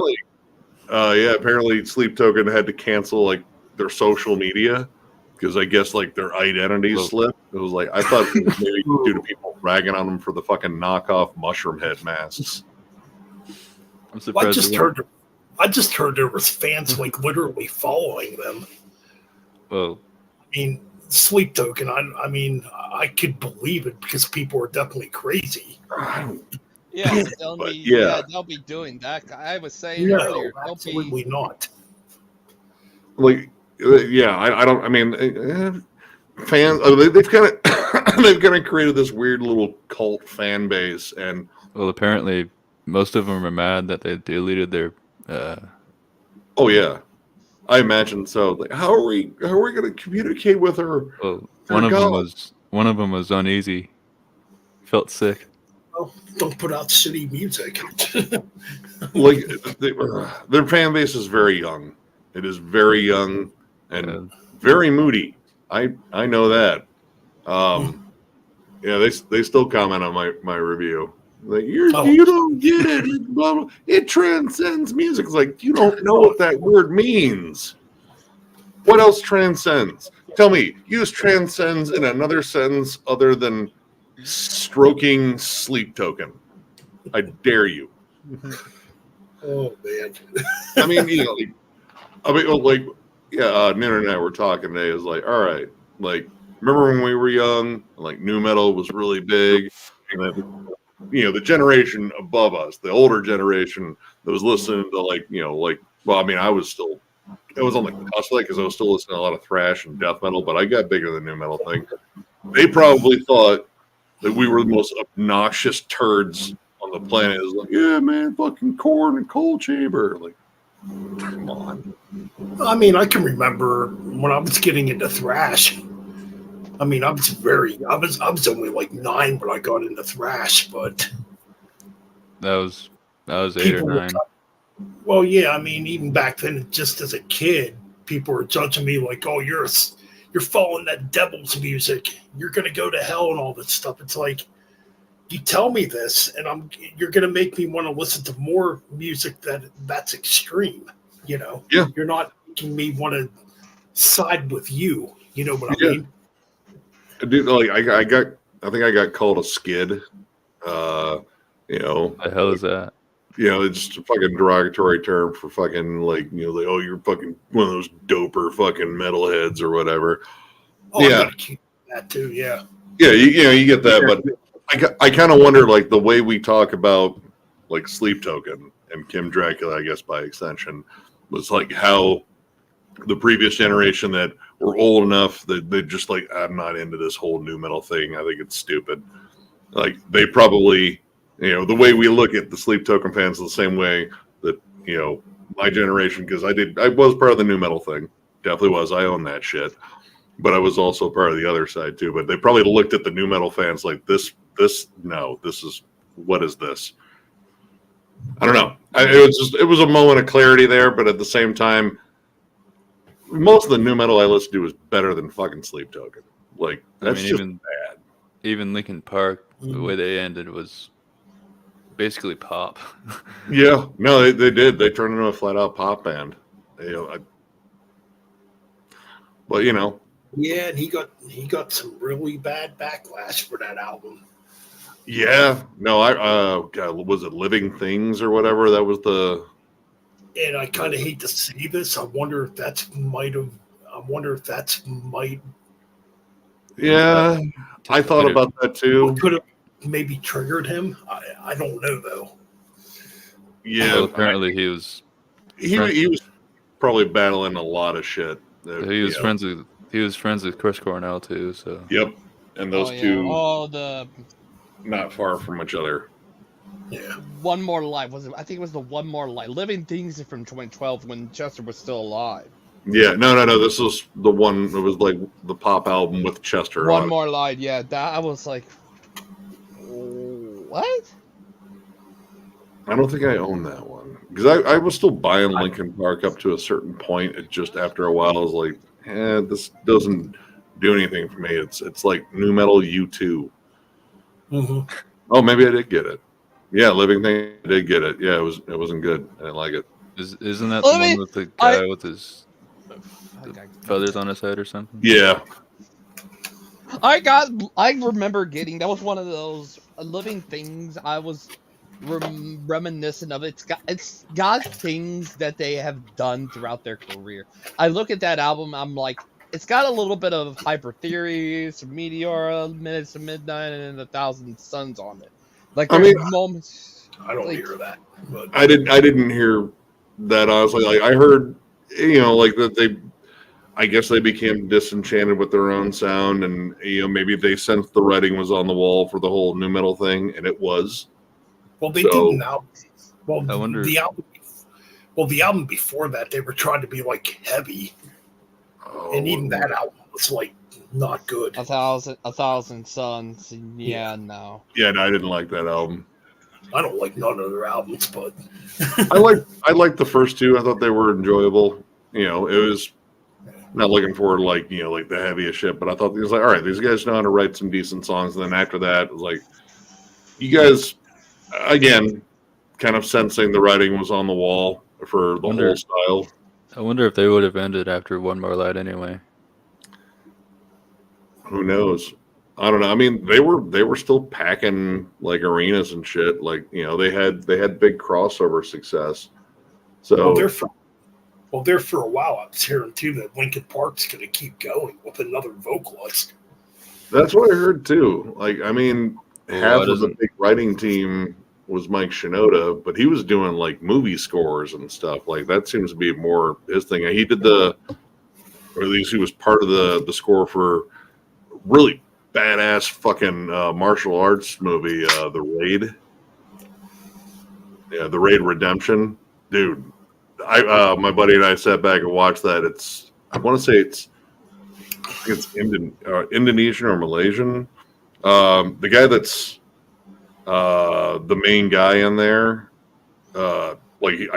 that? apparently Sleep Token had to cancel like their social media because I guess like their identity Well- slipped. It was like I thought it was maybe due to people ragging on them for the fucking knockoff mushroom head masks. I'm I surprised. just heard there was fans like literally following them. Well, I mean, Sleep Token. I mean, I could believe it because people are definitely crazy. Yeah, they'll But, be, yeah. they'll be doing that. I was saying No, earlier, they'll be, absolutely not. Like, yeah, I don't. I mean, fans. They've kind of they've kind of created this weird little cult fan base, and apparently most of them are mad that they deleted their. oh yeah, I imagine so. Like, how are we going to communicate with her? Well, Dear one of them God. was uneasy. Felt sick. Well, don't put out shitty music. Like, their fan base is very young. It is very young and very moody. I know that. Yeah, they still comment on my review. Like you don't get it. Blah, blah. It transcends music. It's like you don't know what that word means. What else transcends? Tell me. Use transcends in another sense other than stroking Sleep Token. I dare you. Oh man. I mean, Nina and I were talking today. It was like, all right, like, remember when we were young, like, nu metal was really big, and then, the generation above us, the older generation that was listening to I was on the cusp of that because I was still listening to a lot of thrash and death metal, but I got bigger than nu metal thing. they probably thought that we were the most obnoxious turds on the planet. It was like, yeah, man, fucking Korn and Coal Chamber. Like, come on. I mean, I can remember when I was getting into thrash. I mean, I was only like 9 when I got into thrash, but That was 8 or people were 9. well, yeah. I mean, even back then, just as a kid, people were judging me like, "Oh, you're following that devil's music. You're gonna go to hell and all this stuff." It's like, you tell me this, and you're gonna make me want to listen to more music that's extreme. You know, Yeah. You're not making me want to side with you. You know what I Yeah. mean? Dude, like I think I got called a skid. You know, The hell is that? it's just a fucking derogatory term for fucking like, like, oh, you're fucking one of those doper fucking metalheads or whatever. Oh, Yeah. I'm gonna keep that too. Yeah. Yeah, you get that, but I kind of wonder, like, the way we talk about like Sleep Token and Kim Dracula, I guess by extension, was like how the previous generation that were old enough that they just like, I'm not into this whole new metal thing. I think it's stupid. Like, they probably, the way we look at the Sleep Token fans the same way that, my generation, because I was part of the new metal thing. Definitely was. I own that shit. But I was also part of the other side too. But they probably looked at the new metal fans like, what is this? I don't know. It was a moment of clarity there, but at the same time, most of the new metal I listen to is better than fucking Sleep Token. Like, that's just bad. Even Linkin Park, the way they ended was basically pop. Yeah, no, they did. They turned into a flat out pop band. But Yeah, and he got some really bad backlash for that album. yeah, no, God, was it Living Things or whatever? That was the. And I kind of hate to say this. I wonder if that's might. Yeah, I thought about that too. Could have maybe triggered him. I don't know though. Yeah, Well, apparently he was he was probably battling a lot of shit. he was friends with Chris Cornell too. So Yep, and those two the not far from each other. Yeah. One More Life was it? I think it was the One More Life. Living Things from 2012 when Chester was still alive. Yeah, no. This was the one. It was like the pop album with Chester. One on it. More Life, yeah. That I was like, what? I don't think I own that one because I was still buying Linkin Park up to a certain point. It just after a while I was like, this doesn't do anything for me. It's like new metal U2. Mm-hmm. Oh, maybe I did get it. Yeah, Living Thing, I did get it. Yeah, it wasn't good. I didn't like it. Isn't that the one with the guy with his feathers on his head or something? Yeah. I remember getting that was one of those Living Things. I was reminiscent of it. It's got things that they have done throughout their career. I look at that album, I'm like, it's got a little bit of Hyper Theory, some Meteora, Minutes to Midnight, and 1,000 Suns on it. Like, there's moments. I don't hear that. But I didn't hear that, honestly. Like, I heard, like that I guess they became disenchanted with their own sound, and maybe they sensed the writing was on the wall for the whole new metal thing, and it was. Well, they didn't now. Well, I wonder. The album before that, they were trying to be like heavy, and even that album was like not good. 1,000 Suns. Yeah, no. Yeah, no, I didn't like that album. I don't like none of their albums, but I liked the first two. I thought they were enjoyable. It was not looking forward to like the heaviest shit, but I thought it was like, all right, these guys know how to write some decent songs. And then after that, it was like, you guys, again, kind of sensing the writing was on the wall for the whole style. I wonder if they would have ended after One More Light anyway. Who knows? I don't know. I mean, they were still packing like arenas and shit. Like, they had big crossover success. So there for a while, I was hearing too that Linkin Park's going to keep going with another vocalist. That's what I heard too. Like, I mean, half of the doesn't- big writing team was Mike Shinoda, but he was doing like movie scores and stuff. Like, that seems to be more his thing. He did or at least he was part of the score for really badass fucking martial arts movie, The Raid. Yeah, The Raid Redemption, dude. My buddy and I sat back and watched that. I want to say it's Indonesian or Malaysian. The guy that's the main guy in there, I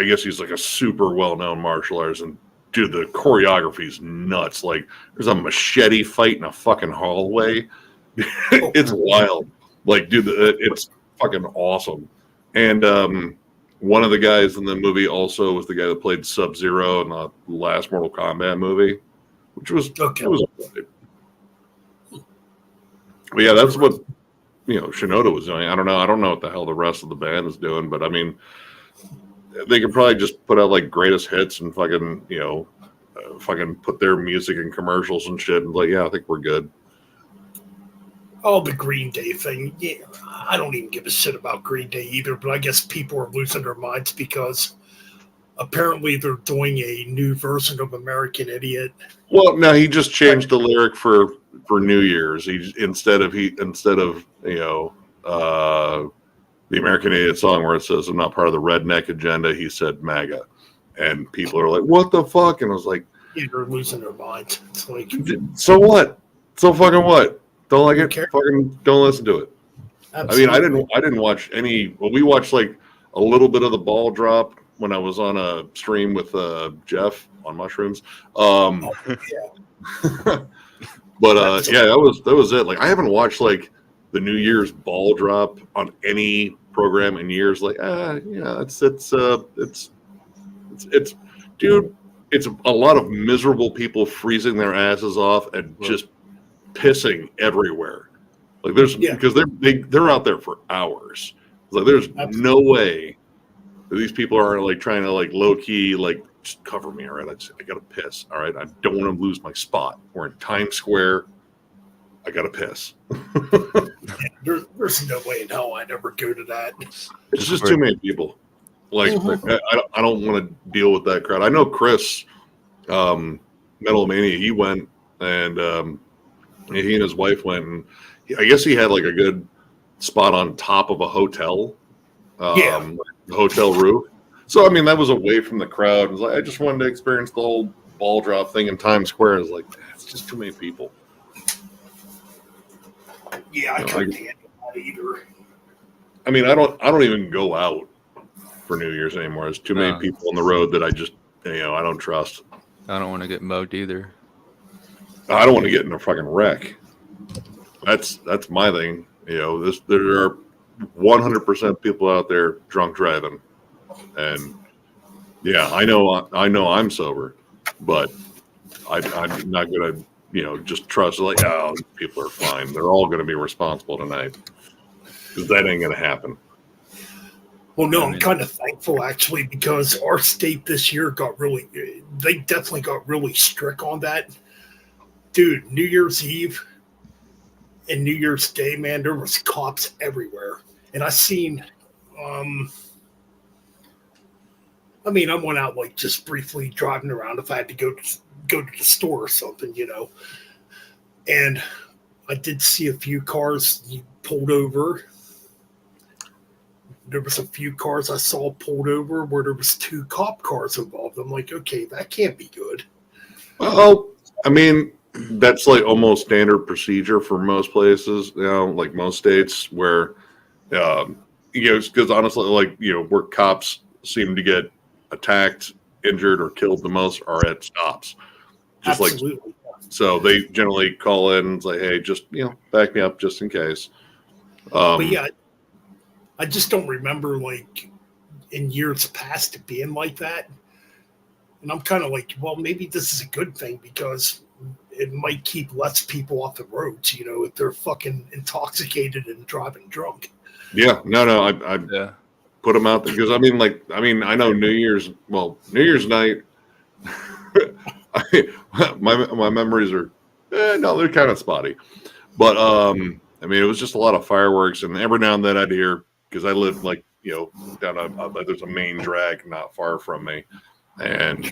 guess he's like a super well-known martial artist, and dude, the choreography is nuts. Like, there's a machete fight in a fucking hallway. It's wild. Like, dude, it's fucking awesome. And one of the guys in the movie also was the guy that played Sub-Zero in the last Mortal Kombat movie, which was Okay. it was. But yeah, that's what Shinoda was doing. I don't know what the hell the rest of the band is doing, but I mean, they could probably just put out like greatest hits and fucking fucking put their music in commercials and shit, and like, yeah, I think we're good. Oh, the Green Day thing. Yeah, I don't even give a shit about Green Day either, but I guess people are losing their minds because apparently they're doing a new version of American Idiot. Well, no, he just changed the lyric for New Year's. Instead of the American Idiot song where it says "I'm not part of the redneck agenda," he said MAGA, and people are like, "What the fuck?" And I was like, Yeah, they're losing their minds. It's like, "So what? So fucking what? Don't like it? care. Fucking don't listen to it." absolutely. I mean, I didn't watch any. Well, we watched like a little bit of the ball drop when I was on a stream with Jeff on mushrooms. Yeah. But yeah, that was it. Like, I haven't watched like the New Year's ball drop on any program in years. Like, it's dude, it's a lot of miserable people freezing their asses off and just pissing everywhere. Like, because they're out there for hours. Like, there's no way that these people are like trying to like low key like, just cover me, all right? I gotta piss, all right? I don't want to lose my spot. We're in Times Square. I gotta piss. There's no way in hell I'd ever go to that. It's just too many people. Like, I don't want to deal with that crowd. I know Chris, Metal Mania, he went, and he and his wife went, and I guess he had like a good spot on top of a hotel, the hotel roof. So I mean, that was away from the crowd. It was like, I just wanted to experience the whole ball drop thing in Times Square. It's like, it's just too many people. Yeah, I couldn't handle that either. I mean, I don't even go out for New Year's anymore. There's too many people on the road that I just, I don't trust. I don't want to get mugged either. I don't want to get in a fucking wreck. That's my thing. There are 100% people out there drunk driving, and yeah, I know I'm sober, but I'm not gonna just trust like, oh, people are fine. They're all gonna be responsible tonight, because that ain't gonna happen. Well, no, I'm kind of thankful actually, because our state this year they definitely got really strict on that. Dude, New Year's Eve and New Year's Day, man, there was cops everywhere. And I seen, I went out like just briefly driving around if I had to go to the store or something, and I did see a few cars pulled over. There was a few cars I saw pulled over where there was 2 cop cars involved. I'm like, okay, that can't be good. Well, I mean, that's like almost standard procedure for most places, like most states where, because honestly, like, where cops seem to get attacked, injured, or killed the most are at stops. Just Absolutely. So they generally call in and say, hey, just, back me up just in case. But yeah, I just don't remember like in years past it being like that. And I'm kind of like, well, maybe this is a good thing because it might keep less people off the roads, if they're fucking intoxicated and driving drunk. Yeah, no, I put them out there because I know New Year's night. my memories are they're kind of spotty, but it was just a lot of fireworks, and every now and then I'd hear, because I live like down there's a main drag not far from me, and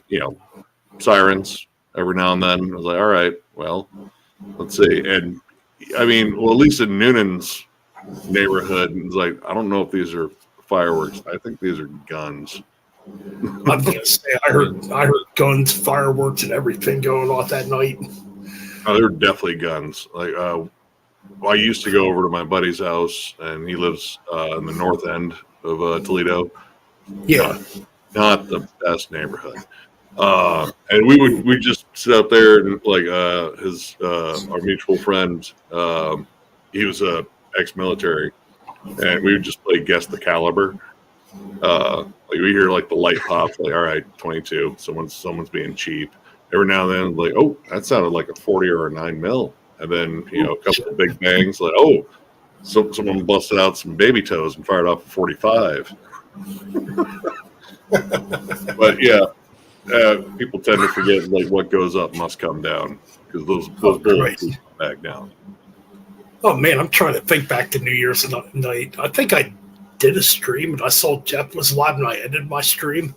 sirens every now and then. I was like, all right, well, let's see. And I mean, well, at least in Noonan's neighborhood, it's like I don't know if these are fireworks. I think these are guns. I was gonna say I heard guns, fireworks, and everything going off that night. Oh, they're definitely guns. Like, I used to go over to my buddy's house, and he lives in the north end of Toledo. Yeah, Not the best neighborhood. And we just sit out there and like our mutual friend, he was a ex-military, and we would just play guess the caliber. Like we hear like the light pops, like all right, 22. Someone's being cheap. Every now and then, like, oh, that sounded like a 40 or a 9 mil, and then a couple of big bangs, like, oh, someone busted out some baby toes and fired off a 45. But yeah, people tend to forget like what goes up must come down, because those bullets come back down. Oh man, I'm trying to think back to New Year's night. I think I did a stream and I saw Jeff was live and I ended my stream.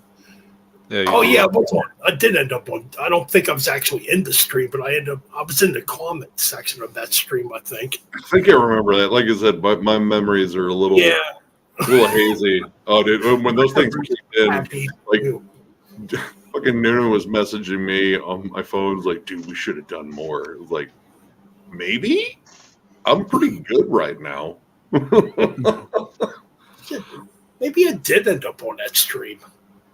Yeah, I did end up on. I don't think I was actually in the stream, but I was in the comment section of that stream. I think I remember that. Like I said, my memories are a little hazy. Oh, dude, when those things kicked in, like fucking Noonan was messaging me on my phone. Was like, dude, we should have done more. It was like, maybe I'm pretty good right now. Maybe I did end up on that stream.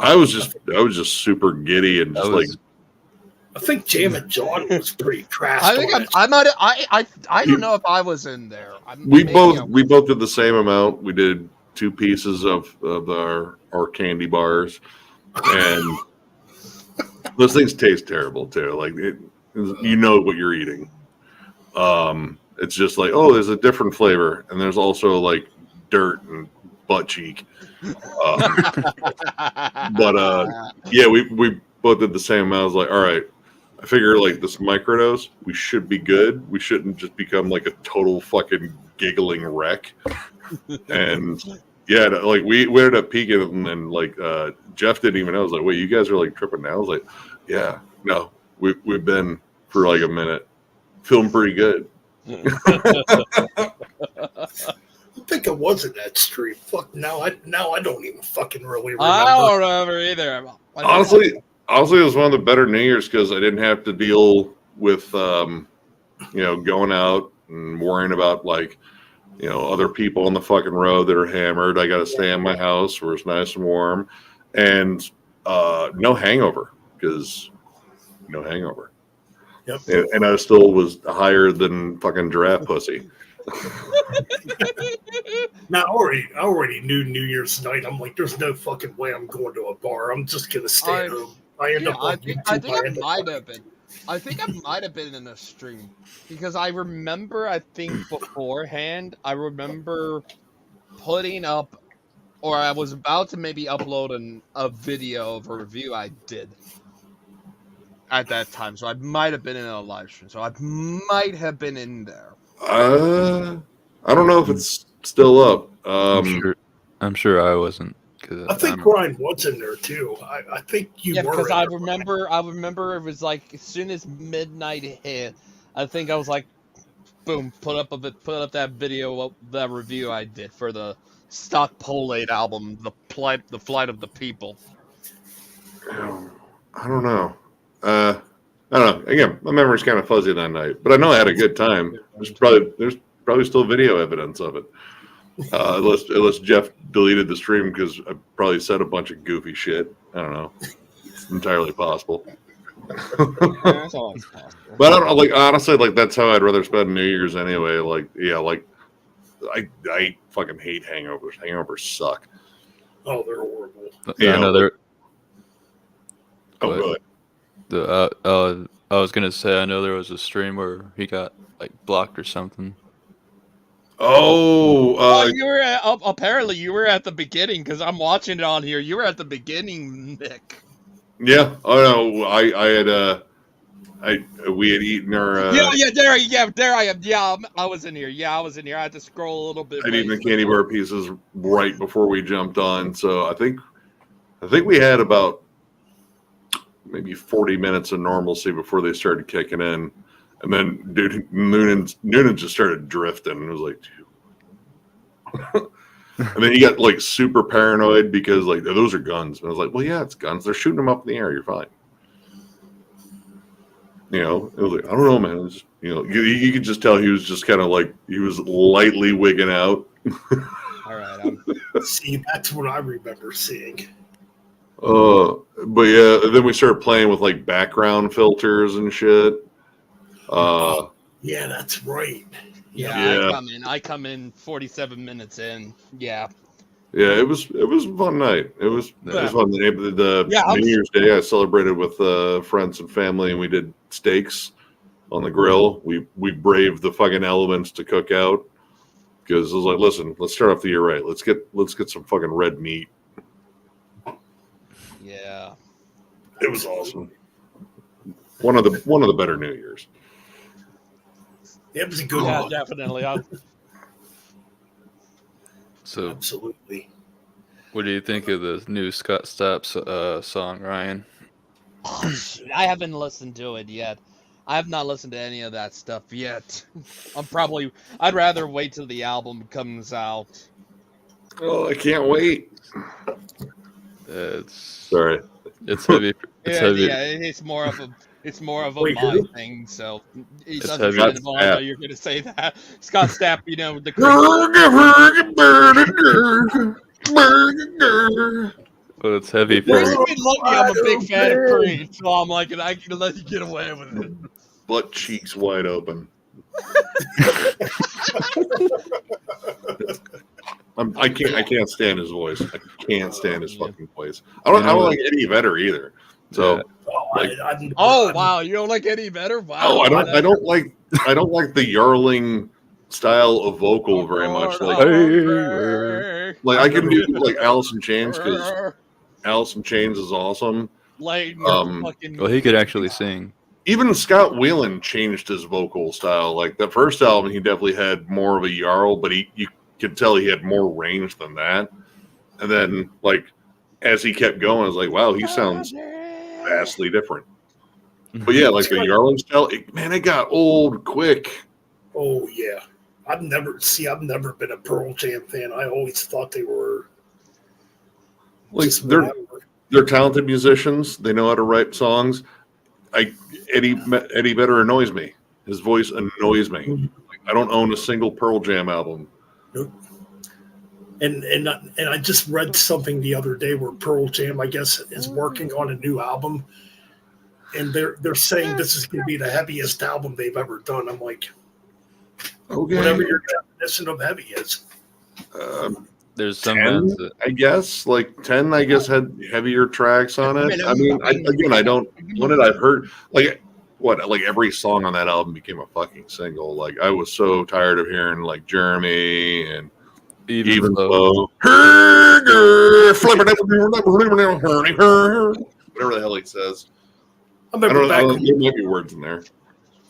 I was just super giddy and just like. I think Jam and John was pretty crass. I think I might. I don't know if I was in there. We both did the same amount. We did 2 pieces of our candy bars, and those things taste terrible too. Like you know what you're eating. It's just like, oh, there's a different flavor, and there's also like dirt and butt cheek. But yeah, we both did the same amount. I was like, all right, I figure like this microdose, we should be good. We shouldn't just become like a total fucking giggling wreck. And yeah, like we ended up peaking, and like Jeff didn't even know. I was like, wait, you guys are like tripping now? I was like, yeah, no, we've been for like a minute, feeling pretty good. I think I was in that stream. Fuck, now I don't even fucking really remember. I don't remember either. Honestly, it was one of the better New Year's because I didn't have to deal with going out and worrying about like other people on the fucking road that are hammered. I got to stay in my house where it's nice and warm, and no hangover because no hangover. Yep. And I still was higher than fucking giraffe pussy. Now I already knew New Year's night. I'm like, there's no fucking way I'm going to a bar. I'm just gonna stay at home. I think I might have been in a stream because I remember. I think beforehand, I remember putting up, or I was about to maybe upload a video of a review I did at that time. So I might have been in a live stream. So I might have been in there. I don't know if it's still up. I'm sure I wasn't. I think Brian was in there too. I think you were. Yeah, because I remember it was like as soon as midnight hit, I think I was like, boom, put up that video, that review I did for the Stock Polate album, the Flight of the People. I don't know. I don't know. Again, my memory's kind of fuzzy that night, but I know I had a good time. There's probably still video evidence of it. Unless Jeff deleted the stream because I probably said a bunch of goofy shit. I don't know. It's entirely possible. That's always possible. But I don't know, like honestly, like that's how I'd rather spend New Year's anyway. Like, yeah, like I fucking hate hangovers. Hangovers suck. Oh, they're horrible. I know they're. Oh, good. I was gonna say I know there was a stream where he got like blocked or something. Oh, you were apparently you were at the beginning because I'm watching it on here. You were at the beginning, Nick. Yeah. Oh no, I had we had eaten our there I am. Yeah, I was in here. Yeah, I was in here. I had to scroll a little bit. I'd eaten the candy bar pieces right before we jumped on, so I think we had about maybe 40 minutes of normalcy before they started kicking in, And then, dude, Noonan just started drifting. It was like, dude. And then he got like super paranoid because like those are guns. And I was like, well, yeah, it's guns. They're shooting them up in the air. You're fine. You know, it was like, I don't know, man. It was just, you know, you could just tell he was just kind of like he was lightly wigging out. All right. See, that's what I remember seeing. But yeah, then we started playing with like background filters and shit. Yeah, that's right. Yeah. I come in 47 minutes in. Yeah. Yeah, it was a fun night. It was fun. The New Year's Day I celebrated with friends and family, and we did steaks on the grill. We braved the fucking elements to cook out because I was like, listen, let's start off the year right. Let's get some fucking red meat. Yeah. It was awesome. One of the better New Year's. It was a good Yeah, one. definitely. So, Absolutely. what do you think of the new Scott Stapp song, Ryan? Oh, shoot, I haven't listened to it yet. I have not listened to any of that stuff yet. I'd rather wait till the album comes out. Oh, I can't wait. It's Sorry. it's heavy. It's heavy. Yeah, it's more of a Wait, my who? thing. So it's It's understandable. heavy. I know you're going to say that. Scott Stapp, you know the. But it's heavy for You're lucky I'm a big fan of Creed, so I'm like, I can let you get away with it. Butt cheeks wide open. I can't stand his voice. I can't stand his fucking voice. I don't like Eddie Vedder either. So Yeah. Wow, you don't like Eddie Vedder? Wow. I don't like the Yarling style of vocal very much. Like I can do like Alice in Chains because Alice in Chains is awesome. fucking. Well, he could actually sing. Even Scott Weiland changed his vocal style. Like the first album, he definitely had more of a Jarl, but you could tell he had more range than that. And then, like, as he kept going, I was like, wow, he sounds vastly different. But yeah, like the Yarling style, it got old quick. Oh yeah, I've never been a Pearl Jam fan. I always thought they were Like just they're talented musicians. They know how to write songs. Eddie Vedder annoys me. His voice annoys me. Like, I don't own a single Pearl Jam album. And I just read something the other day where Pearl Jam, I guess, is working on a new album, and they're saying this is going to be the heaviest album they've ever done. I'm like, Okay, whatever your definition of heavy is. There's some 10, bands that I guess, like 10, I guess, had heavier tracks on it. I mean, I don't. What did I heard? Like, like every song on that album became a fucking single. Like, I was so tired of hearing like Jeremy and even though whatever the hell he says. I I remember don't know. There might be words in there.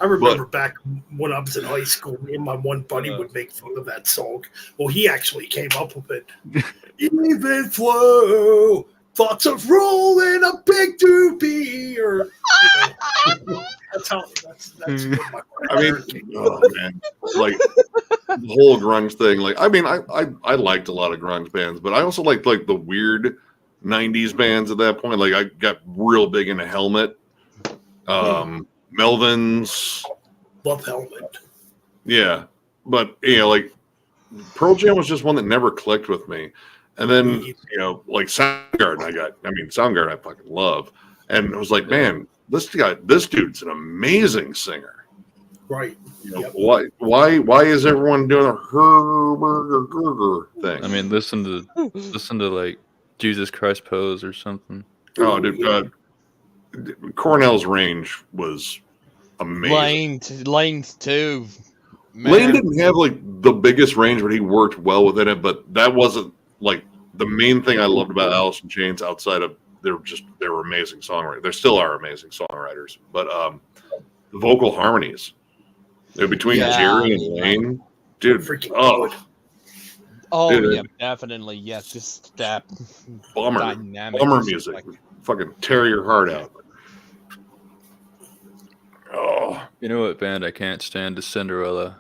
I remember back when I was in high school, me and my one buddy would make fun of that song. Well, he actually came up with it. Even flow, thoughts of rolling a big doobie, or that's what my I mean, oh man, like the whole grunge thing. Like, I mean, I liked a lot of grunge bands, but I also liked like the weird '90s bands at that point. Like, I got real big into Helmet, Melvins. Love Helmet. Yeah, but like Pearl Jam was just one that never clicked with me. And then like Soundgarden, Soundgarden I fucking love, and it was like, man, this dude's an amazing singer. Right. Yep. Why is everyone doing a her thing? I mean, listen to like Jesus Christ Pose or something. Oh, dude, Cornell's range was amazing. Lane's too. Man. Lane didn't have like the biggest range, but he worked well within it. But that wasn't like the main thing I loved about Alice in Chains. Outside of they were amazing songwriters. They still are amazing songwriters. But the vocal harmonies between Jerry and Lane, dude. Dude, yeah, definitely. Yes, just that bummer music. Like, fucking tear your heart out. Oh, You know what band I can't stand is Cinderella.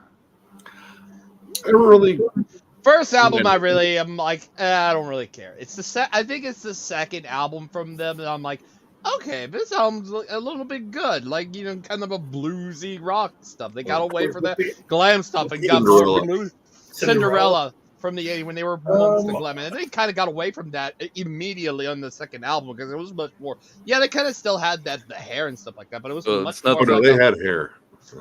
I really. First album, I really am like, I don't really care. It's I think it's the second album from them, and I'm like, okay, this album's a little bit good. Like, you know, kind of a bluesy rock stuff. They got away from the glam stuff and got more blues. Cinderella from the 80s when they were amongst the glam, and they kind of got away from that immediately on the second album because it was much more. Yeah, they kind of still had the hair and stuff like that, but it was much more. No, they had hair.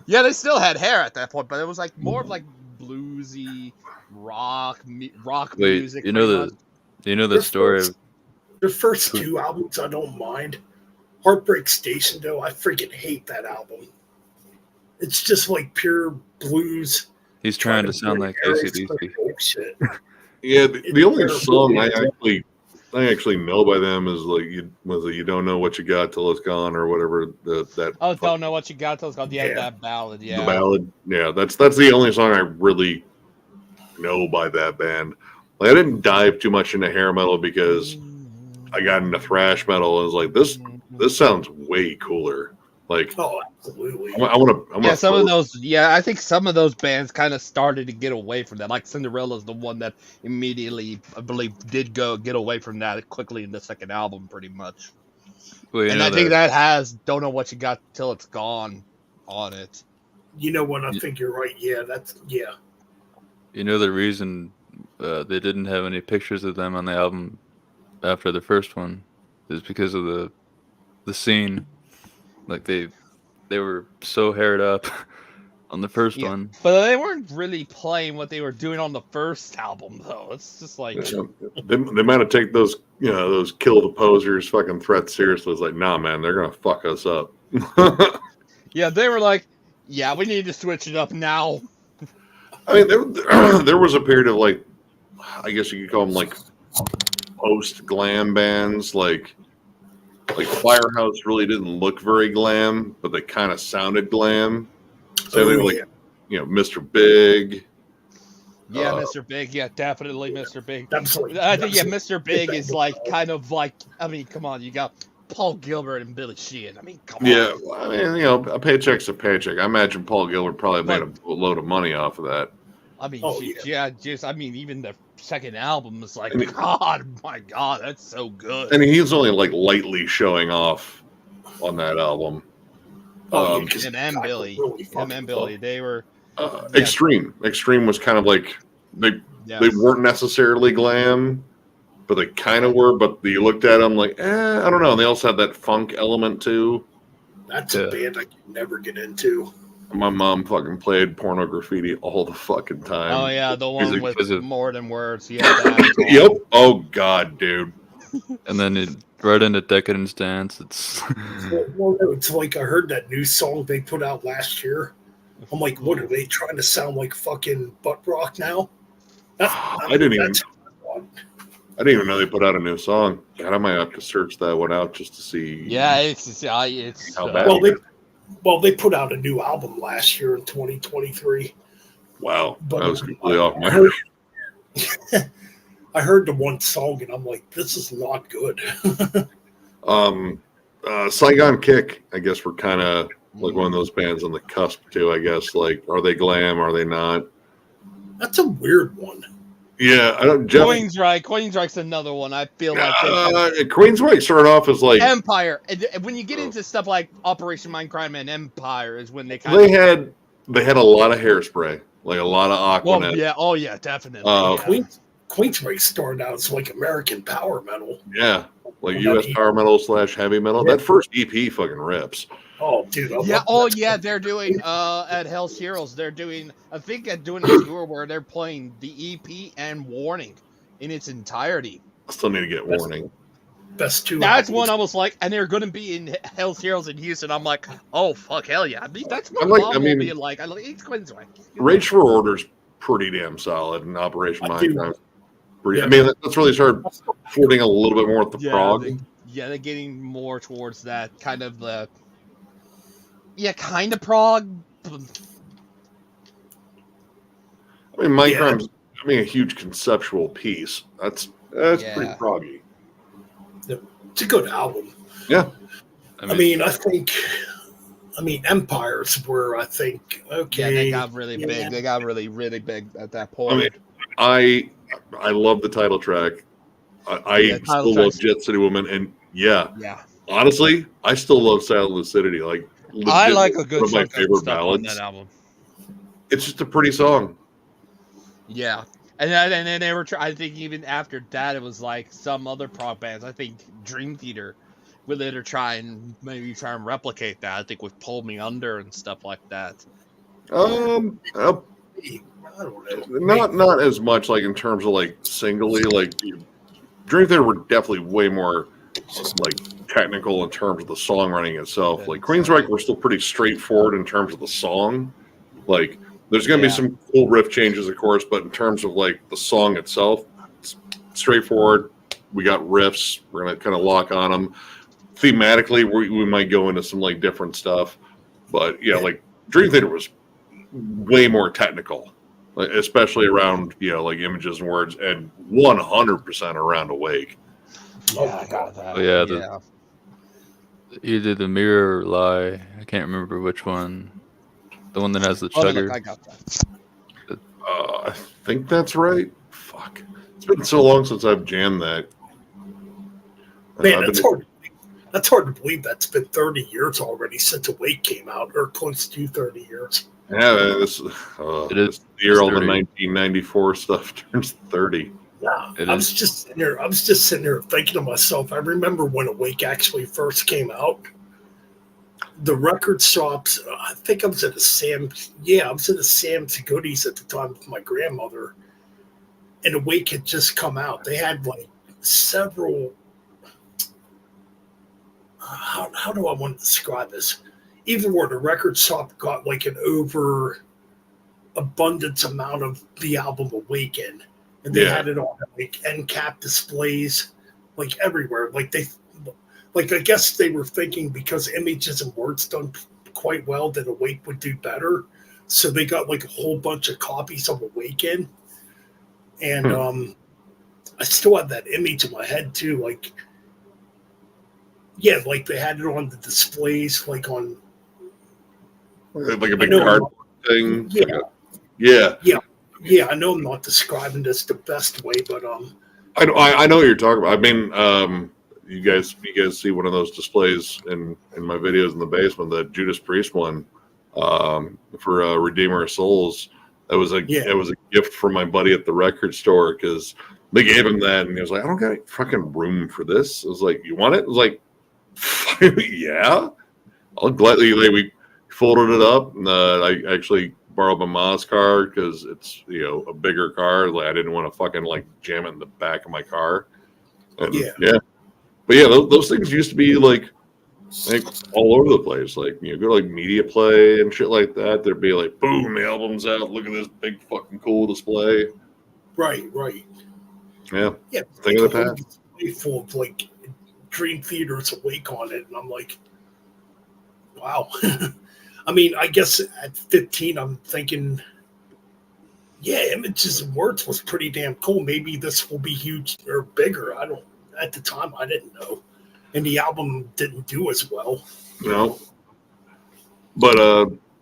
Yeah, they still had hair at that point, but it was like more of like bluesy rock music. You know the story of the first two albums. I don't mind. Heartbreak Station, though, I freaking hate that album. It's just like pure blues. He's trying to sound like AC/DC. Yeah, the only song I actually know by them is like you don't know what you got till it's gone or whatever don't know what you got till it's gone. Yeah, that ballad. Yeah, the ballad. Yeah, that's the only song I really know by that band. Like I didn't dive too much into hair metal because I got into thrash metal and was like this sounds way cooler. Like, oh, absolutely. I want to. Yeah, some of those. Yeah, I think some of those bands kind of started to get away from that. Like Cinderella's the one that immediately, I believe, did get away from that quickly in the second album, pretty much. Well, and I think that has "Don't Know What You Got Till It's Gone" on it. You know what? I think you're right. Yeah, yeah. You know the reason they didn't have any pictures of them on the album after the first one is because of the scene. Like they were so haired up on the first one, but they weren't really playing what they were doing on the first album, though. It's just like they might have taken those those kill the posers fucking threats seriously. It's like, nah, man, they're gonna fuck us up. Yeah, they were like, yeah, we need to switch it up now. I mean, there was a period of like, I guess you could call them like post glam bands, like Firehouse really didn't look very glam, but they kind of sounded glam. So like, Mr. Big. Yeah, Mr. Big. Yeah, definitely Mr. Big. Absolutely. I think Mr. Big is like kind of like. I mean, come on, you got Paul Gilbert and Billy Sheehan. I mean, come on. Yeah, I mean, a paycheck's a paycheck. I imagine Paul Gilbert probably made a load of money off of that. I mean, even the second album is like, my God, that's so good. And he's only like lightly showing off on that album. Him and Billy, they were Extreme. Extreme was kind of like they weren't necessarily glam, but they kind of were. But you looked at them like, I don't know. And they also had that funk element too. That's a band I could never get into. My mom fucking played Porno Graffiti all the fucking time. Oh yeah, the one with More Than Words. Yeah. Yep. Oh god, dude. And then right into Decadence Dance. It's it's like I heard that new song they put out last year. I'm like, what are they trying to sound like fucking butt rock now? I didn't even know they put out a new song. God, I might have to search that one out just to see. Yeah, it's how bad. Well, they put out a new album last year in 2023. Wow, that was completely off my head. I heard the one song and I'm like, this is not good. Saigon Kick, I guess we're kind of like one of those bands on the cusp too, I guess. Like, are they glam? Are they not? That's a weird one. Yeah, I don't. Queensryche. Queensryche's another one. I feel like Queensryche started off as like Empire. And when you get into stuff like Operation Mindcrime and Empire, is when they they had a lot of Hairspray, like a lot of Aquanet. Well, yeah, definitely. Queensryche started out as like American power metal. Yeah, like U.S. power metal / heavy metal. Yeah. That first EP fucking rips. Oh, dude. They're doing at Hell's Heroes. They're doing, I think, doing a tour where they're playing the EP and Warning in its entirety. I still need to get Warning. Best two. That's one I was like, and they're going to be in Hell's Heroes in Houston. I'm like, oh fuck, hell yeah! I mean, that's what mom will be like. I like it's Queensryche. Rage for Order's pretty damn solid, and Operation Mindcrime. I mean, that's really started flirting a little bit more with the prog. They're getting more towards that kind of the. Yeah, kind of prog. I mean, Mindcrime's a huge conceptual piece. That's pretty proggy. It's a good album. Yeah. I mean, I think I mean, Empires were, I think, okay. Yeah, they got really yeah. big. They got really big at that point. I mean, I love the title track. I Yeah, title still love tracks. Jet City Woman, and yeah, yeah, honestly, I still love Silent Lucidity. Like, I legit like a one good of my chunk of favorite stuff on ballads. that album. It's just a pretty song. Yeah, and then they were. I think even after that, it was like some other prog bands. I think Dream Theater, where they'd try and replicate that. I think with Pull Me Under and stuff like that. Uh, I don't know. not as much like in terms of like singly. Like Dream Theater were definitely way more like technical in terms of the songwriting itself. Like Queensryche were still pretty straightforward in terms of the song. Like there's going to be some cool riff changes, of course, but in terms of like the song itself, it's straightforward. We got riffs. We're going to kind of lock on them. Thematically, we might go into some like different stuff, but yeah, like Dream Theater was way more technical, like, especially around like images and words, and 100% around Awake. Yeah, I got that. Oh, yeah, either the Mirror or Lie. I can't remember which one. The one that has the chugger. I got that. I think that's right. Fuck, it's been so long since I've jammed that. Man, that's hard to believe. That's been 30 years already since Awake came out, or close to 30 years. Yeah, this It is the year all the 30. 1994 stuff turns 30. Yeah, It I was is. just sitting there thinking to myself. I remember when Awake actually first came out. The record shops. I think I was at a Sam's. Yeah, I was at a Sam's Goodies at the time with my grandmother, and Awake had just come out. They had like several. How do I want to describe this? Even where the record shop got like an overabundance amount of the album Awaken, and they had it on like end cap displays, like everywhere. Like I guess they were thinking because Images and Words done quite well that Awake would do better, so they got like a whole bunch of copies of Awaken, and I still have that image in my head too, like. Yeah, like they had it on the displays, like on like a big cardboard thing. Yeah. I know I'm not describing this the best way, but I know what you're talking about. I mean, you guys see one of those displays in my videos in the basement, the Judas Priest one, for Redeemer of Souls. It was a gift from my buddy at the record store because they gave him that, and he was like, "I don't got any fucking room for this." I was like, "You want it?" I was like, "Yeah, I'll gladly." We folded it up, and I actually borrowed my mom's car because it's a bigger car. Like I didn't want to fucking like jam it in the back of my car. And, but yeah, those things used to be like all over the place. Like go to like Media Play and shit like that. There'd be like, boom, the album's out. Look at this big fucking cool display. Right. Yeah. Thing of the past. Full of like Dream Theater's Awake on it, and I'm like, wow. I mean, I guess at 15, I'm thinking, Images and Words was pretty damn cool. Maybe this will be huge or bigger. At the time, I didn't know. And the album didn't do as well. No. But,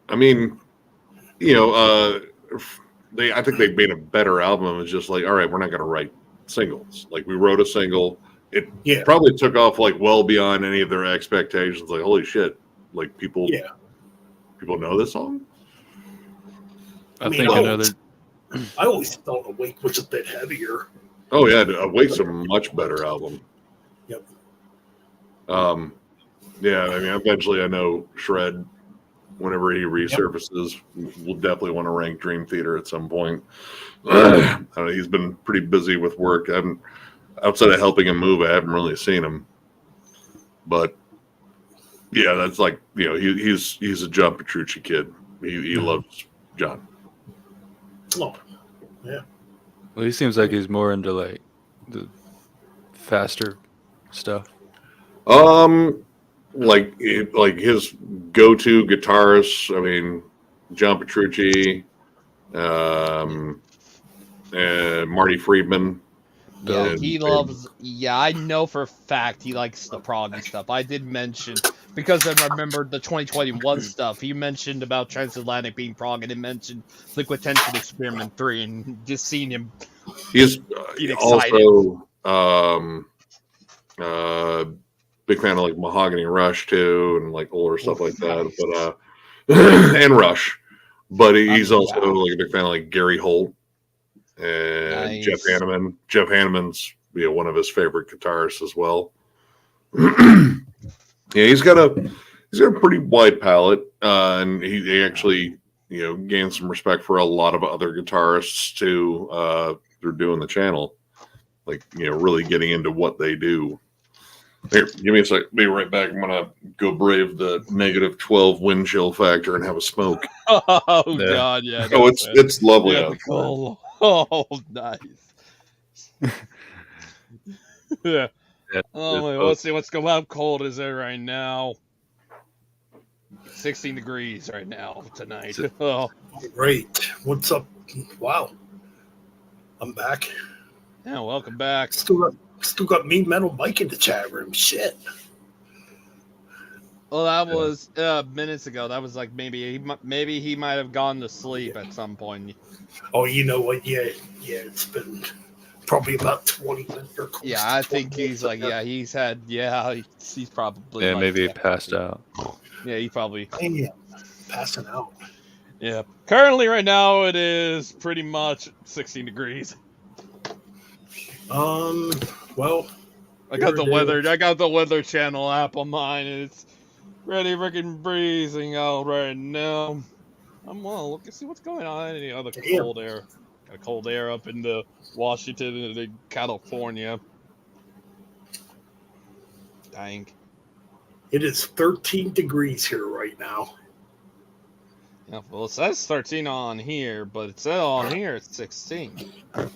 I mean, I think they made a better album. It's just like, all right, we're not going to write singles. Like, we wrote a single. It probably took off, like, well beyond any of their expectations. Like, holy shit. Like, people know this song? I think another. I always thought Awake was a bit heavier. Oh, yeah. Awake's a much better album. Yep. Yeah, I mean, eventually I know Shred, whenever he resurfaces, will definitely want to rank Dream Theater at some point. I don't know, he's been pretty busy with work. Outside of helping him move, I haven't really seen him. But yeah, that's like he's a John Petrucci kid. He loves John. Oh, yeah. Well, he seems like he's more into like the faster stuff. Like his go-to guitarists. I mean, John Petrucci, and Marty Friedman. Yeah, he loves. Yeah, I know for a fact he likes the prog and stuff. I did mention because I remembered the 2021 stuff. He mentioned about Transatlantic being Prague, and it mentioned Liquid Tension Experiment 3, and just seeing him He's get excited. also big fan of like Mahogany Rush too, and like older stuff like that. But and Rush, but he's also like a big fan of like Gary Holt and Jeff Hanneman. Jeff Hanneman's one of his favorite guitarists as well. Yeah, he's got a pretty wide palette, and he actually gained some respect for a lot of other guitarists too through doing the channel, like really getting into what they do. Here, give me a sec. Be right back. I'm gonna go brave the -12 wind chill factor and have a smoke. Oh God, yeah. Oh, it's lovely. Yeah, cool. Oh, nice. Yeah. Oh, let's see what's going. How cold is it right now? 16 degrees right now tonight. Oh, Great. What's up? Wow. I'm back. yeah. Welcome back. Still got Mean Metal Mike in the chat room. Shit. Well, that was minutes ago. That was like maybe he might have gone to sleep at some point. Oh, you know what? Yeah. It's been probably about 20 minutes. Or Yeah, I think he's like, he's probably like, maybe he passed out. Yeah, he probably. Damn, passing out. Yeah. Currently, right now, it is pretty much 16 degrees. Well, I got the Weather Channel app on mine, and it's really freaking breezing out right now. I'm gonna look and see what's going on. Any other cold air? Got cold air up into Washington and California. Dang. it is 13 degrees here right now. Yeah, well, it says 13 on here, but it says on here it's 16. Well,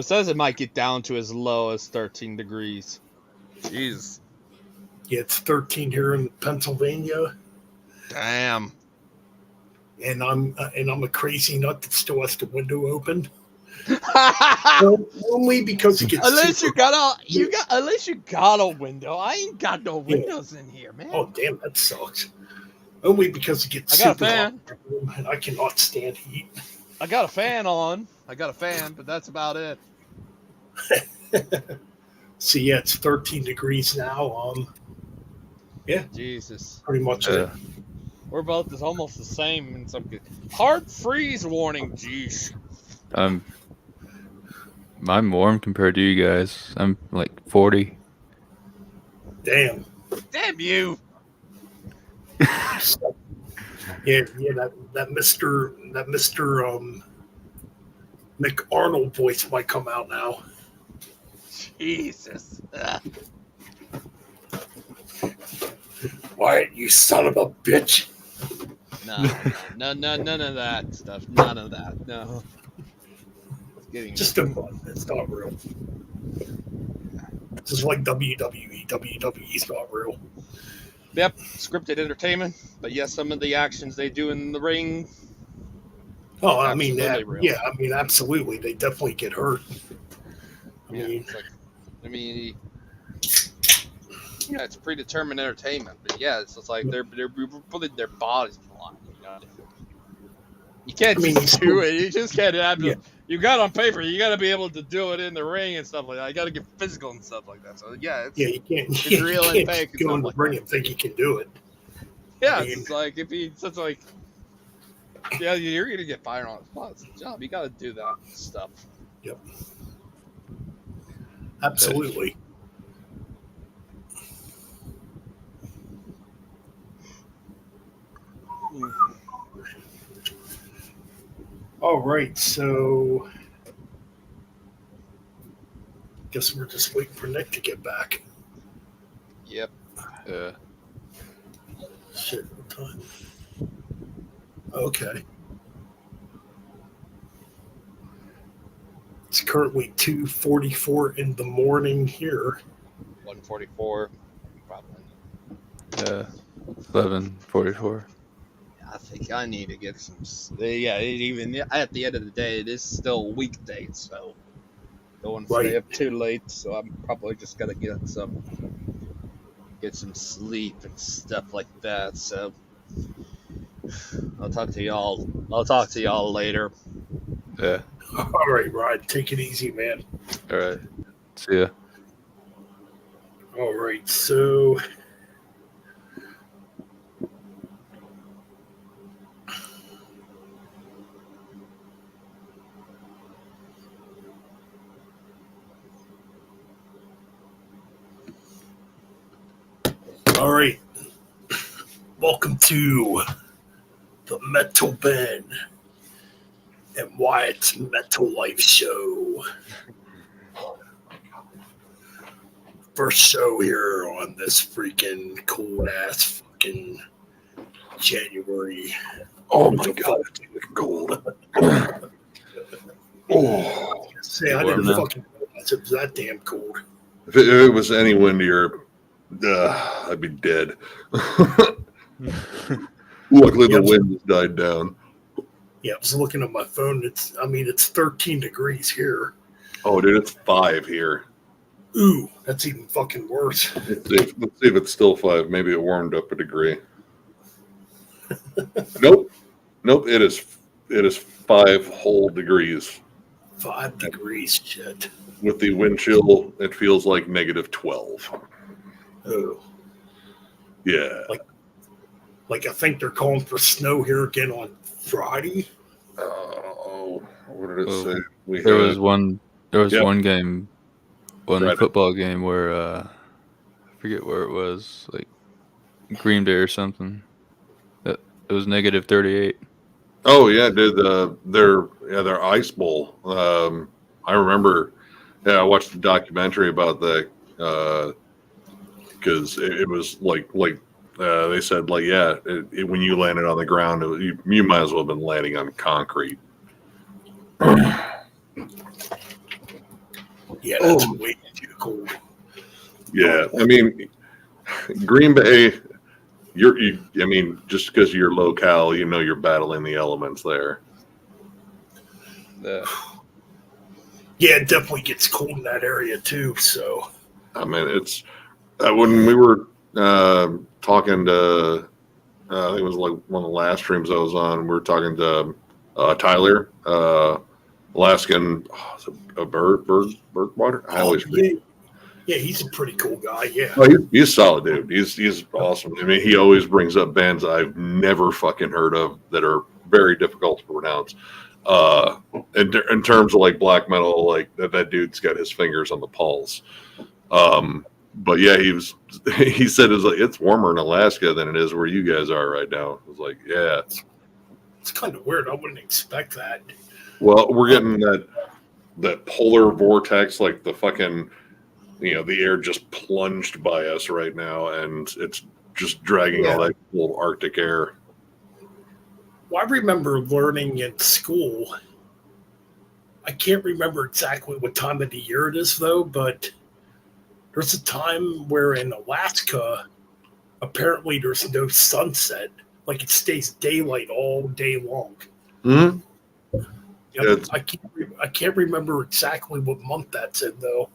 it says it might get down to as low as 13 degrees. Jeez. Yeah, it's 13 here in Pennsylvania, Damn. and I'm a crazy nut that still has the window open. Well, only because it gets Unless you super- got a window. I ain't got no windows in here, man. Oh damn, that sucks. Only because it gets I got a super fan. hot in my room and I cannot stand heat. I got a fan on. But that's about it. So yeah, it's 13 degrees now. Jesus. Pretty much it. We're both almost the same in some hard freeze warning. Jeez. I'm warm compared to you guys. I'm like 40. Damn. Damn you. Yeah, that Mr. Nick Arnold voice might come out now. Jesus. Why, you son of a bitch? No, none of that stuff. None of that. No. It's getting Just a fun. It's not real. Just like WWE. WWE's not real. Yep, scripted entertainment. But yes, some of the actions they do in the ring. Oh, I mean, Absolutely real. absolutely. They definitely get hurt. It's predetermined entertainment. But yeah, it's just like they're putting their bodies on the line. You can't just do it. You just can't have to. You got on paper. You got to be able to do it in the ring and stuff like that. You got to get physical and stuff like that. So yeah, you can't. It's You real can't and fake. just go in the ring and think you can do it. Yeah, I mean, it's like you're gonna get fired on the spot. It's a job. You got to do that stuff. Yep. Absolutely. All right, so guess we're just waiting for Nick to get back. Yep. Shit, what time? Okay. It's currently 2:44 in the morning here. 144. Probably. 11:44. I think I need to get some. Yeah, even at the end of the day, it is still a weekday, so don't want to stay up too late. So I'm probably just gonna get get some sleep and stuff like that. So I'll talk to y'all. I'll talk to y'all later. Yeah. All right, Rod, take it easy, man. All right. See ya. All right, so all right. Welcome to the Metal Ben and Wyatt's Metal Life Show. First show here on this freaking cold ass fucking January. Oh my god, it's cold. Oh, Say I didn't fucking realize it was that damn cold. if it was any windier, I'd be dead. Luckily, the wind has died down. Yeah, I was looking at my phone. It's 13 degrees here. Oh, dude, it's 5 here. Ooh, that's even fucking worse. Let's see if it's still 5. Maybe it warmed up a degree. Nope. It is 5 whole degrees. 5 degrees, shit. With the wind chill, it feels like -12. Oh, Yeah. like I think they're calling for snow here again on Friday. Oh, what did it say? There was one game, Right. football game where I forget where it was, like Green Bay or something. It was -38. Oh yeah, dude. Their ice bowl. I remember. Yeah, I watched the documentary about that because it was like they said when you landed on the ground, you might as well have been landing on concrete. Yeah, that's way too cold. Yeah, I mean, Green Bay. Just because you're locale, you're battling the elements there. Yeah, it definitely gets cold in that area too. So, I mean, it's when we were talking to, I think it was like one of the last streams I was on. We were talking to Tyler, Alaskan, Birdwater. I always forget. Yeah, he's a pretty cool guy. Yeah. Oh, he's solid, dude. He's awesome. I mean, he always brings up bands I've never fucking heard of that are very difficult to pronounce. In terms of like black metal, like that dude's got his fingers on the pulse. But yeah, he said it's warmer in Alaska than it is where you guys are right now. I was like, yeah, It's kind of weird. I wouldn't expect that. well, we're getting that polar vortex, like the fucking, the air just plunged by us right now, and it's just dragging all that cool Arctic air. Well, I remember learning in school. I can't remember exactly what time of the year it is, though, but there's a time where in Alaska, apparently there's no sunset. Like it stays daylight all day long. Mm-hmm. Yep. I can't remember exactly what month that's in, though.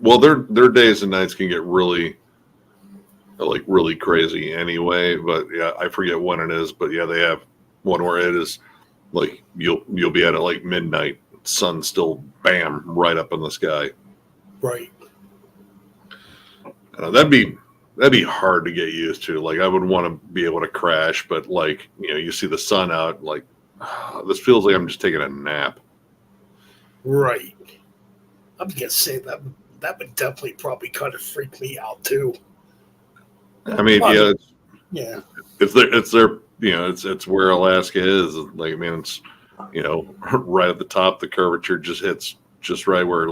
Well, their days and nights can get really crazy anyway. But yeah, I forget when it is. But yeah, they have one where it is like you'll be at it like midnight, sun still bam right up in the sky. Right. That'd be hard to get used to. Like I would want to be able to crash, but like you see the sun out, like this feels like I'm just taking a nap. Right. I'm gonna say that would definitely probably kind of freak me out too. I mean, Yeah. it's their it's where Alaska is. Like I mean, it's right at the top. The curvature just hits just right where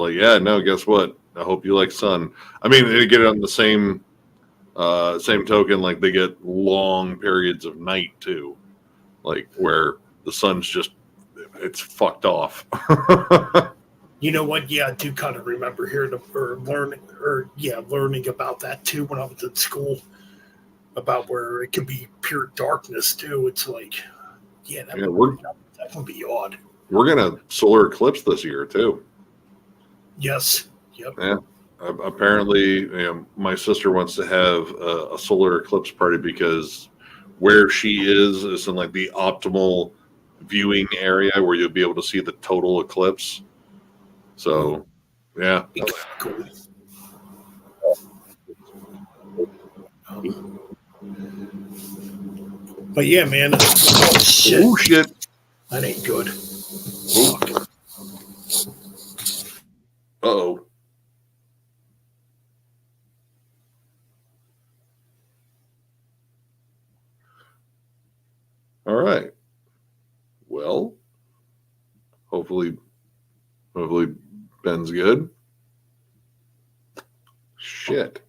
guess what? I hope you like sun. I mean, they get it on the same token. Like they get long periods of night too, like where the sun's just it's fucked off. You know what? Yeah, I do kind of remember learning about that too when I was in school, about where it can be pure darkness too. It's like, that would be odd. We're gonna solar eclipse this year too. Yes. Yep. Yeah. Apparently, my sister wants to have a solar eclipse party because where she is in like the optimal viewing area where you'll be able to see the total eclipse. So, yeah. Cool. But yeah, man. Oh shit. Oh shit. That ain't good. Uh oh. All right. Well, hopefully Ben's good. Shit.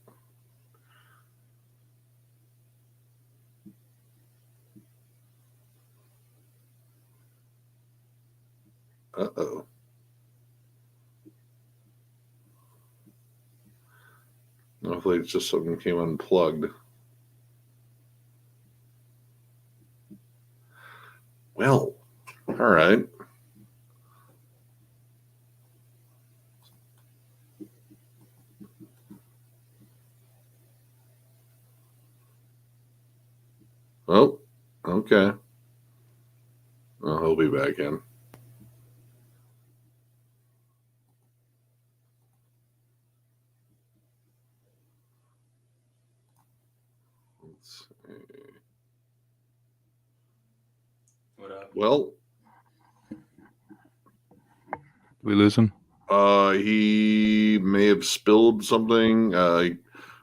Uh-oh. Hopefully it's just something came unplugged. Well, all right. Oh, okay. Well, he'll be back in. Let's see. What happened? Well, We lose him. he may have spilled something. He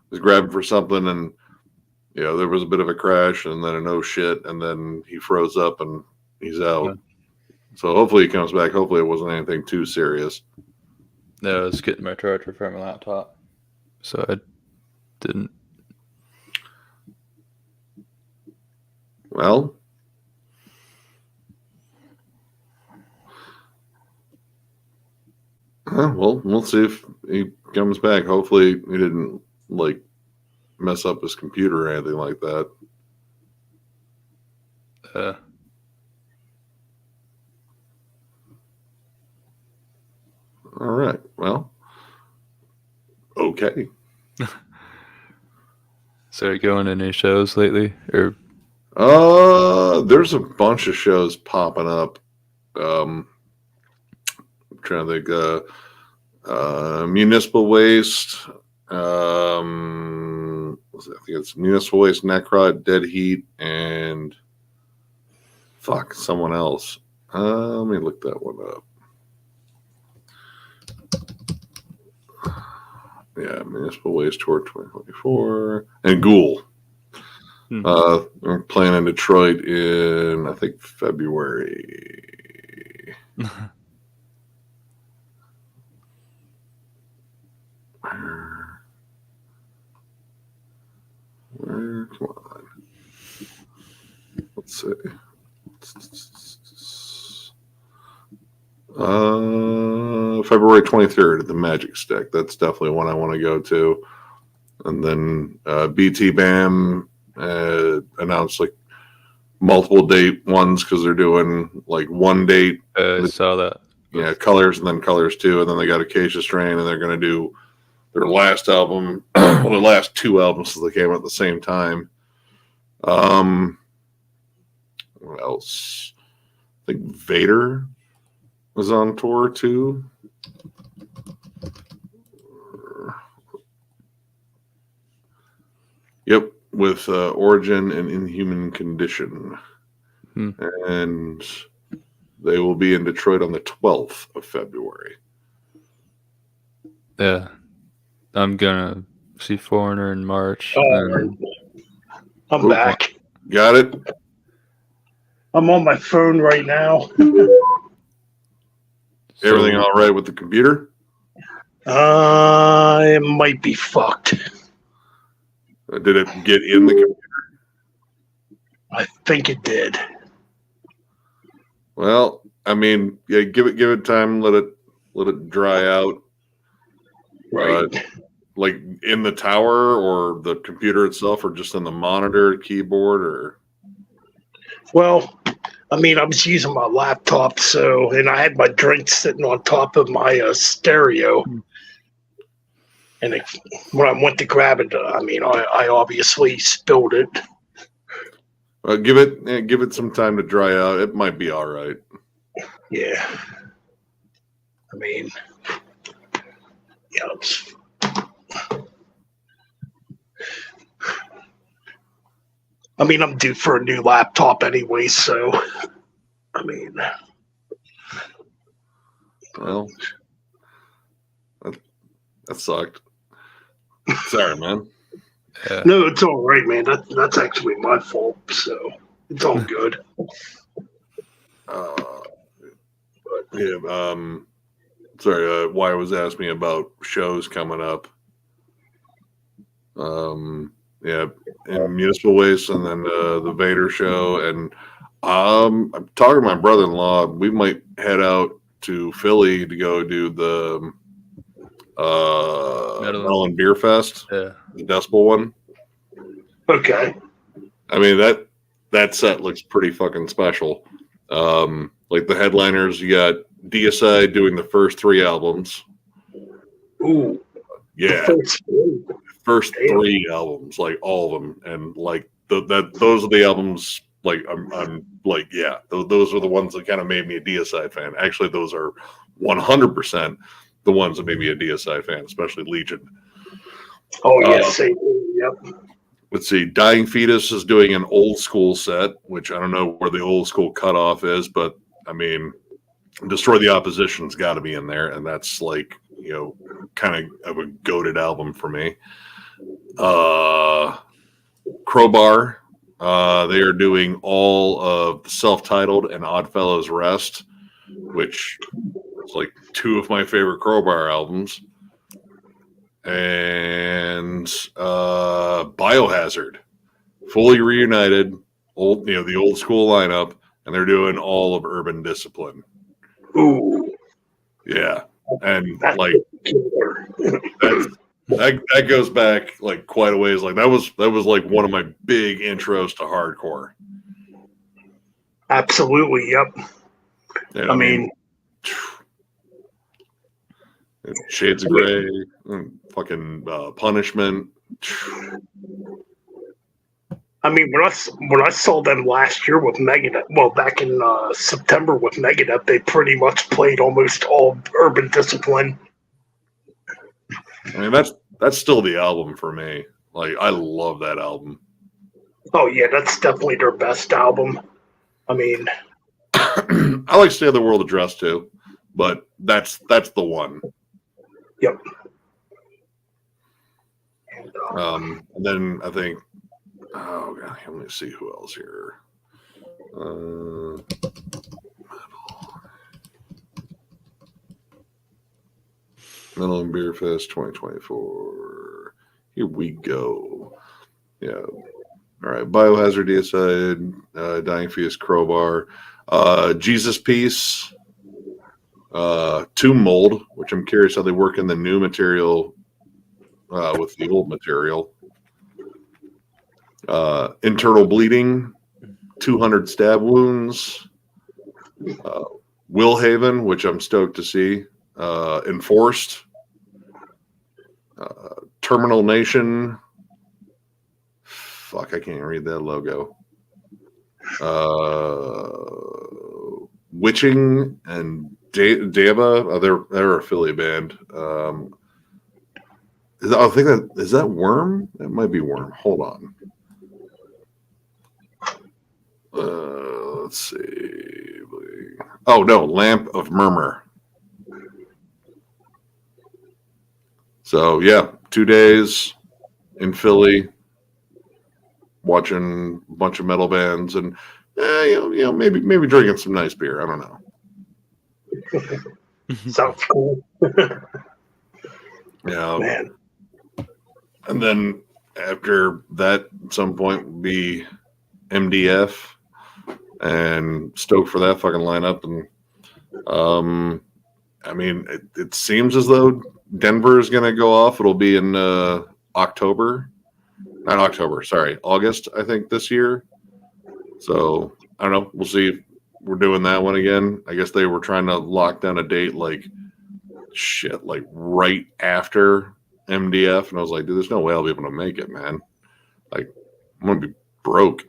was grabbing for something, and there was a bit of a crash, and then a no shit, and then he froze up, and he's out. Yeah. So hopefully he comes back. Hopefully it wasn't anything too serious. No, I was getting my charger from my laptop, so I didn't. Well, we'll see if he comes back. Hopefully he didn't mess up his computer or anything like that. All right. Well, okay. So are you going to any shows lately? Or There's a bunch of shows popping up. I'm trying to think. Municipal Waste. I think it's Municipal Waste, Necrot, Dead Heat, and someone else. Let me look that one up. Yeah, Municipal Waste Tour 2024 and Ghoul. We're playing in Detroit in I think February. Where? Come on. Let's see. February 23rd at the Magic Stick. That's definitely one I want to go to. And then BT BAM announced multiple date ones because they're doing one date. I saw that. Yeah, Colors and then Colors 2. And then they got Acacia Strain, and they're going to do their last album, their last two albums that they came out at the same time. What else? I think Vader was on tour too. Yep, with Origin and Inhuman Condition. And they will be in Detroit on the 12th of February. Yeah. I'm going to see Foreigner in March. I'm back. Got it? I'm on my phone right now. Everything all right with the computer? It might be fucked. Did it get in the computer? I think it did. Well, I mean, yeah, give it time, let it dry out. Right. Like in the tower or the computer itself, or just in the monitor, keyboard, or? Well, I mean, I was using my laptop, and I had my drink sitting on top of my stereo. And when I went to grab it, I obviously spilled it. Give it some time to dry out. It might be all right. Yeah. It's. I'm due for a new laptop anyway, so. Well, that sucked. Sorry, man. Yeah. No, it's all right, man. That's actually my fault, so it's all good. Yeah. Sorry. Why was asking me about shows coming up. Yeah, in Municipal Waste, and then the Vader show, and I'm talking to my brother-in-law. We might head out to Philly to go do the Metal and Beer Fest, Yeah. the Decibel one. Okay. That set looks pretty fucking special. Like the headliners, you got DSI doing the first 3 albums. Ooh. Yeah. First 3 albums, like all of them, and like those are the albums. Like I'm like, yeah, those are the ones that kind of made me a DSI fan. Actually, those are 100% the ones that made me a DSI fan, especially Legion. Oh yes, yep. Let's see, Dying Fetus is doing an old school set, which I don't know where the old school cutoff is, but Destroy the Opposition's got to be in there, and that's like, kind of a goated album for me. Crowbar, they are doing all of the Self-Titled and Oddfellows Rest, which is like 2 of my favorite Crowbar albums. And Biohazard, fully reunited, the old school lineup, and they're doing all of Urban Discipline. Ooh. Yeah. And like that goes back like quite a ways. Like that was like one of my big intros to hardcore. Absolutely, yep. And Shades of Grey, fucking Punishment. When I saw them last year with Megadeth, well, back in September with Megadeth, they pretty much played almost all Urban Discipline. That's still the album for me. Like, I love that album. Oh yeah, that's definitely their best album. I like Stay of the World Address too, but that's the one. Yep. And then I think, oh god, let me see who else here. Metal and Beer Fest 2024. Here we go. Yeah. All right. Biohazard, DSI, Dying Fetus, Crowbar, Jesus Piece, Tomb Mold, which I'm curious how they work in the new material with the old material. Internal Bleeding, 200 Stab Wounds, Willhaven, which I'm stoked to see, Enforced, Terminal Nation. Fuck, I can't read that logo. Witching and Deva, they're a Philly band. I think is that Worm? That might be Worm. Hold on. Let's see. Oh no, Lamp of Murmur. So yeah, 2 days in Philly, watching a bunch of metal bands, and maybe drinking some nice beer. I don't know. Sounds cool. Yeah, man. And then after that, at some point, will be MDF, and stoked for that fucking lineup. And it seems as though Denver is going to go off. It'll be in August, I think, this year. So I don't know. We'll see if we're doing that one again. I guess they were trying to lock down a date like right after MDF, and I was like, dude, there's no way I'll be able to make it, man. Like, I'm gonna be broke.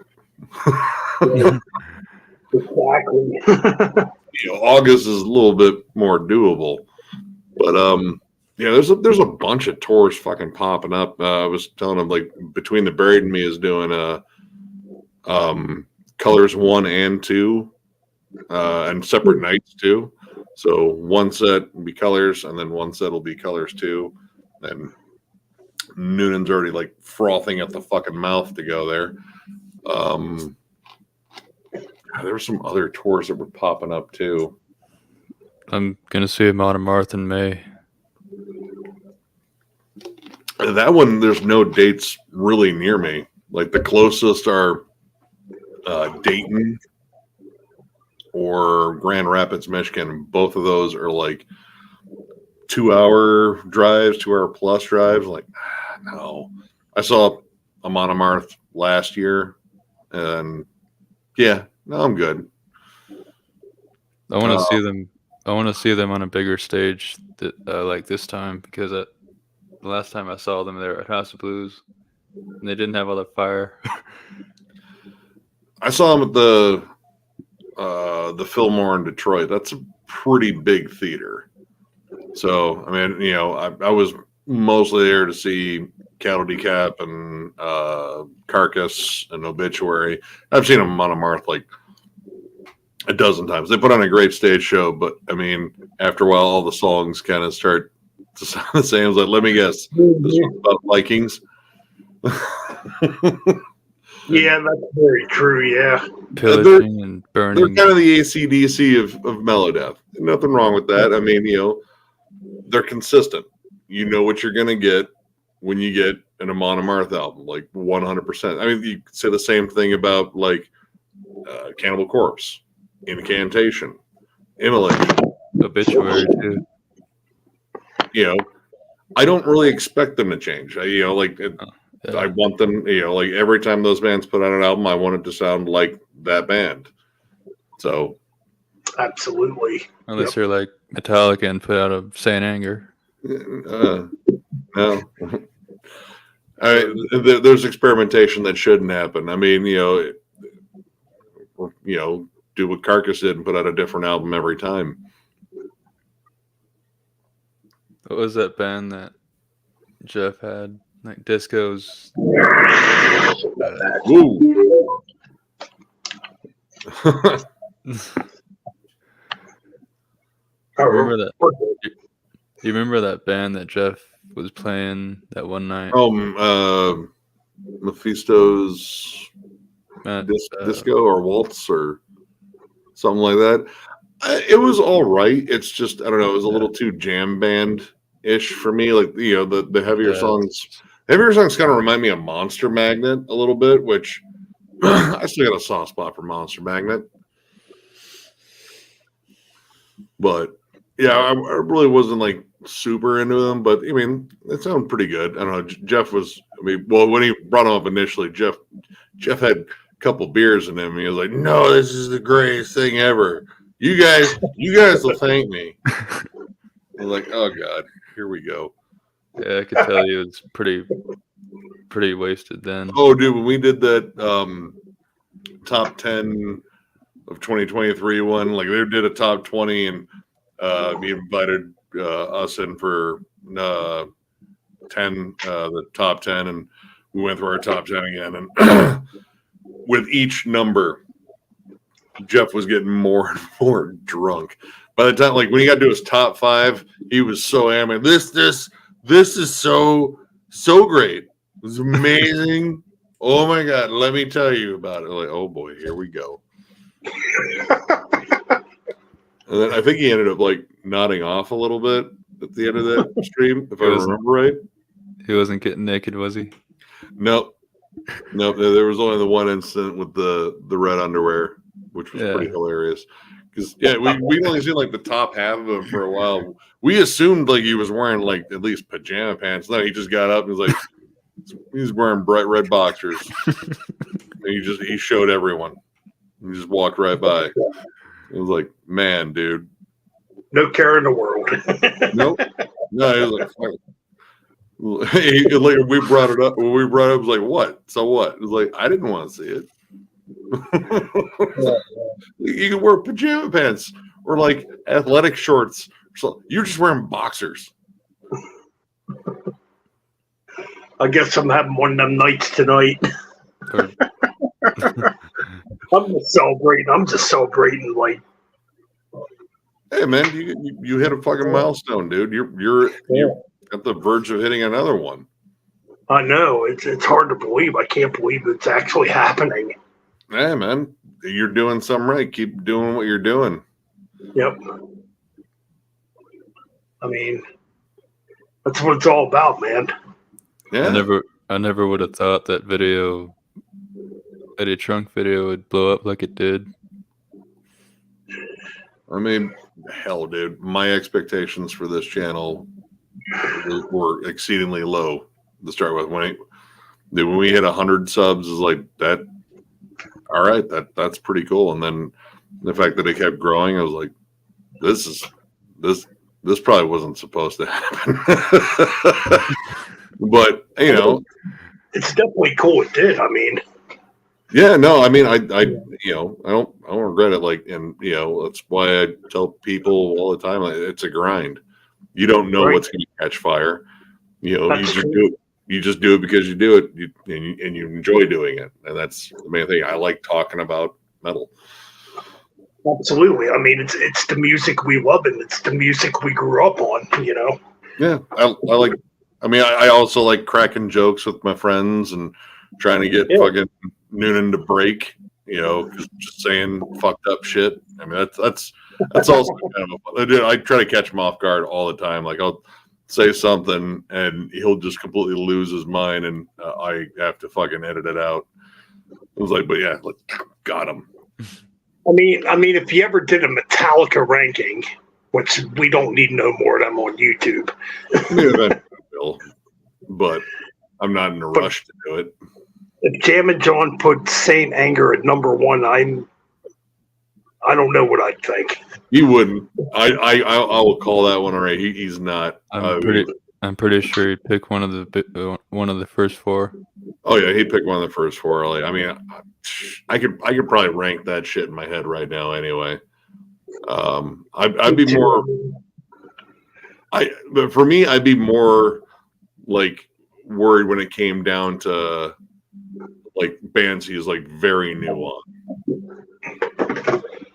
Exactly. August is a little bit more doable, but there's a bunch of tours fucking popping up. I was telling them, like, Between the Buried and Me is doing Colors 1 and 2, and separate nights too. So one set will be Colors, and then one set will be Colors 2. And Noonan's already like frothing at the fucking mouth to go there. There were some other tours that were popping up too. I'm gonna see Amon Amarth in May. That one, there's no dates really near me. Like the closest are Dayton or Grand Rapids, Michigan. Both of those are like 2-hour drives, 2-hour plus drives. Like, no. I saw Amon Amarth last year, and yeah, no, I'm good. I want to see them. I want to see them on a bigger stage like this time, because the last time I saw them, they were at House of Blues, and they didn't have all the fire. I saw them at the Fillmore in Detroit. That's a pretty big theater. So, I mean, I was mostly there to see Cattle Decap and Carcass and Obituary. I've seen them on a Amarth like a dozen times. They put on a great stage show, but I mean, after a while, all the songs kind of start to sound the same. I was like, let me guess, this one's about Vikings. Yeah, that's very true. Yeah. Pillaging and burning. They're kind of the AC/DC of Melodeath. Nothing wrong with that. I mean, they're consistent. You know what you're going to get when you get an Amon Amarth album, like 100%. I mean, you could say the same thing about like Cannibal Corpse, Incantation, Immolation, Obituary too. I don't really expect them to change. I want them, like every time those bands put out an album, I want it to sound like that band. So, absolutely. Unless you're like Metallica and put out a Saint Anger. No. There's experimentation that shouldn't happen. I mean, do what Carcass did and put out a different album every time. What was that band that Jeff had? Like Disco's. Ooh. Remember that? You remember that band that Jeff was playing that one night? Mephisto's Disco or Waltz or something like that. It was all right. It's just, I don't know, it was a little too jam band-ish for me. Like, the heavier songs. Heavier songs kind of remind me of Monster Magnet a little bit, which I still got a soft spot for Monster Magnet. But yeah, I really wasn't like super into them, but I mean, it sounded pretty good. I don't know. Jeff was, when he brought them up initially, Jeff had a couple beers in him. He was like, "No, this is the greatest thing ever. You guys will thank me." I was like, "Oh God, here we go." Yeah, I could tell you it's pretty wasted then. Oh, dude, when we did that top 10 of 2023 one, like they did a top 20, and he invited us in for 10, the top 10, and we went through our top 10 again. And with each number, Jeff was getting more and more drunk. By the time, like when he got to his top 5, he was so hammered. This is so great. It was amazing. Oh my God, let me tell you about it. Like, oh boy, here we go. And then I think he ended up like nodding off a little bit at the end of that stream, if I remember right. He wasn't getting naked, was he? Nope. There was only the one incident with the red underwear, which was pretty hilarious. Because we only seen like the top half of him for a while. We assumed like he was wearing like at least pajama pants. No, he just got up and was like, he's wearing bright red boxers. And he showed everyone. He just walked right by. It was like, man, dude. No care in the world. Nope. No, it was like, Like we brought it up. When we brought it up, it was like, what? So what? It was like, I didn't want to see it. You can wear pajama pants or like athletic shorts. So you're just wearing boxers. I guess I'm having one of them nights tonight. Or- I'm just celebrating. Like, Hey man, you hit a fucking milestone, dude. You're at the verge of hitting another one. I know it's hard to believe. I can't believe it's actually happening. Hey man, you're doing something right. Keep doing what you're doing. Yep. I mean, that's what it's all about, man. Yeah. I never would have thought that Eddie Trunk video would blow up like it did. I mean, hell, dude. My expectations for this channel were exceedingly low to start with. When we hit 100 subs, is like that. All right, that's pretty cool. And then the fact that it kept growing, I was like, this probably wasn't supposed to happen. But you know, It's definitely cool. It did. I mean, yeah, no, I mean, I don't regret it. Like, and that's why I tell people all the time, like, it's a grind. You don't know Right. what's going to catch fire. You That's just true. do it. You just do it because you do it, and you enjoy doing it, and that's the main thing. I like talking about metal. absolutely. I mean, it's the music we love and it's the music we grew up on. Yeah, I like. I mean, I also like cracking jokes with my friends and trying to get Yeah. fucking Noonan to break. Just saying fucked up shit. I mean, that's also kind of a fun. I try to catch him off guard all the time. Like I'll say something and he'll just completely lose his mind, and I have to fucking edit it out. I was like, but yeah, got him. I mean, if you ever did a Metallica ranking, which we don't need no more of them on YouTube. I mean, eventually I will, but I'm not in a rush to do it. If Jam and John put Saint Anger at number one, I don't know what I'd think. He wouldn't. I will call that one right. He's not. I'm pretty sure he'd pick one of the first four. Oh yeah, he'd pick one of the first four. Like, I mean, I could probably rank that shit in my head right now. Anyway, I'd be more. But for me, I'd be more like worried when it came down to like bands he's like very new on.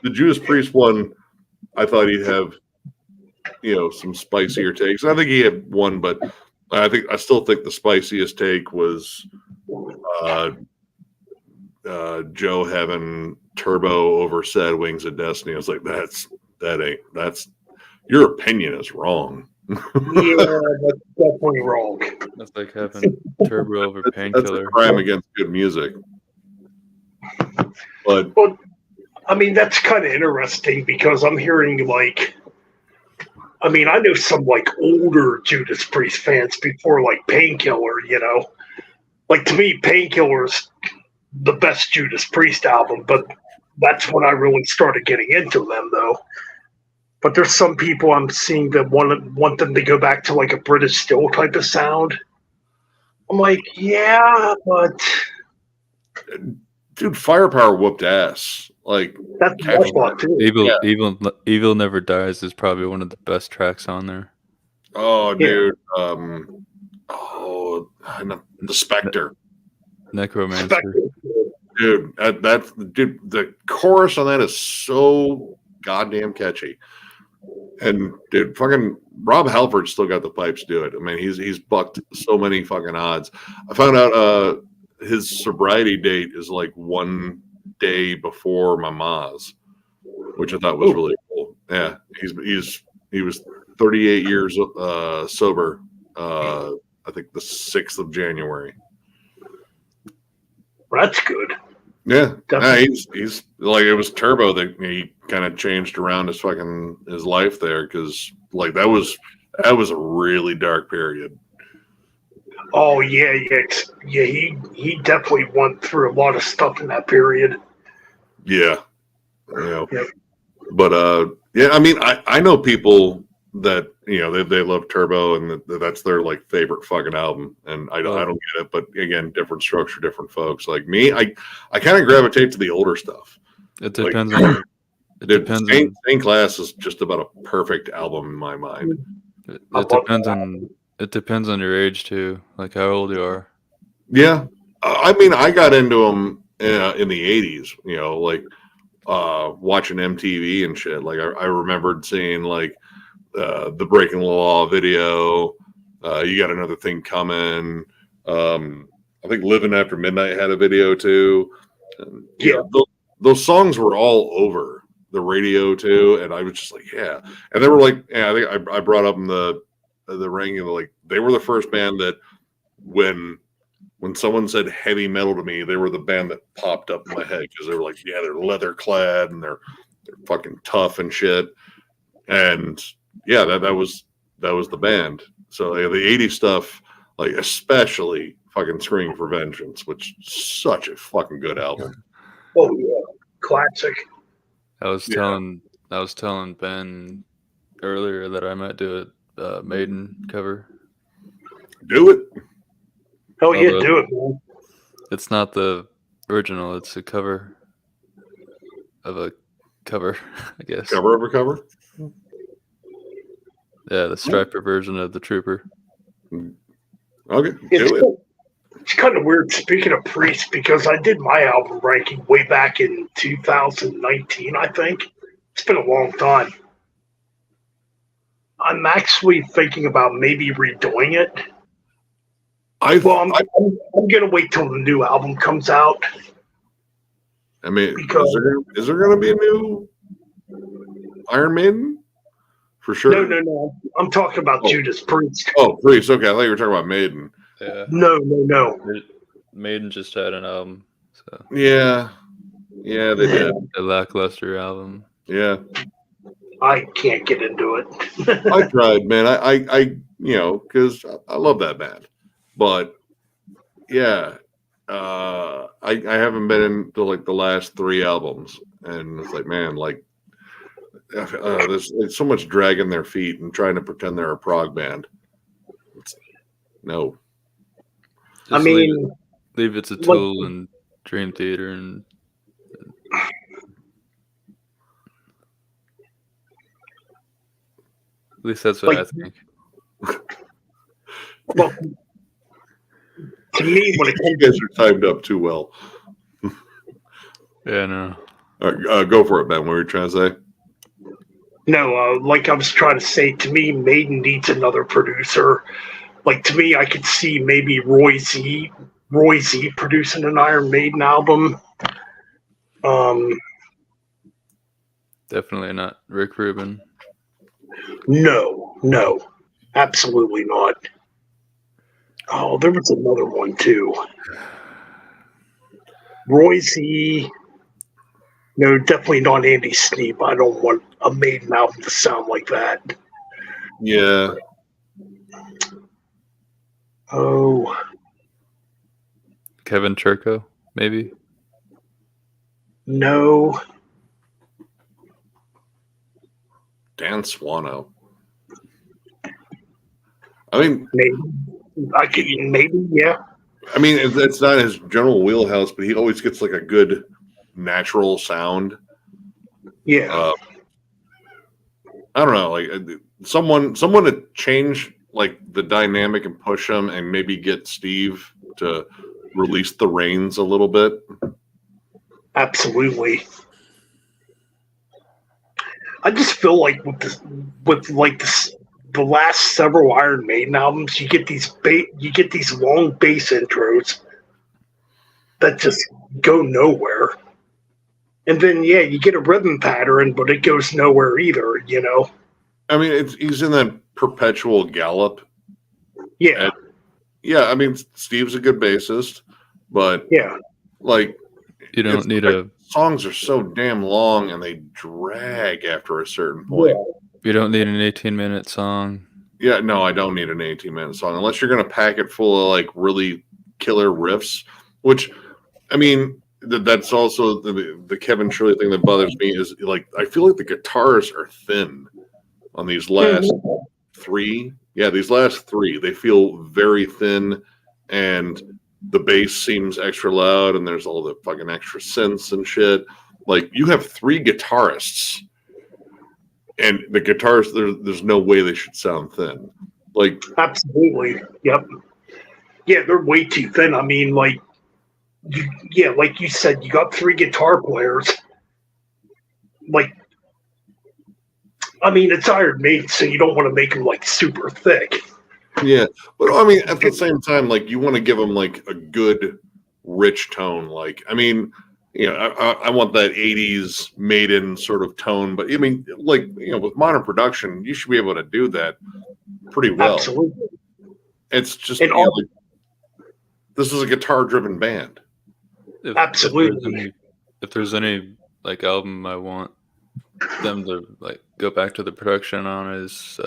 The Judas Priest one, I thought he'd have, some spicier takes. I think he had one, but I still think the spiciest take was Joe having Turbo over Sad Wings of Destiny. I was like, that's your opinion is wrong. Yeah, that's definitely wrong. That's like having Turbo over That's a Painkiller. crime against good music. But I mean, that's kind of interesting because I'm hearing I know some like older Judas Priest fans before like Painkiller, Like to me, Painkiller's the best Judas Priest album, but that's when I really started getting into them though. But there's some people I'm seeing that want them to go back to like a British Steel type of sound. I'm like, yeah, but dude, Firepower whooped ass. Like, that's my thought too. Evil Never Dies is probably one of the best tracks on there. oh, Yeah. dude, the Spectre, Necromancer. Spectre. dude. Dude. The chorus on that is so goddamn catchy. And dude, fucking Rob Halford still got the pipes to do it. I mean, he's bucked so many fucking odds. I found out his sobriety date is like one day before my ma's, which I thought was really cool. Yeah, he was 38 years sober. I think the 6th of January. That's good. Yeah, Definitely. he's like, it was Turbo that he kind of changed around his life there, because like that was a really dark period. Oh yeah. He definitely went through a lot of stuff in that period. Yeah, Yep. but yeah, I mean, I know people that they love Turbo and that's their like favorite fucking album, and I don't get it. But again, different structure, different folks. Like me, I kind of gravitate to the older stuff. It depends on. It depends. Stained Glass is just about a perfect album in my mind. It depends on. It depends on your age too, like how old you are. Yeah, I mean, I got into them in the '80s. Like watching MTV and shit. Like I remembered seeing like the Breaking the Law video. You Got Another Thing Coming. I think Living After Midnight had a video too. And, those songs were all over the radio too, and I was just like, yeah. And they were like, I think I brought up in the ranking, like they were the first band that when someone said heavy metal to me, they were the band that popped up in my head because they were like, yeah, they're leather clad and they're fucking tough and shit. And yeah, that was the band. So the '80s stuff, like especially fucking Screaming for Vengeance, which is such a fucking good album. Oh yeah, classic. I was telling Ben earlier that I might do a Maiden cover. Do it. Oh yeah, do it, man. It's not the original; it's a cover of a cover, I guess. Cover of a cover. Yeah, the Striper version of the Trooper. Okay, do it. It's kind of weird. Speaking of Priest, because I did my album ranking way back in 2019, I think. It's been a long time. I'm actually thinking about maybe redoing it. I'm going to wait till the new album comes out. I mean, is there going to be a new Iron Maiden? For sure. No. I'm talking about Judas Priest. Oh, Priest. Okay, I thought you were talking about Maiden. Yeah. No. Maiden just had an album. So yeah, they did. A lackluster album. Yeah. I can't get into it. I tried, man. I because I love that band. But yeah, I haven't been into like the last 3 albums, and it's like, man, like there's so much dragging their feet and trying to pretend they're a prog band. No. I mean, leave it to Tool and Dream Theater and. At least that's what I think. Well, to me, when you guys are timed up too well. Yeah, no. All right, go for it, Ben. What were you trying to say? No, like I was trying to say, to me, Maiden needs another producer. Like, to me, I could see maybe Roy Z producing an Iron Maiden album. Definitely not Rick Rubin. No, absolutely not. Oh, there was another one too. Roy Z. No, definitely not Andy Sneap. I don't want a Maiden album to sound like that. Yeah. Oh. Kevin Churko, maybe? No. Dan Swano. I mean, maybe, yeah. I mean, it's not his general wheelhouse, but he always gets like a good natural sound. Yeah. I don't know, like someone to change like the dynamic and push him, and maybe get Steve to release the reins a little bit. Absolutely. I just feel like with the last several Iron Maiden albums, you get these long bass intros that just go nowhere, and then you get a rhythm pattern, but it goes nowhere either. I mean, he's in that perpetual gallop. Yeah. And, I mean, Steve's a good bassist, but like you don't need like, songs are so damn long and they drag after a certain point. You don't need an 18-minute song. Yeah, no, I don't need an 18-minute song unless you're going to pack it full of like really killer riffs, which, I mean, that's also the Kevin Shirley thing that bothers me is like, I feel like the guitars are thin. on these last three. Yeah, these last three, they feel very thin, and the bass seems extra loud, and there's all the fucking extra synths and shit. Like, you have three guitarists, and the guitars, there's no way they should sound thin. Like, Absolutely. Yep. Yeah, they're way too thin. I mean, like, like you said, you got three guitar players. Like, I mean, it's Iron Maiden, so you don't want to make them like super thick. yeah, but I mean, at the same time, like, you want to give them like a good, rich tone. Like, I mean, you know, I want that '80s Maiden sort of tone, but I mean, like, you know, with modern production, you should be able to do that pretty well. Absolutely. It's just, And you know, like, this is a guitar-driven band. Absolutely. If there's any like album I want them to like go back to the production on is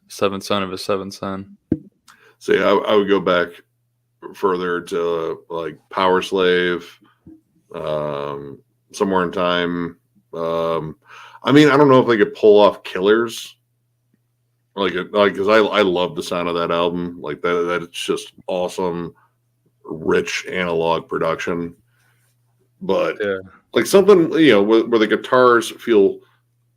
Seventh Son of a Seventh Son. See, I would go back further to like Power Slave, Somewhere in Time. I mean, I don't know if they could pull off Killers. Like, because I love the sound of that album. Like that it's just awesome, rich analog production. But Yeah. like something, you know, where the guitars feel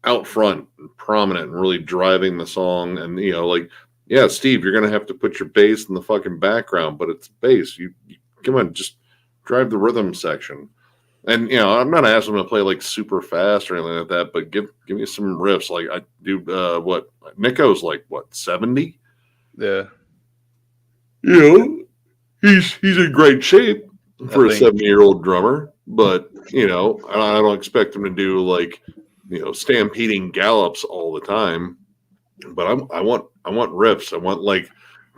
out front and prominent and really driving the song. And, you know, like, yeah, Steve, you're gonna have to put your bass in the fucking background, but it's bass. You come on, just drive the rhythm section. And, you know, I'm not asking them to play like super fast or anything like that, but give me some riffs. Like I do what Nico's like, what, 70? Yeah. You know, he's in great shape for a I think- 70-year-old drummer, but, you know, I don't expect him to do like, you know, stampeding gallops all the time. But I want riffs. I want like,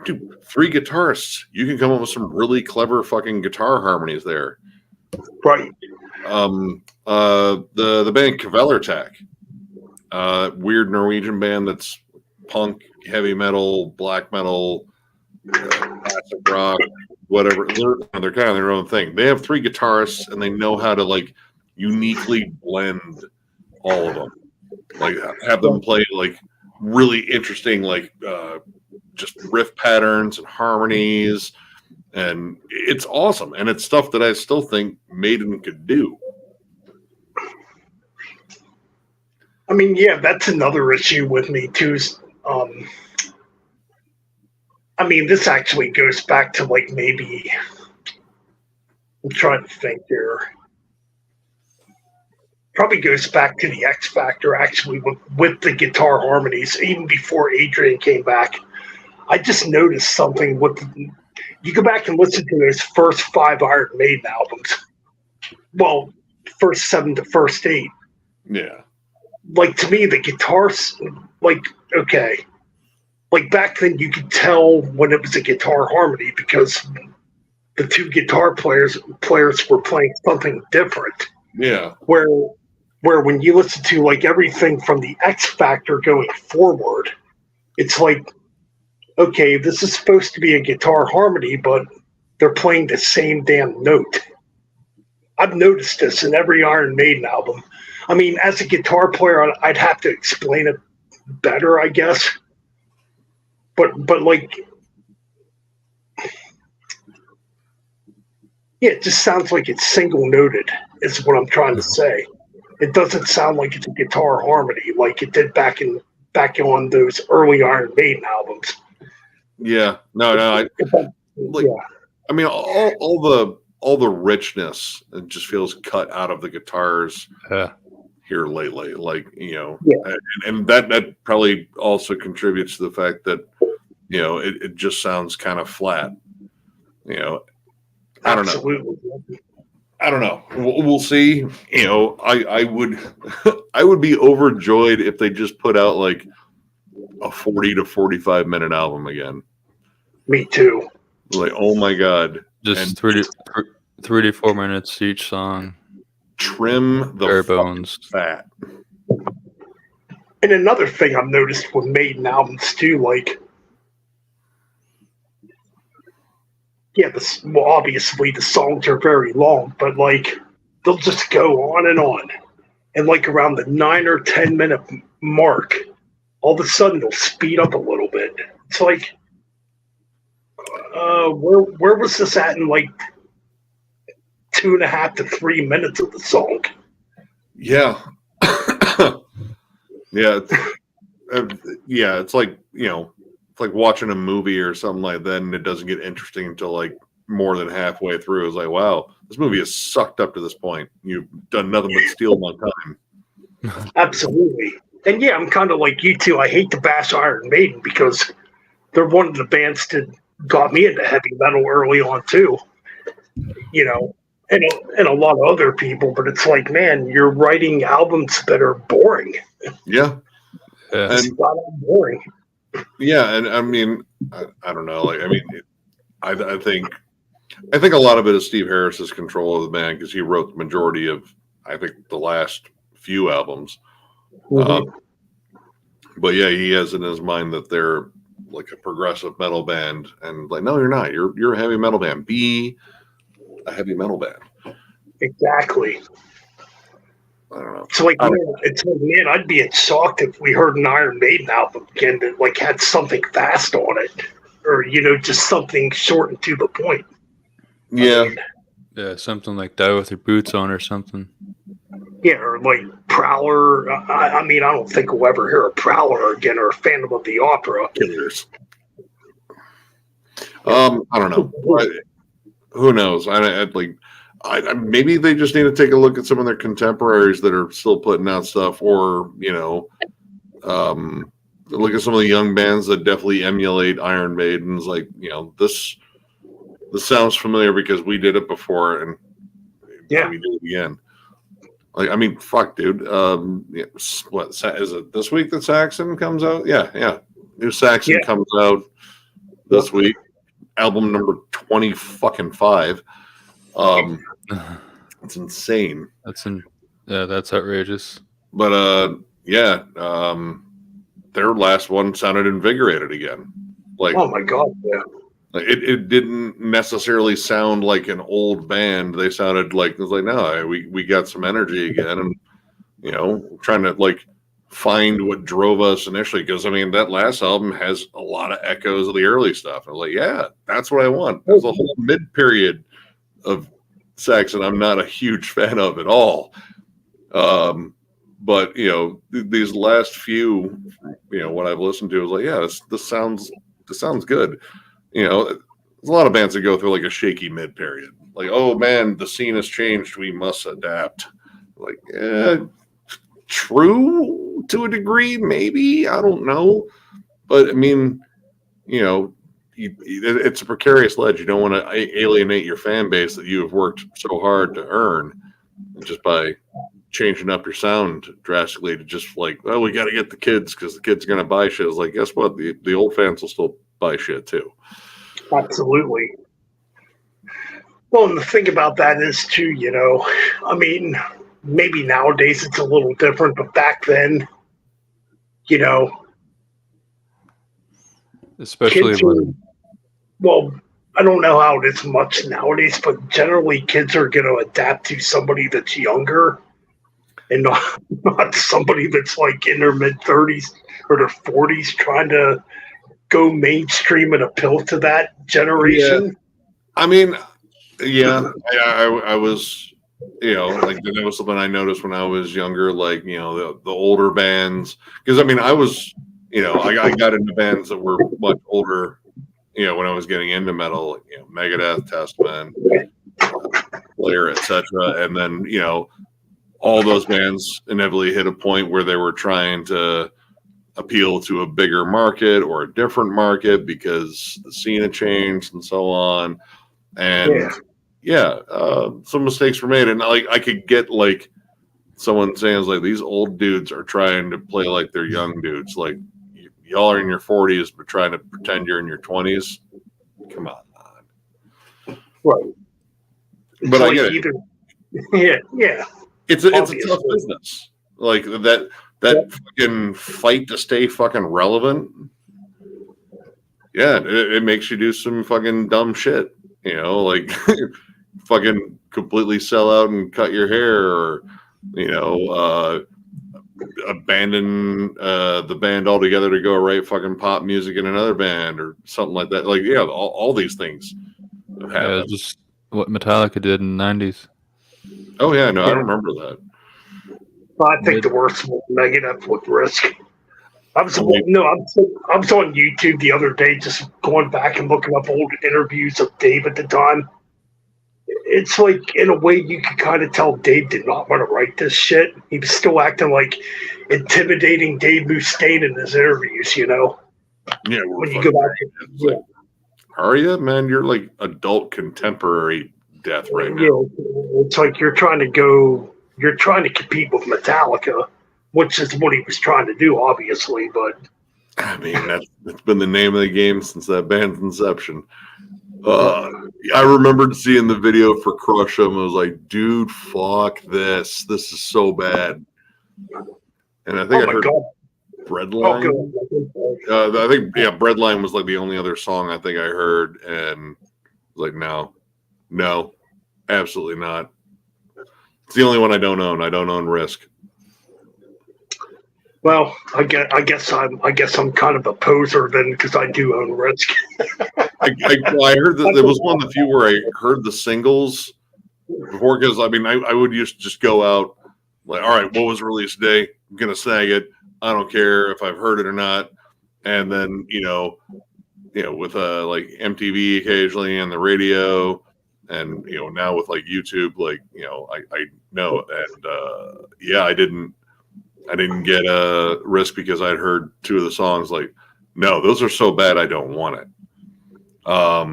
dude, three guitarists. You can come up with some really clever fucking guitar harmonies there. Right. The band Kvelertak, weird Norwegian band that's punk, heavy metal, black metal, classic rock, whatever. They're kind of their own thing. They have three guitarists, and they know how to like uniquely blend all of them. Like, have them play like really interesting, like just riff patterns and harmonies. And it's awesome. And it's stuff that I still think Maiden could do. I mean, yeah, that's another issue with me too. I mean, this actually goes back to like maybe I'm trying to think here. Probably goes back to the X Factor actually with the guitar harmonies, even before Adrian came back. I just noticed something with you go back and listen to those first 5 Iron Maiden albums. Well, first 7 to first 8. Yeah. Like, to me, the guitars, like, okay. Like, back then you could tell when it was a guitar harmony because the two guitar players were playing something different. Yeah. Where when you listen to, like, everything from the X Factor going forward, it's like, okay, this is supposed to be a guitar harmony, but they're playing the same damn note. I've noticed this in every Iron Maiden album. I mean, as a guitar player, I'd have to explain it better, I guess. But like, yeah, it just sounds like it's single noted, is what I'm trying to say. It doesn't sound like it's a guitar harmony like it did back on those early Iron Maiden albums. Yeah. No. Like, Yeah. I mean, all the richness, it just feels cut out of the guitars Yeah. here lately. Like, you know, Yeah. and that probably also contributes to the fact that, you know, it just sounds kind of flat. You know, I don't know. Absolutely. I don't know. We'll see. You know, I would I would be overjoyed if they just put out like a 40 to 45 minute album again. Me too. Like, oh my god, Just And- 3 to 4 minutes each song. trim the Bare fucking bones. fat. And another thing I've noticed with Maiden albums too, like, yeah, well, obviously the songs are very long, but like they'll just go on, and like around the 9 or 10 minute mark, all of a sudden they'll speed up a little bit. It's like, where was this at in like 2.5 to 3 minutes of the song? Yeah. Yeah. Yeah. It's like, it's like watching a movie or something like that, and it doesn't get interesting until like more than halfway through. It's like, wow, this movie has sucked up to this point. You've done nothing but steal my time. Absolutely. And yeah, I'm kind of like you too. I hate to bash Iron Maiden because they're one of the bands that got me into heavy metal early on too. And a lot of other people, but it's like, man, you're writing albums that are boring. Yeah. Yeah. It's flat out boring. Yeah. And I mean, I don't know. Like, I mean, I think a lot of it is Steve Harris's control of the band because he wrote the majority of, I think, the last few albums. But yeah, he has in his mind that they're like a progressive metal band, and like, no, you're not. You're a heavy metal band. Be a heavy metal band. Exactly. I don't know. It's like, man, I'd be shocked if we heard an Iron Maiden album again that like had something fast on it, or just something short and to the point. Yeah. Yeah, something like Die With Your Boots On or something. Yeah, or like Prowler. I mean, I don't think we'll ever hear a Prowler again or a Phantom of the Opera. Killers. I don't know. Who knows? I maybe they just need to take a look at some of their contemporaries that are still putting out stuff, or look at some of the young bands that definitely emulate Iron Maiden's. Like, this sounds familiar because we did it before, and Yeah. we do it again. Like, I mean, fuck, dude. What is it this week that Saxon comes out? Yeah. New Saxon comes out this week. Album number 25. It's insane. That's outrageous. But their last one sounded invigorated again. Like, Oh my god, yeah. like, it didn't necessarily sound like an old band. They sounded like, it was like, no, we got some energy again, and trying to like find what drove us initially. Because I mean, that last album has a lot of echoes of the early stuff. I was like, yeah, that's what I want. There's a whole mid period of Saxon I'm not a huge fan of at all. But these last few, what I've listened to is like, yeah, this sounds good. There's a lot of bands that go through like a shaky mid period. Like, oh man, the scene has changed. We must adapt. Like, true to a degree, maybe. I don't know. But I mean, it's a precarious ledge. You don't want to alienate your fan base that you have worked so hard to earn just by changing up your sound drastically to just like, well, we got to get the kids because the kids are going to buy shit. It's like, guess what? The old fans will still buy shit too. Absolutely. Well, and the thing about that is too, I mean, maybe nowadays it's a little different, but back then, Especially kids when well, I don't know how it is much nowadays, but generally kids are going to adapt to somebody that's younger and not somebody that's like in their mid 30s or their 40s trying to go mainstream and appeal to that generation. Yeah. I mean, yeah, I was, like that was something I noticed when I was younger, like, the older bands. Because, I mean, I was, I got into bands that were much older, when I was getting into metal, like, Megadeth, Testament, Slayer, etc. And then, all those bands inevitably hit a point where they were trying to appeal to a bigger market or a different market because the scene had changed and so on. And some mistakes were made. And like, I could get like someone saying like, these old dudes are trying to play like they're young dudes. Like, y'all are in your 40s, but trying to pretend you're in your 20s. Come on. Right. But like I get it. Yeah. It's a tough business. Like that fucking fight to stay fucking relevant. Yeah, it makes you do some fucking dumb shit. Like fucking completely sell out and cut your hair, or abandon the band altogether to go write fucking pop music in another band or something like that. Like, yeah, all these things have Yeah, happened. just what Metallica did in the 90s. Oh yeah, no, I Yeah. remember that. I think the worst was Megadeth with Risk. I was Oh, wait. I was on YouTube the other day, just going back and looking up old interviews of Dave at the time. It's like, in a way, you could kind of tell Dave did not want to write this shit. He was still acting like intimidating Dave Mustaine in his interviews, you know. Yeah, When you go back, it's like, are you, man? You're like adult contemporary death right now. you know, it's like you're trying to compete with Metallica, which is what he was trying to do, obviously. But I mean, that's been the name of the game since that band's inception. I remembered seeing the video for Crush 'Em. I was like, dude, fuck this. This is so bad. And I think oh I my heard god, Breadline. God. I think, yeah, Breadline was like the only other song I think I heard. And I was like, no, absolutely not. It's the only one I don't own. I don't own Risk. Well, I guess I'm kind of a poser then, because I do own Risk. I heard that there was one of the few where I heard the singles before, because I mean I would just go out like, all right, what was released today? I'm gonna snag it. I don't care if I've heard it or not. And then you know with like MTV occasionally and the radio, and now with like YouTube, like I know, and yeah, I didn't get a Risk because I'd heard two of the songs. Like, no, those are so bad I don't want it. I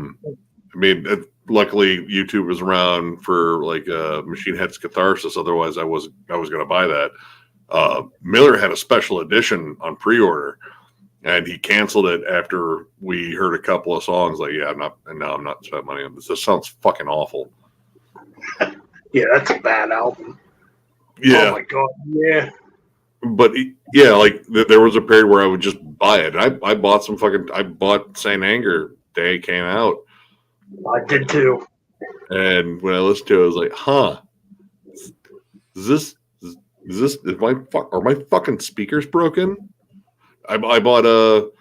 mean, luckily YouTube was around for like Machine Head's Catharsis. Otherwise, I was going to buy that. Miller had a special edition on pre-order, and he canceled it after we heard a couple of songs. Like, yeah, I'm not spending money on this. This sounds fucking awful. Yeah, that's a bad album. Yeah. Oh my god. Yeah. But yeah, like there was a period where I would just buy it. I bought Saint Anger day it came out. I did too. And when I listened to it, I was like, huh, are my fucking speakers broken? I bought a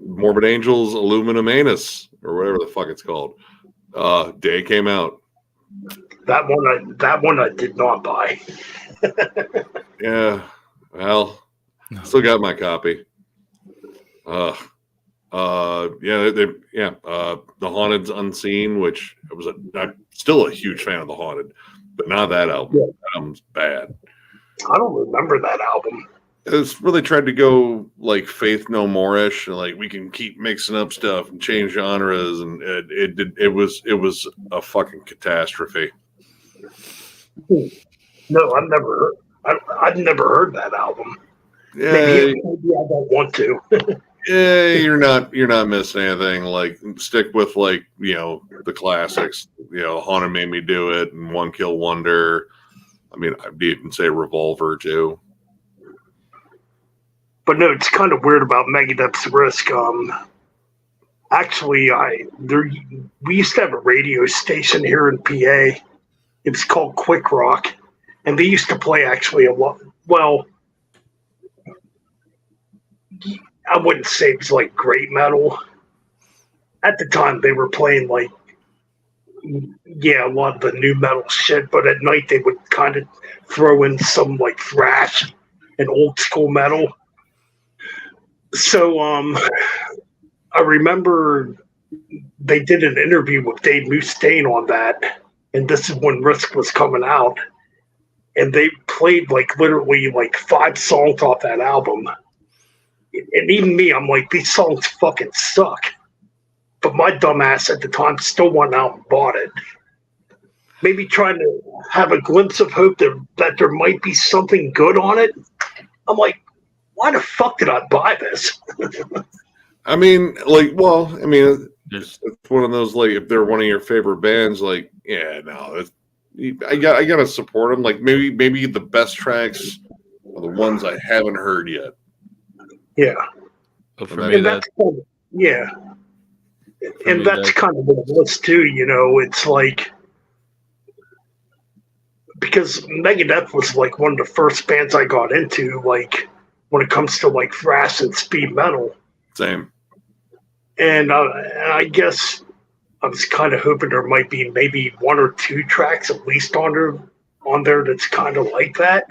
Morbid Angels Aluminum Anus or whatever the fuck it's called. Day it came out. That one I did not buy. Yeah. Well, still got my copy. The Haunted's Unseen, which I'm still a huge fan of the Haunted, but not that album. Yeah. That album's bad. I don't remember that album. It's where they tried to go like Faith No More-ish, and like we can keep mixing up stuff and change genres, and it was a fucking catastrophe. No, I've never heard that album. Yeah, Maybe I don't want to. yeah, you're not missing anything. Like, stick with like the classics. Haunted Made Me Do It and One Kill Wonder. I mean, I'd even say Revolver too. But no, it's kind of weird about Megadeth's Risk. Actually, we used to have a radio station here in PA. It was called Quick Rock, and they used to play actually a lot. Well, I wouldn't say it was like great metal. At the time, they were playing like, yeah, a lot of the new metal shit. But at night, they would kind of throw in some like thrash and old school metal. So I remember they did an interview with Dave Mustaine on that, and this is when Risk was coming out, and they played like literally like 5 songs off that album. And even me, I'm like, these songs fucking suck. But my dumbass at the time still went out and bought it. Maybe trying to have a glimpse of hope that there might be something good on it. I'm like, why the fuck did I buy this? I mean, like, well, I mean, it's one of those, like, if they're one of your favorite bands, like, yeah, no, I gotta support them. Like, maybe the best tracks are the ones I haven't heard yet. Yeah. But for me, And that's kind of, yeah. And that's kind of what it was too, It's like, because Megadeth was like one of the first bands I got into, like when it comes to like thrash and speed metal. Same. And I guess I was kind of hoping there might be maybe 1 or 2 tracks at least on there that's kind of like that.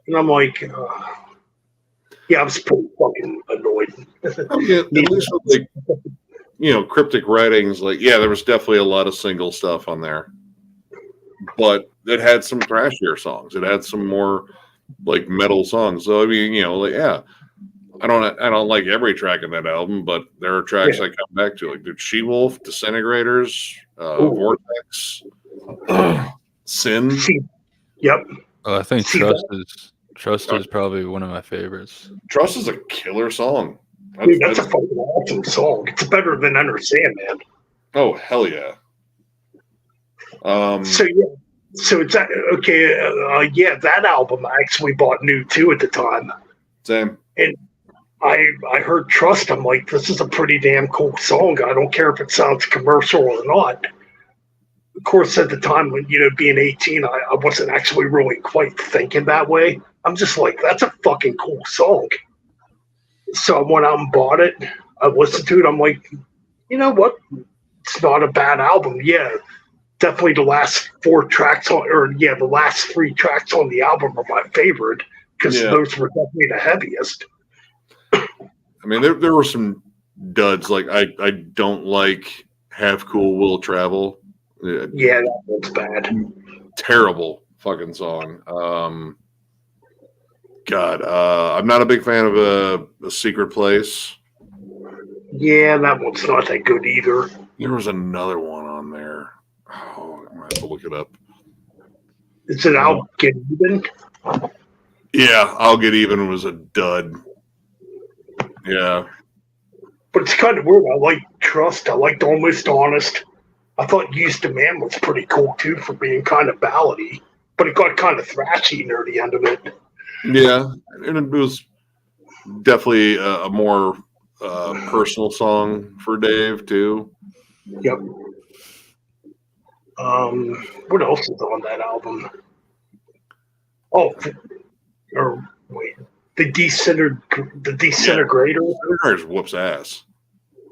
And I'm like, yeah, I was pretty fucking annoyed. Yeah, at least with like, cryptic writings, like, yeah, there was definitely a lot of single stuff on there, but it had some thrashier songs. It had some more like metal songs. So I mean, like, yeah, I don't like every track in that album, but there are tracks I come back to, like Dude, She-Wolf, Disintegrators, Vortex, Sin. Yep. I think See Trust is probably one of my favorites. Trust is a killer song. Dude, that's a fucking awesome song. It's better than Enter Sandman. Oh, hell yeah. So it's okay. Yeah, that album I actually bought new too at the time. Same. And I heard Trust. I'm like, this is a pretty damn cool song. I don't care if it sounds commercial or not. Of course, at the time when being 18, I wasn't actually really quite thinking that way. I'm just like, that's a fucking cool song. So I went out and bought it. I listened to it. I'm like, you know what? It's not a bad album. Yeah, definitely the last 4 tracks the last 3 tracks on the album are my favorite because those were definitely the heaviest. I mean, there were some duds. Like I don't like Half Cool Will Travel. Yeah, that was bad. Terrible fucking song. God, I'm not a big fan of a Secret Place. Yeah, that one's not that good either. There was another one on there. Oh, I might have to look it up. Is it I'll Get Even? Yeah, I'll Get Even was a dud. Yeah. But it's kind of weird. I like Trust. I liked Almost Honest. I thought Used to Man was pretty cool too for being kind of ballady. But it got kind of thrashy near the end of it. Yeah, and it was definitely a more personal song for Dave too. Yep. What else is on that album? The Disintegrator. There's whoops ass.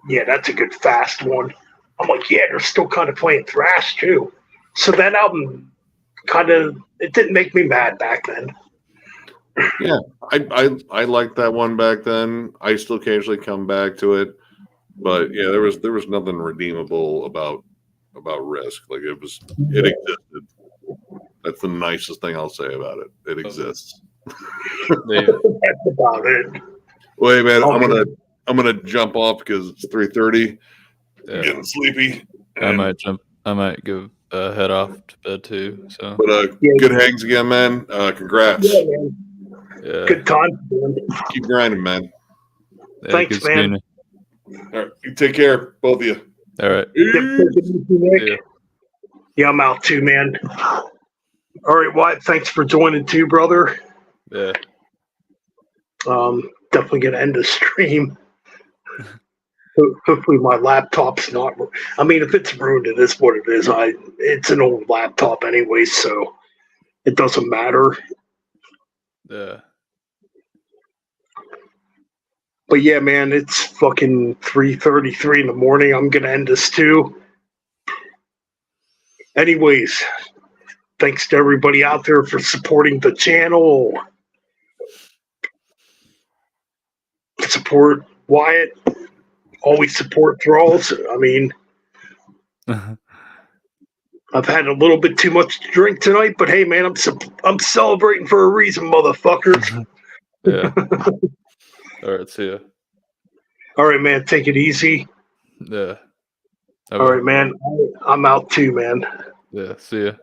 Yeah, that's a good fast one. I'm like, yeah, they're still kind of playing thrash too. So that album it didn't make me mad back then. Yeah, I liked that one back then. I still occasionally come back to it, but yeah, there was nothing redeemable about Risk. Like it existed. That's the nicest thing I'll say about it. It exists. That's about it. Wait, man, I'm gonna jump off because it's 3:30. I'm getting sleepy. I might go head off to bed too. So, but good hangs again, man. Congrats. Yeah, man. Yeah. Good time, man. Keep grinding, man. Yeah, Thanks, good seeing man. you. All right, you take care, both of you. All right. Yeah, I'm out too, man. All right, Wyatt, thanks for joining too, brother. Yeah. Definitely gonna end the stream. Hopefully my laptop's not. I mean, if it's ruined, it is what it is. It's an old laptop anyway, so it doesn't matter. Yeah. But yeah, man, it's fucking 3:33 in the morning. I'm gonna end this too. Anyways, thanks to everybody out there for supporting the channel. Support Wyatt. Always support Thralls. I mean, I've had a little bit too much to drink tonight, but hey, man, I'm celebrating for a reason, motherfuckers. Yeah. All right. See ya. All right, man. Take it easy. Yeah. All right, man. I'm out too, man. Yeah. See ya.